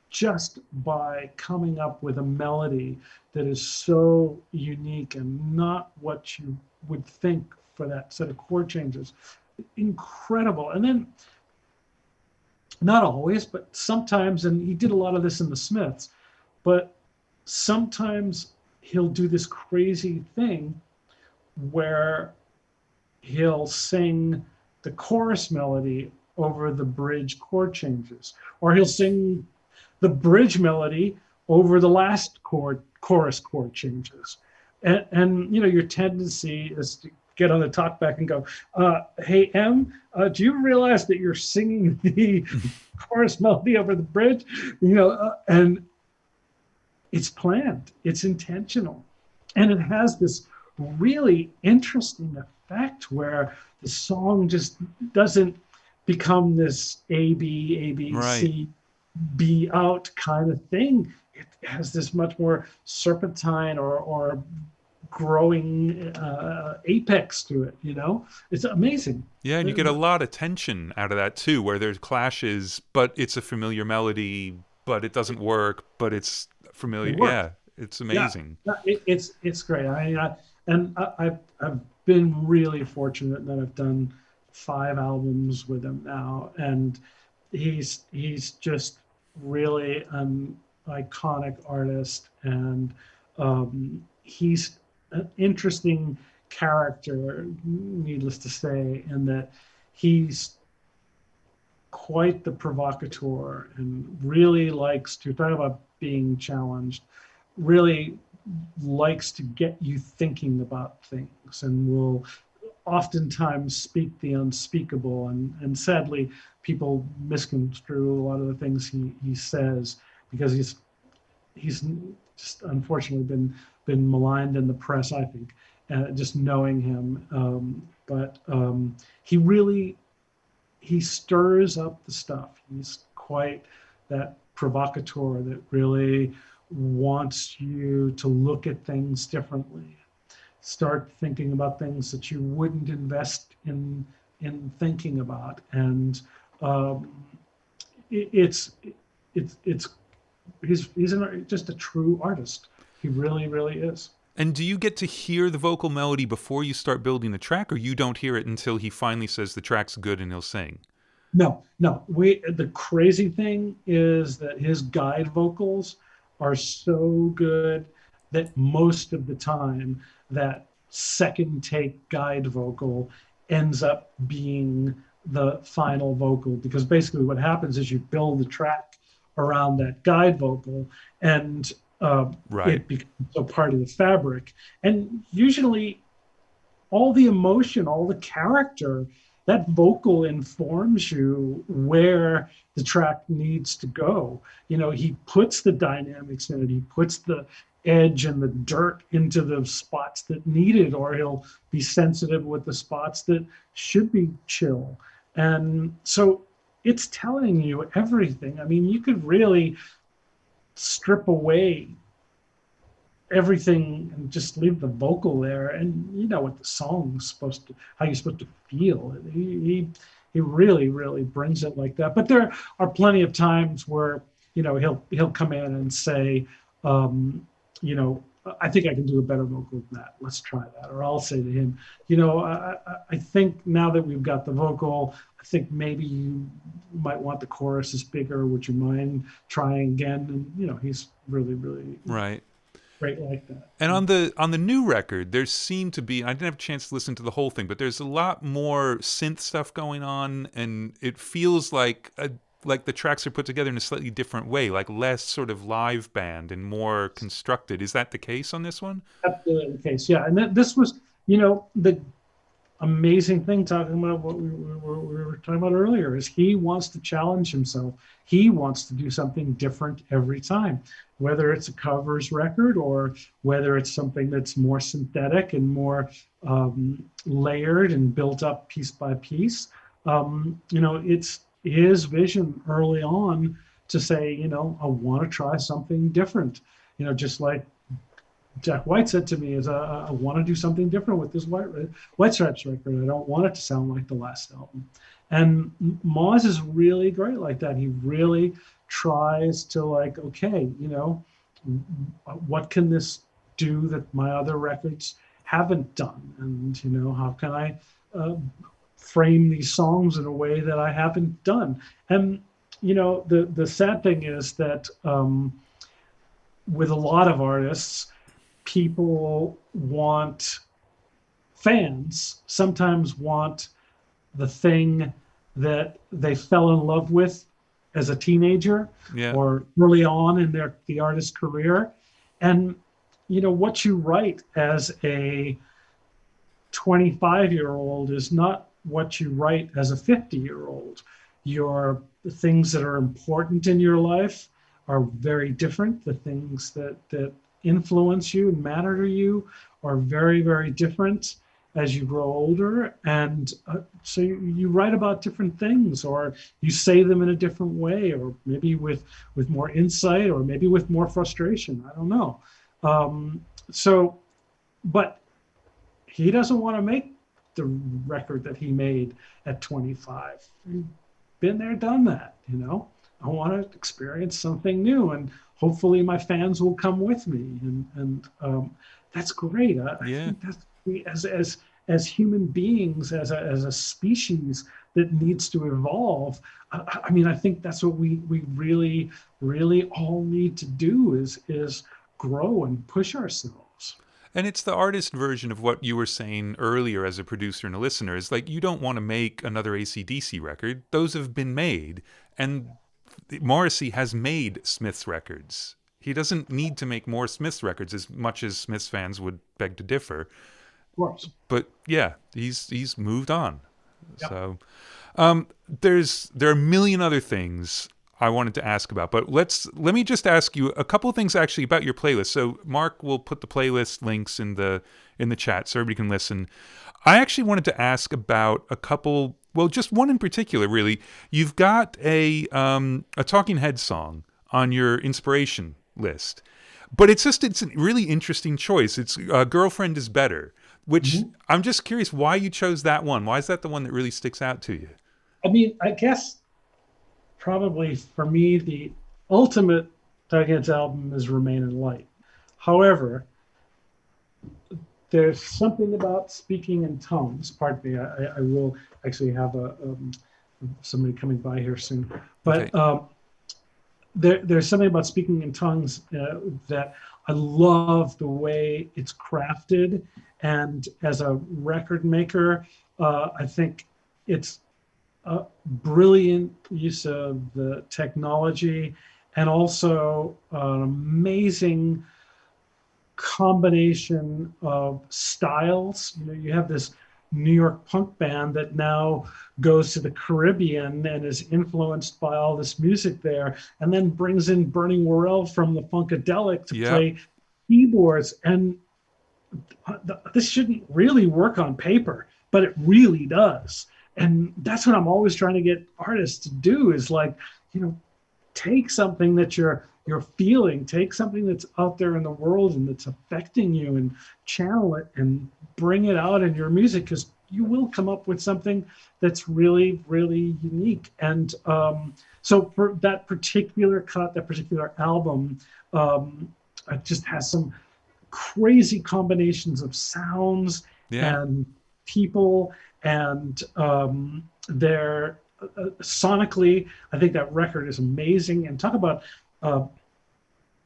just by coming up with a melody that is so unique and not what you would think for that set of chord changes. Incredible. And then, not always, but sometimes, and he did a lot of this in the Smiths, but sometimes he'll do this crazy thing where he'll sing the chorus melody over the bridge chord changes, or he'll sing the bridge melody over the last chorus chord changes. And your tendency is to get on the talkback and go, hey, M, do you realize that you're singing the chorus melody over the bridge? And it's planned, it's intentional. And it has this really interesting effect where the song just doesn't become this A, B, Right. C, B out kind of thing. It has this much more serpentine or growing apex to it. It's amazing. Yeah, and you get a lot of tension out of that too, where there's clashes, but it's a familiar melody, but it doesn't work, but it's It familiar. works. Yeah, it's Yeah, amazing. it's great. I've been really fortunate that I've done 5 albums with him now, and he's just really an iconic artist, and he's an interesting character, needless to say, and that he's quite the provocateur and really likes to talk about being challenged, really likes to get you thinking about things, and will oftentimes speak the unspeakable. And sadly, people misconstrue a lot of the things he says, because he's just unfortunately been maligned in the press, I think, just knowing him. He really, he stirs up the stuff. He's quite that provocateur that really wants you to look at things differently, start thinking about things that you wouldn't invest in thinking about. And it's he's just a true artist. He really, really is. And do you get to hear the vocal melody before you start building the track, or you don't hear it until he finally says the track's good and he'll sing? No. The crazy thing is that his guide vocals are so good that most of the time that second take guide vocal ends up being the final vocal, because basically what happens is you build the track around that guide vocal, and it becomes a part of the fabric. And usually all the emotion, all the character, that vocal informs you where the track needs to go. He puts the dynamics in it. He puts the edge and the dirt into the spots that need it, or he'll be sensitive with the spots that should be chill. And so it's telling you everything. I mean, you could really strip away everything and just leave the vocal there, and you know what the song's supposed to, how you're supposed to feel. He really, really brings it like that. But there are plenty of times where he'll come in and say, I think I can do a better vocal than that. Let's try that. Or I'll say to him, I think now that we've got the vocal, I think maybe you might want the chorus is bigger. Would you mind trying again? And he's really, really great like that. And on the new record, there seemed to be, I didn't have a chance to listen to the whole thing, but there's a lot more synth stuff going on, and it feels like the tracks are put together in a slightly different way, like less sort of live band and more constructed. Is that the case on this one? Absolutely the case, yeah. And this was, the amazing thing, talking about what we were talking about earlier, is he wants to challenge himself. He wants to do something different every time, whether it's a covers record or whether it's something that's more synthetic and more layered and built up piece by piece. It's his vision early on to say, I want to try something different. Just like Jack White said to me, I want to do something different with this White Stripes record. I don't want it to sound like the last album. And Moz is really great like that. He really tries to okay, what can this do that my other records haven't done? And, how can I frame these songs in a way that I haven't done? And, the sad thing is that with a lot of artists, fans sometimes want the thing that they fell in love with as a teenager or early on in the artist's career. And, what you write as a 25-year-old is not what you write as a 50-year-old. The things that are important in your life are very different. The things that influence you and matter to you are very, very different as you grow older. And so you write about different things, or you say them in a different way, or maybe with more insight, or maybe with more frustration. I don't know. But he doesn't want to make the record that he made at 25. Been there, done that, I want to experience something new, and hopefully my fans will come with me. And that's great. I think that's, as human beings, as a species that needs to evolve, I think that's what we really, really all need to do is grow and push ourselves. And it's the artist version of what you were saying earlier as a producer and a listener. Is like, you don't want to make another AC/DC record. Those have been made. And Morrissey has made Smith's records. He doesn't need to make more Smith's records, as much as Smith's fans would beg to differ. Of course. But yeah, he's moved on. Yep. So there are a million other things I wanted to ask about, but let me just ask you a couple of things actually about your playlist. So Mark will put the playlist links in the chat so everybody can listen. I actually wanted to ask about a couple, well, just one in particular, really. You've got a Talking Heads song on your inspiration list, but it's a really interesting choice. It's Girlfriend is Better, which I'm just curious why you chose that one. Why is that the one that really sticks out to you? I mean, I guess probably for me, the ultimate Talking Heads album is Remain in Light. However, there's something about speaking in tongues. Pardon me, I will actually have somebody coming by here soon. But Okay. there's something about speaking in tongues that I love the way it's crafted. And as a record maker, I think it's a brilliant use of the technology and also an amazing combination of styles. You know, you have this New York punk band that now goes to the Caribbean and is influenced by all this music there, and then brings in Bernie Worrell from the Funkadelic to play keyboards. And this shouldn't really work on paper, but it really does. And that's what I'm always trying to get artists to do, is like, you know, take something that you're feeling, take something that's out there in the world and that's affecting you, and channel it and bring it out in your music, because you will come up with something that's really, really unique. And so for that particular cut, that particular album, it just has some crazy combinations of sounds and people, and they're sonically, I think that record is amazing. And talk about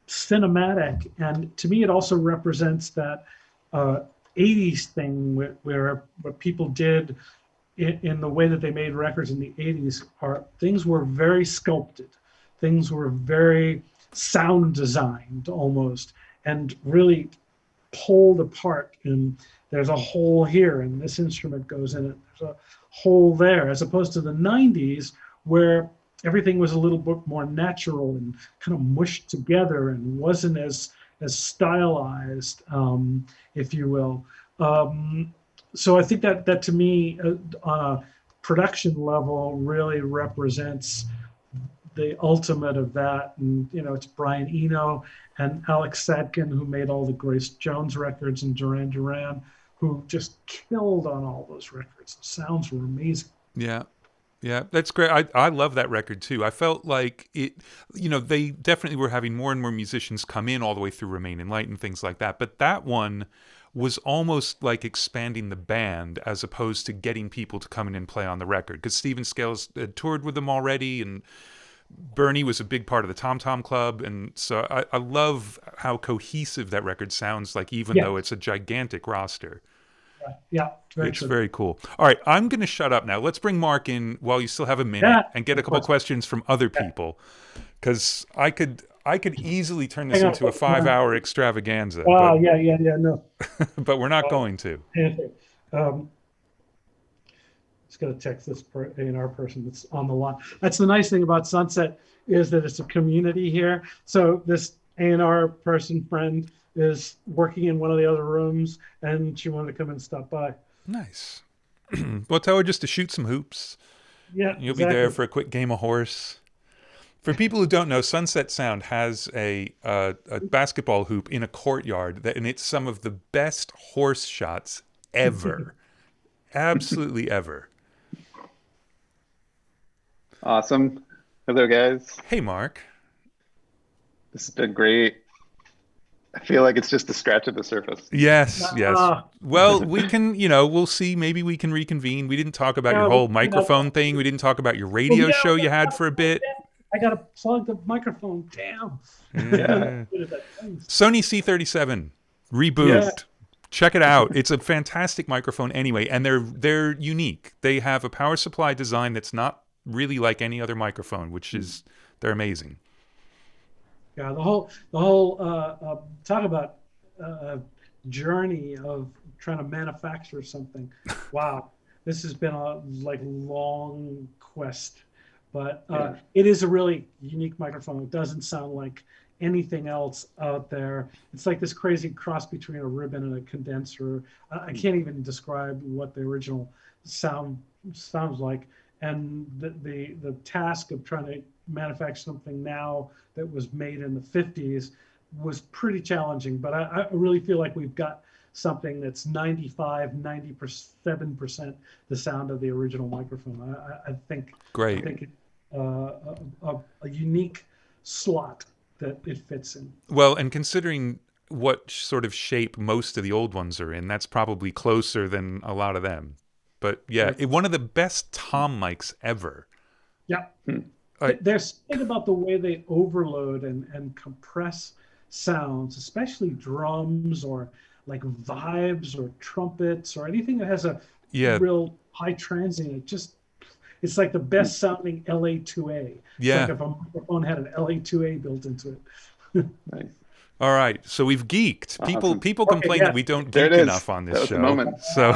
cinematic, and to me it also represents that 80s thing where what people did in the way that they made records in the 80s are things were very sculpted, things were very sound designed almost, and really pulled apart, and there's a hole here and this instrument goes in it, there's a hole there, as opposed to the 90s where everything was a little bit more natural and kind of mushed together and wasn't as stylized, if you will. So I think that to me, on a production level, really represents the ultimate of that. And, you know, it's Brian Eno and Alex Sadkin, who made all the Grace Jones records, and Duran Duran, who just killed on all those records. The sounds were amazing. Yeah. Yeah, that's great. I love that record too. I felt like it, you know, they definitely were having more and more musicians come in all the way through Remain in Light and things like that. But that one was almost like expanding the band as opposed to getting people to come in and play on the record. Because Stephen Scales had toured with them already, and Bernie was a big part of the Tom Tom Club. And so I love how cohesive that record sounds like, even though it's a gigantic roster. Yeah, it's very cool. All right, I'm going to shut up now. Let's bring Mark in while you still have a minute and get a couple questions from other people, because I could easily turn this into a 5-hour extravaganza. Wow, no. But we're not going to. Just going to text this A&R person that's on the line. That's the nice thing about Sunset, is that it's a community here. So this A&R person friend is working in one of the other rooms, and she wanted to come and stop by. Nice. Well, tell her just to shoot some hoops. Yeah, you'll be there for a quick game of horse. For people who don't know, Sunset Sound has a basketball hoop in a courtyard, and it's some of the best horse shots ever. Absolutely ever. Awesome. Hello, guys. Hey, Mark. This has been great. I feel like it's just a scratch at the surface. Yes. Well, we can, we'll see. Maybe we can reconvene. We didn't talk about your whole microphone thing. We didn't talk about your radio show you had for a bit. I got to plug the microphone. Damn. Yeah. Sony C37 reboot. Check it out. It's a fantastic microphone anyway, and they're unique. They have a power supply design that's not really like any other microphone, which is they're amazing. Yeah, the whole talk about journey of trying to manufacture something. Wow, this has been a long quest, but it is a really unique microphone. It doesn't sound like anything else out there. It's like this crazy cross between a ribbon and a condenser. I can't even describe what the original sound sounds like. And the task of trying to manufacture something now that was made in the 50s was pretty challenging. But I really feel like we've got something that's 97% the sound of the original microphone. I think Great. I think a unique slot that it fits in. Well, and considering what sort of shape most of the old ones are in, that's probably closer than a lot of them. But yeah, one of the best tom mics ever. Yeah. There's something about the way they overload and compress sounds, especially drums or like vibes or trumpets or anything that has a real high transient. It's like the best sounding LA2A. Yeah. It's like if a microphone had an LA2A built into it. Nice. All right, so we've geeked. Awesome. People complain that we don't There geek it is. enough on this That was show. the moment. So,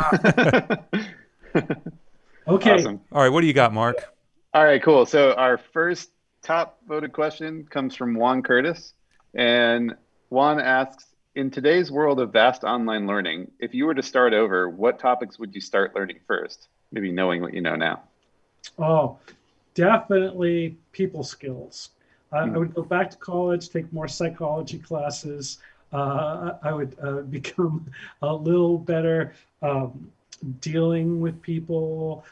Okay. Awesome. all right, what do you got, Mark? All right, cool. So our first top voted question comes from Juan Curtis. And Juan asks, in today's world of vast online learning, if you were to start over, what topics would you start learning first? Maybe knowing what you know now. Oh, definitely people skills. I would go back to college, take more psychology classes. I would become a little better dealing with people,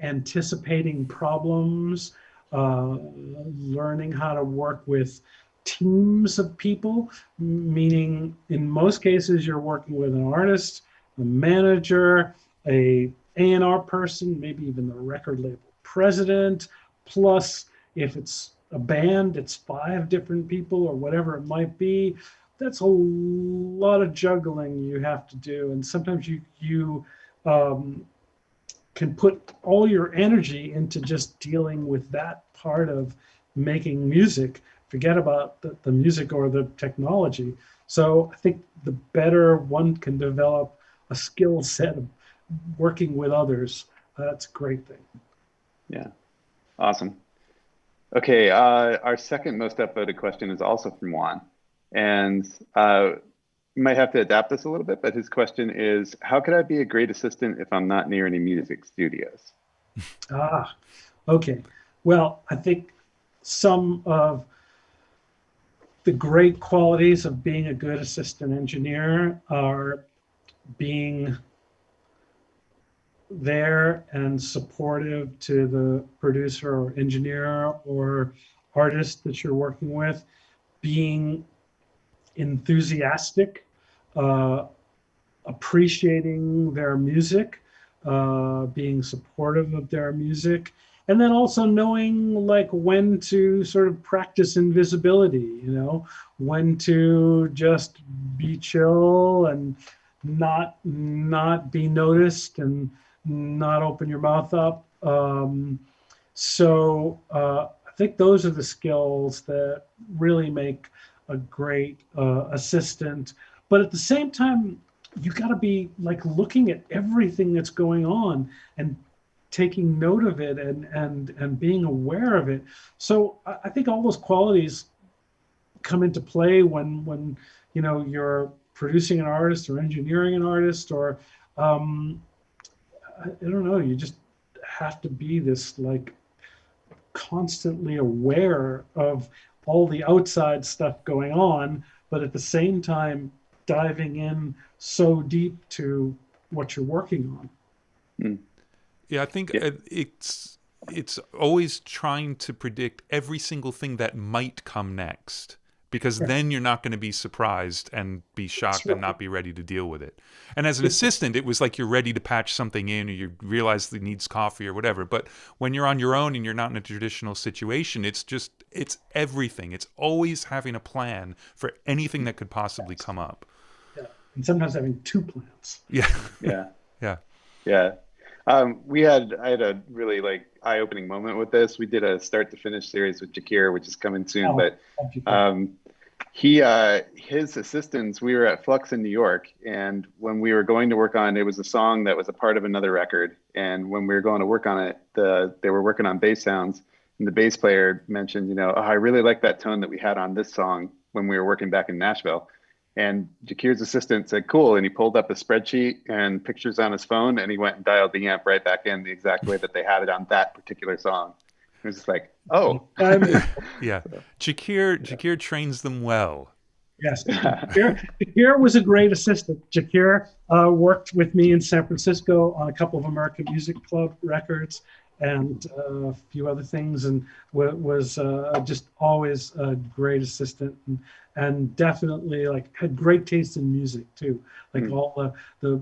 anticipating problems, learning how to work with teams of people, meaning in most cases you're working with an artist, a manager, a A&R person, maybe even the record label president, plus if it's a band, it's 5 different people or whatever it might be. That's a lot of juggling you have to do. And sometimes you can put all your energy into just dealing with that part of making music. Forget about the music or the technology. So I think the better one can develop a skill set of working with others, that's a great thing. Yeah, awesome. Okay, our second most upvoted question is also from Juan. And you might have to adapt this a little bit, but his question is, how could I be a great assistant if I'm not near any music studios? Okay. Well, I think some of the great qualities of being a good assistant engineer are being there and supportive to the producer or engineer or artist that you're working with, being enthusiastic, appreciating their music, being supportive of their music, and then also knowing like when to sort of practice invisibility, when to just be chill and not be noticed and not open your mouth up. So I think those are the skills that really make a great assistant. But at the same time, you got to be like looking at everything that's going on and taking note of it and being aware of it. So I think all those qualities come into play when you're producing an artist or engineering an artist, or I don't know, you just have to be this like constantly aware of all the outside stuff going on, but at the same time diving in so deep to what you're working on. Yeah, I think it's always trying to predict every single thing that might come next, because then you're not going to be surprised and be shocked and not be ready to deal with it. And as an assistant, it was like you're ready to patch something in, or you realize it needs coffee or whatever. But when you're on your own and you're not in a traditional situation, it's everything. It's always having a plan for anything that could possibly come up. Yeah. and sometimes having two plants. Yeah. Yeah. Yeah. Yeah. I had a really like eye-opening moment with this. We did a start to finish series with Jakir, which is coming soon, Oh, but his assistants, we were at Flux in New York, and when we were going to work on it was a song that was a part of another record, and when we were going to work on it, they were working on bass sounds, and the bass player mentioned, you know, oh, I really like that tone that we had on this song when we were working back in Nashville. And Jakir's assistant said, cool. And he pulled up a spreadsheet and pictures on his phone, and he went and dialed the amp right back in the exact way that they had it on that particular song. It was just like, oh. Yeah. Jakir trains them well. Yes. Jakir was a great assistant. Jakir worked with me in San Francisco on a couple of American Music Club records and a few other things, and was just always a great assistant, and definitely like had great taste in music too. Like all the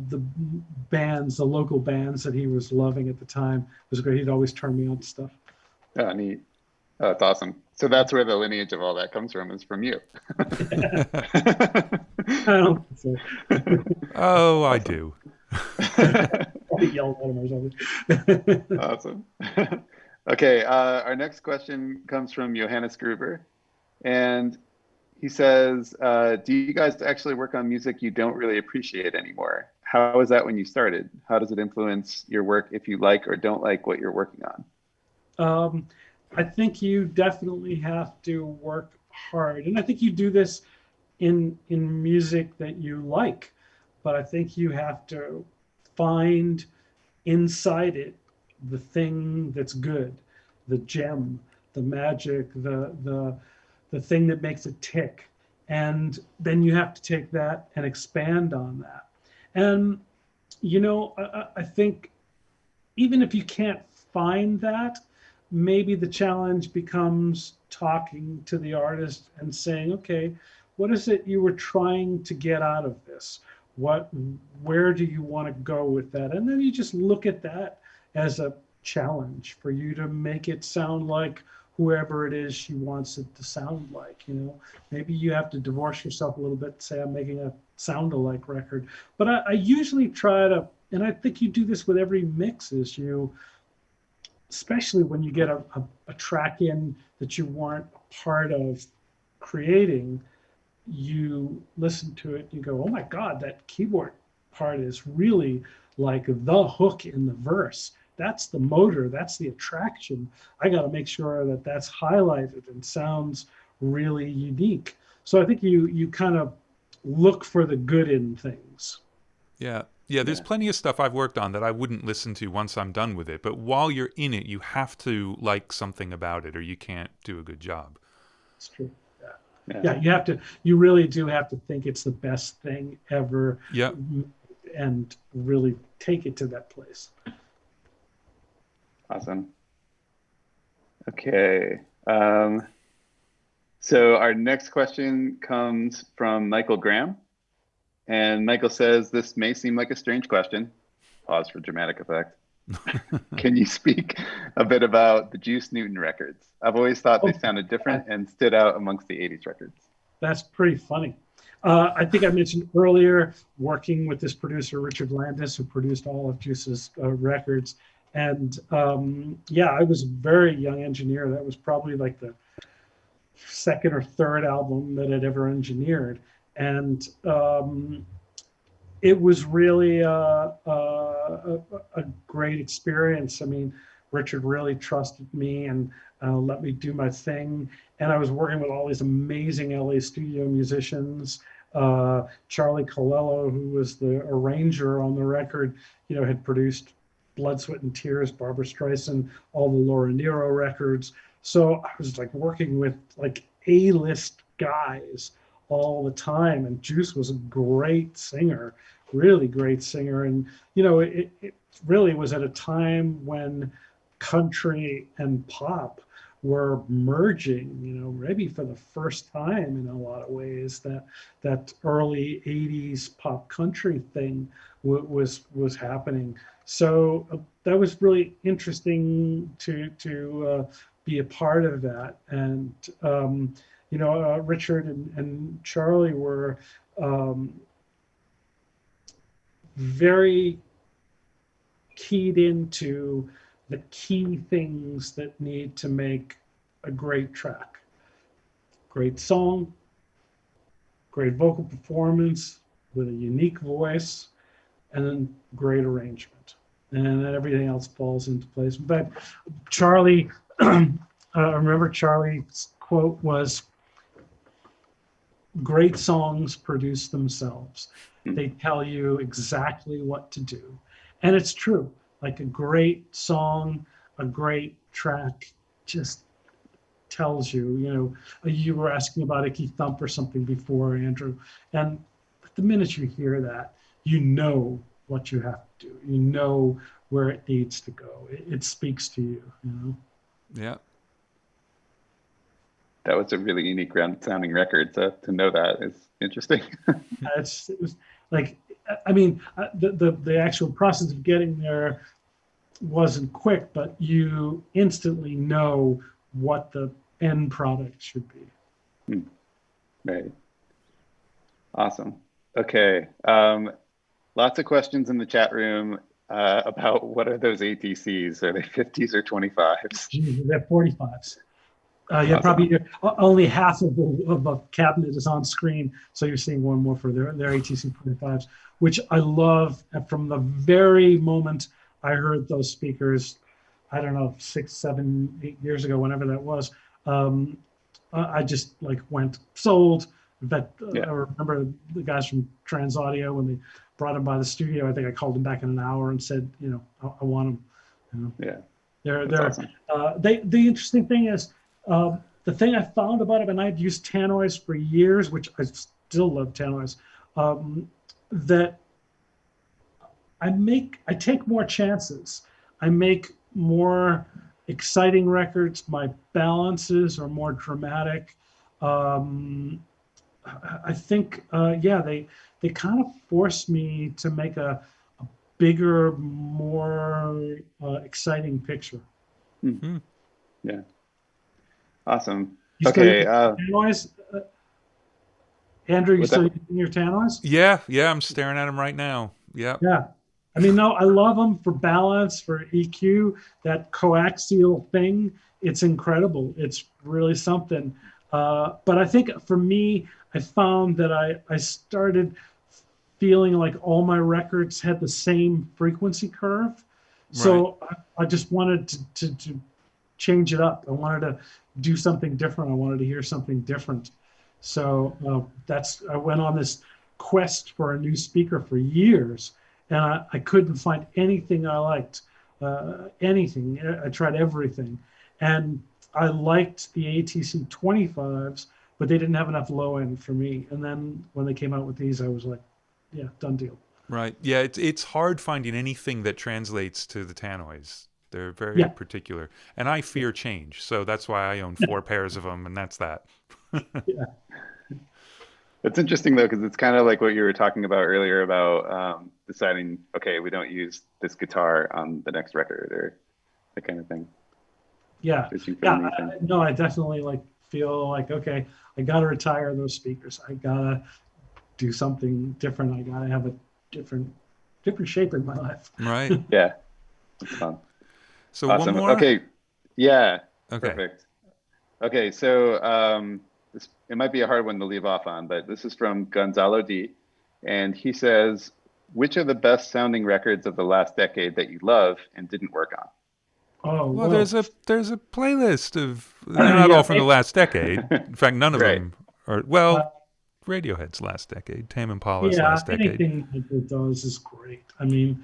bands, the local bands that he was loving at the time was great. He'd always turn me on to stuff. Oh, neat. Oh, that's awesome. So that's where the lineage of all that comes from, is from you. I don't think so. Oh, I do. Probably yelled at him or something. Awesome. Okay, our next question comes from Johannes Gruber, and he says, do you guys actually work on music you don't really appreciate anymore? How was that when you started? How does it influence your work if you like or don't like what you're working on? I think you definitely have to work hard, and I think you do this in music that you like, but I think you have to find inside it the thing that's good, the gem, the magic, the thing that makes it tick, and then you have to take that and expand on that. And you know, I think even if you can't find that, maybe the challenge becomes talking to the artist and saying, okay, what is it you were trying to get out of this? Where do you want to go with that? And then you just look at that as a challenge for you to make it sound like whoever it is she wants it to sound like. You know, maybe you have to divorce yourself a little bit, say I'm making a sound-alike record. But I usually try to, and I think you do this with every mix, is you, especially when you get a track in that you weren't a part of creating, you listen to it, you go, oh my God, that keyboard part is really like the hook in the verse. That's the motor, that's the attraction. I got to make sure that that's highlighted and sounds really unique. So I think you kind of look for the good in things. Yeah. Yeah, there's plenty of stuff I've worked on that I wouldn't listen to once I'm done with it. But while you're in it, you have to like something about it or you can't do a good job. It's true. Yeah, you really do have to think it's the best thing ever. Yep. And really take it to that place. Awesome. Okay. So our next question comes from Michael Graham. And Michael says, this may seem like a strange question. Pause for dramatic effect. Can you speak a bit about the Juice Newton records? I've always thought they sounded different and stood out amongst the 80s records. That's pretty funny. I think I mentioned earlier working with this producer, Richard Landis, who produced all of Juice's records. And I was a very young engineer. That was probably like the second or third album that I'd ever engineered. And it was really a great experience. I mean, Richard really trusted me and let me do my thing. And I was working with all these amazing LA studio musicians. Charlie Colello, who was the arranger on the record, you know, had produced Blood, Sweat, and Tears, Barbra Streisand, all the Laura Nyro records. So I was like working with like A-list guys all the time, and Juice was a great singer, really great singer. And you know, it really was at a time when country and pop were merging, you know, maybe for the first time in a lot of ways. That early 80s pop country thing was happening. So that was really interesting to be a part of that. And you know, Richard and Charlie were very keyed into the key things that need to make a great track. Great song, great vocal performance with a unique voice, and then great arrangement. And then everything else falls into place. But Charlie, I remember Charlie's quote was, great songs produce themselves. They tell you exactly what to do. And it's true. Like a great song, a great track just tells you, you were asking about Icky Thump or something before, Andrew. And the minute you hear that, you know what you have to do. You know where it needs to go. It speaks to you, Yeah. That was a really unique sounding record. So to know that is interesting. It was like, I mean, the actual process of getting there wasn't quick, but you instantly know what the end product should be. Right. Awesome. Okay. Lots of questions in the chat room about what are those ATCs? Are they 50s or 25s? They're 45s. Yeah, Awesome. probably only half of the cabinet is on screen, so you're seeing one more for their ATC 45s, which I love. From the very moment I heard those speakers, I don't know, 6, 7, 8 years ago, whenever that was, I just went sold. But I remember the guys from Trans Audio, when they brought them by the studio, I think I called them back in an hour and said, I want them. Yeah. They're awesome. The interesting thing is, the thing I found about it, and I'd used tannoys for years, which I still love tannoys, that I take more chances. I make more exciting records. My balances are more dramatic. I think, they kind of forced me to make a bigger, more exciting picture. Mm-hmm. Yeah. Awesome. You Okay. Tannoys? Andrew, you still using your tannoys? Yeah, I'm staring at them right now. Yeah. Yeah. I mean, no, I love them for balance, for EQ, that coaxial thing. It's incredible. It's really something. But I think for me, I found that I started feeling like all my records had the same frequency curve. So I just wanted to change it up. I wanted to do something different. I wanted to hear something different. So I went on this quest for a new speaker for years, and I couldn't find anything I liked, anything. I tried everything. And I liked the ATC 25s, but they didn't have enough low end for me. And then when they came out with these, I was like, yeah, done deal. Right. Yeah, it's hard finding anything that translates to the tannoys. They're very particular. And I fear change. So that's why I own 4 pairs of them, and that's that. Yeah. It's interesting, though, because it's kind of like what you were talking about earlier about deciding, okay, we don't use this guitar on the next record or that kind of thing. Yeah. I definitely feel like, okay, I got to retire those speakers. I got to do something different. I got to have a different shape in my life. Right. Yeah. That's fun. So awesome. one more? Okay. Yeah. Okay. Perfect. Okay. So it might be a hard one to leave off on, but this is from Gonzalo D. And he says, which are the best sounding records of the last decade that you love and didn't work on? Oh, well, there's a playlist of, they're not all from the last decade. In fact, none of them are, Radiohead's last decade, Tame Impala's last decade. Anything that does is great. I mean,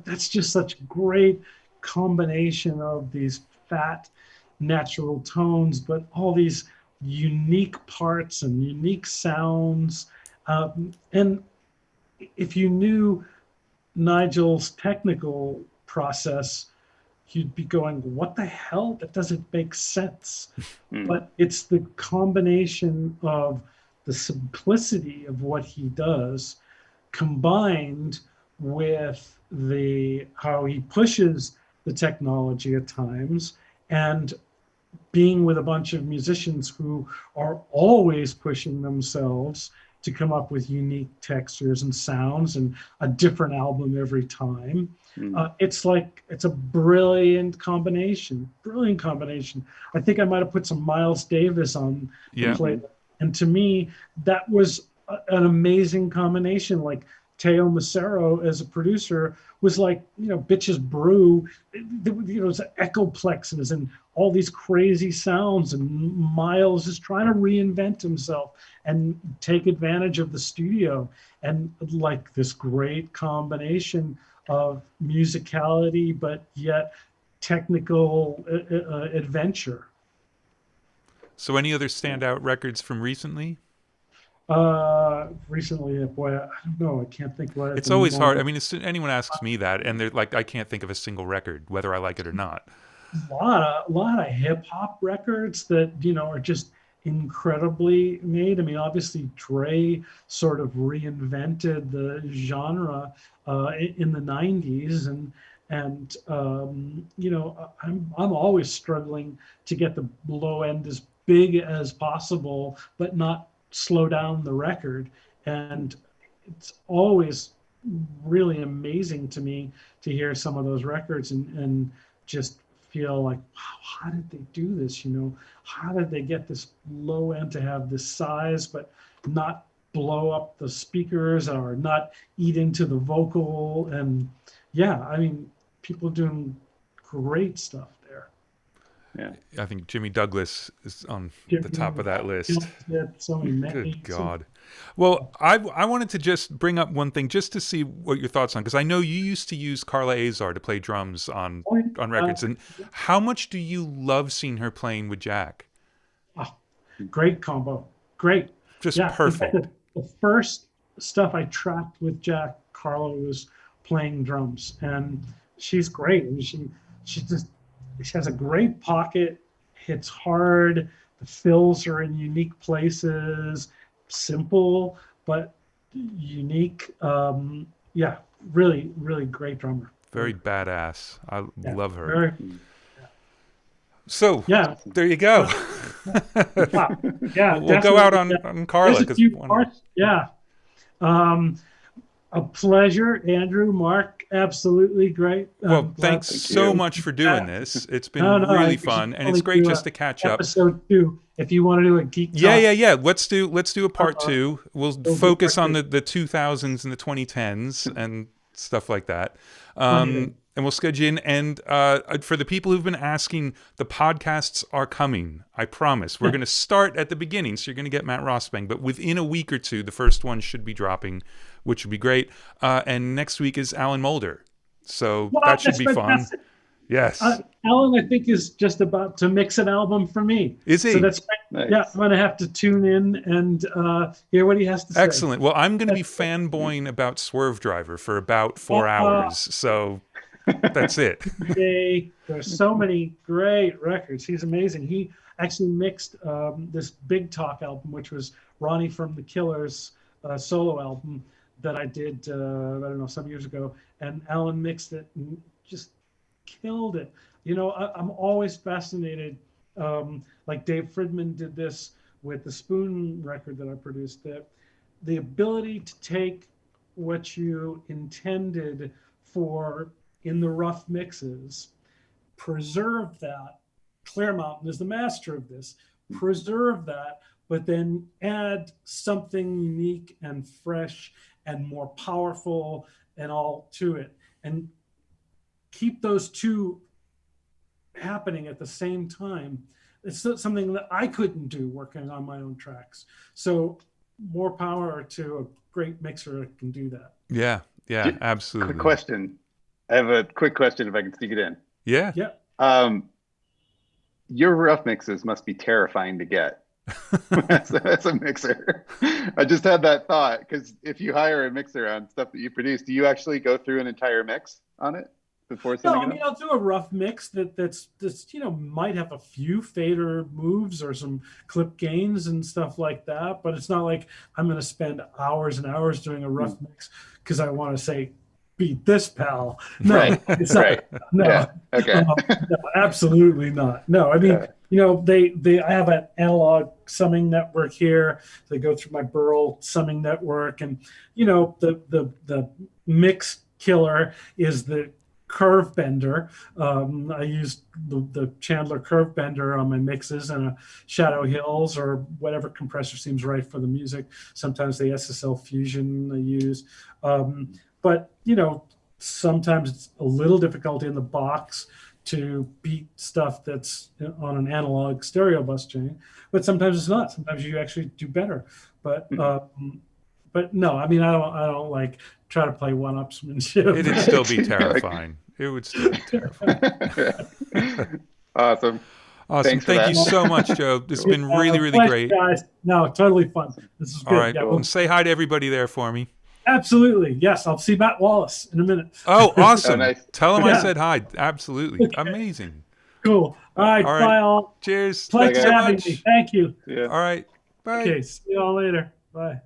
that's just such a great combination of these fat natural tones, but all these unique parts and unique sounds. And if you knew Nigel's technical process, you'd be going, what the hell? That doesn't make sense. But it's the combination of the simplicity of what he does combined with how he pushes the technology at times, and being with a bunch of musicians who are always pushing themselves to come up with unique textures and sounds and a different album every time. It's a brilliant combination. I think I might have put some Miles Davis on the play. And to me, that was an amazing combination. Like Teo Macero as a producer was like, Bitches Brew, it's echoplexes and all these crazy sounds, and Miles is trying to reinvent himself and take advantage of the studio, and like this great combination of musicality, but yet technical adventure. So any other standout records from recently? Recently, boy, I don't know. I can't think what. It's always hard. I mean, anyone asks me that, and they're like, I can't think of a single record, whether I like it or not. A lot of hip hop records that are just incredibly made. I mean, obviously, Dre sort of reinvented the genre in the '90s, and I'm always struggling to get the low end as big as possible, but not slow down the record. And it's always really amazing to me to hear some of those records and just feel like, wow, how did they do this? How did they get this low end to have this size, but not blow up the speakers or not eat into the vocal? And yeah, I mean, people doing great stuff there. Yeah, I think Jimmy Douglas is on the top of that list. Good God. Well, I wanted to just bring up one thing just to see what your thoughts on, because I know you used to use Carla Azar to play drums on records. And how much do you love seeing her playing with Jack? Oh, great combo. Great. Just perfect. In fact, the first stuff I tracked with Jack, Carla was playing drums, and she's great. I mean, she has a great pocket, hits hard, the fills are in unique places, simple but unique. Yeah, really, really great drummer. Very badass. I love her. So yeah, there you go. Yeah, we'll go out on Carla. A few parts. Yeah. A pleasure, Andrew, Mark. Absolutely great. Well, thanks so much for doing this. It's been really fun, and it's great just to catch up. Episode 2, if you want to do a geek talk. Yeah. Let's do a part 2. We'll focus on the 2000s and the 2010s and stuff like that. And we'll schedule in. And for the people who've been asking, the podcasts are coming. I promise. We're going to start at the beginning, so you're going to get Matt Rossbang. But within a week or two, the first one should be dropping, which would be great. And next week is Alan Mulder. So that should be fantastic. Fun. Yes. Alan, I think, is just about to mix an album for me. Is he? So that's nice. Yeah, I'm going to have to tune in and hear what he has to say. Excellent. Well, I'm going to be fanboying about Swerve Driver for about 4 hours. So that's it. There's so many great records. He's amazing. He actually mixed this Big Talk album, which was Ronnie from the Killers' solo album that I did, I don't know, some years ago. And Alan mixed it and just killed it. I'm always fascinated. Like Dave Fridman did this with the Spoon record that I produced. That the ability to take what you intended for in the rough mixes, preserve that. Claire Mountain is the master of this. Preserve that, but then add something unique and fresh and more powerful and all to it, and keep those two happening at the same time. It's something that I couldn't do working on my own tracks. So more power to a great mixer that can do that. Yeah, absolutely. Quick question. I have a quick question if I can sneak it in. Yeah. Your rough mixes must be terrifying to get as a mixer. I just had that thought, because if you hire a mixer on stuff that you produce, do you actually go through an entire mix on it before sending it? No, I mean, I'll do a rough mix that's might have a few fader moves or some clip gains and stuff like that, but it's not like I'm going to spend hours and hours doing a rough mix because I want to say, beat this, pal. No, right. It's not. Right. No, yeah. Okay. No, absolutely not. No, I mean, I have an analog summing network here. They go through my Burl summing network, and the mix killer is the curve bender. I use the Chandler curve bender on my mixes and a Shadow Hills or whatever compressor seems right for the music. Sometimes the SSL Fusion I use. But sometimes it's a little difficult in the box to beat stuff that's on an analog stereo bus chain, but sometimes it's not. Sometimes you actually do better. But no, I don't like try to play one-upsmanship. It'd still be terrifying. It would still be terrifying. Awesome. Thank you so much, Joe. It's been really, really great. Guys. No, totally fun. This is good. All right. Yeah, Well, say hi to everybody there for me. Absolutely. Yes, I'll see Matt Wallace in a minute. Oh, awesome. Nice. Tell him I said hi. Absolutely. Okay. Amazing. Cool. All right. Bye, all. Cheers. Thanks Thanks for so having much. me. Thank you. Yeah. All right. Bye. Okay. See you all later. Bye.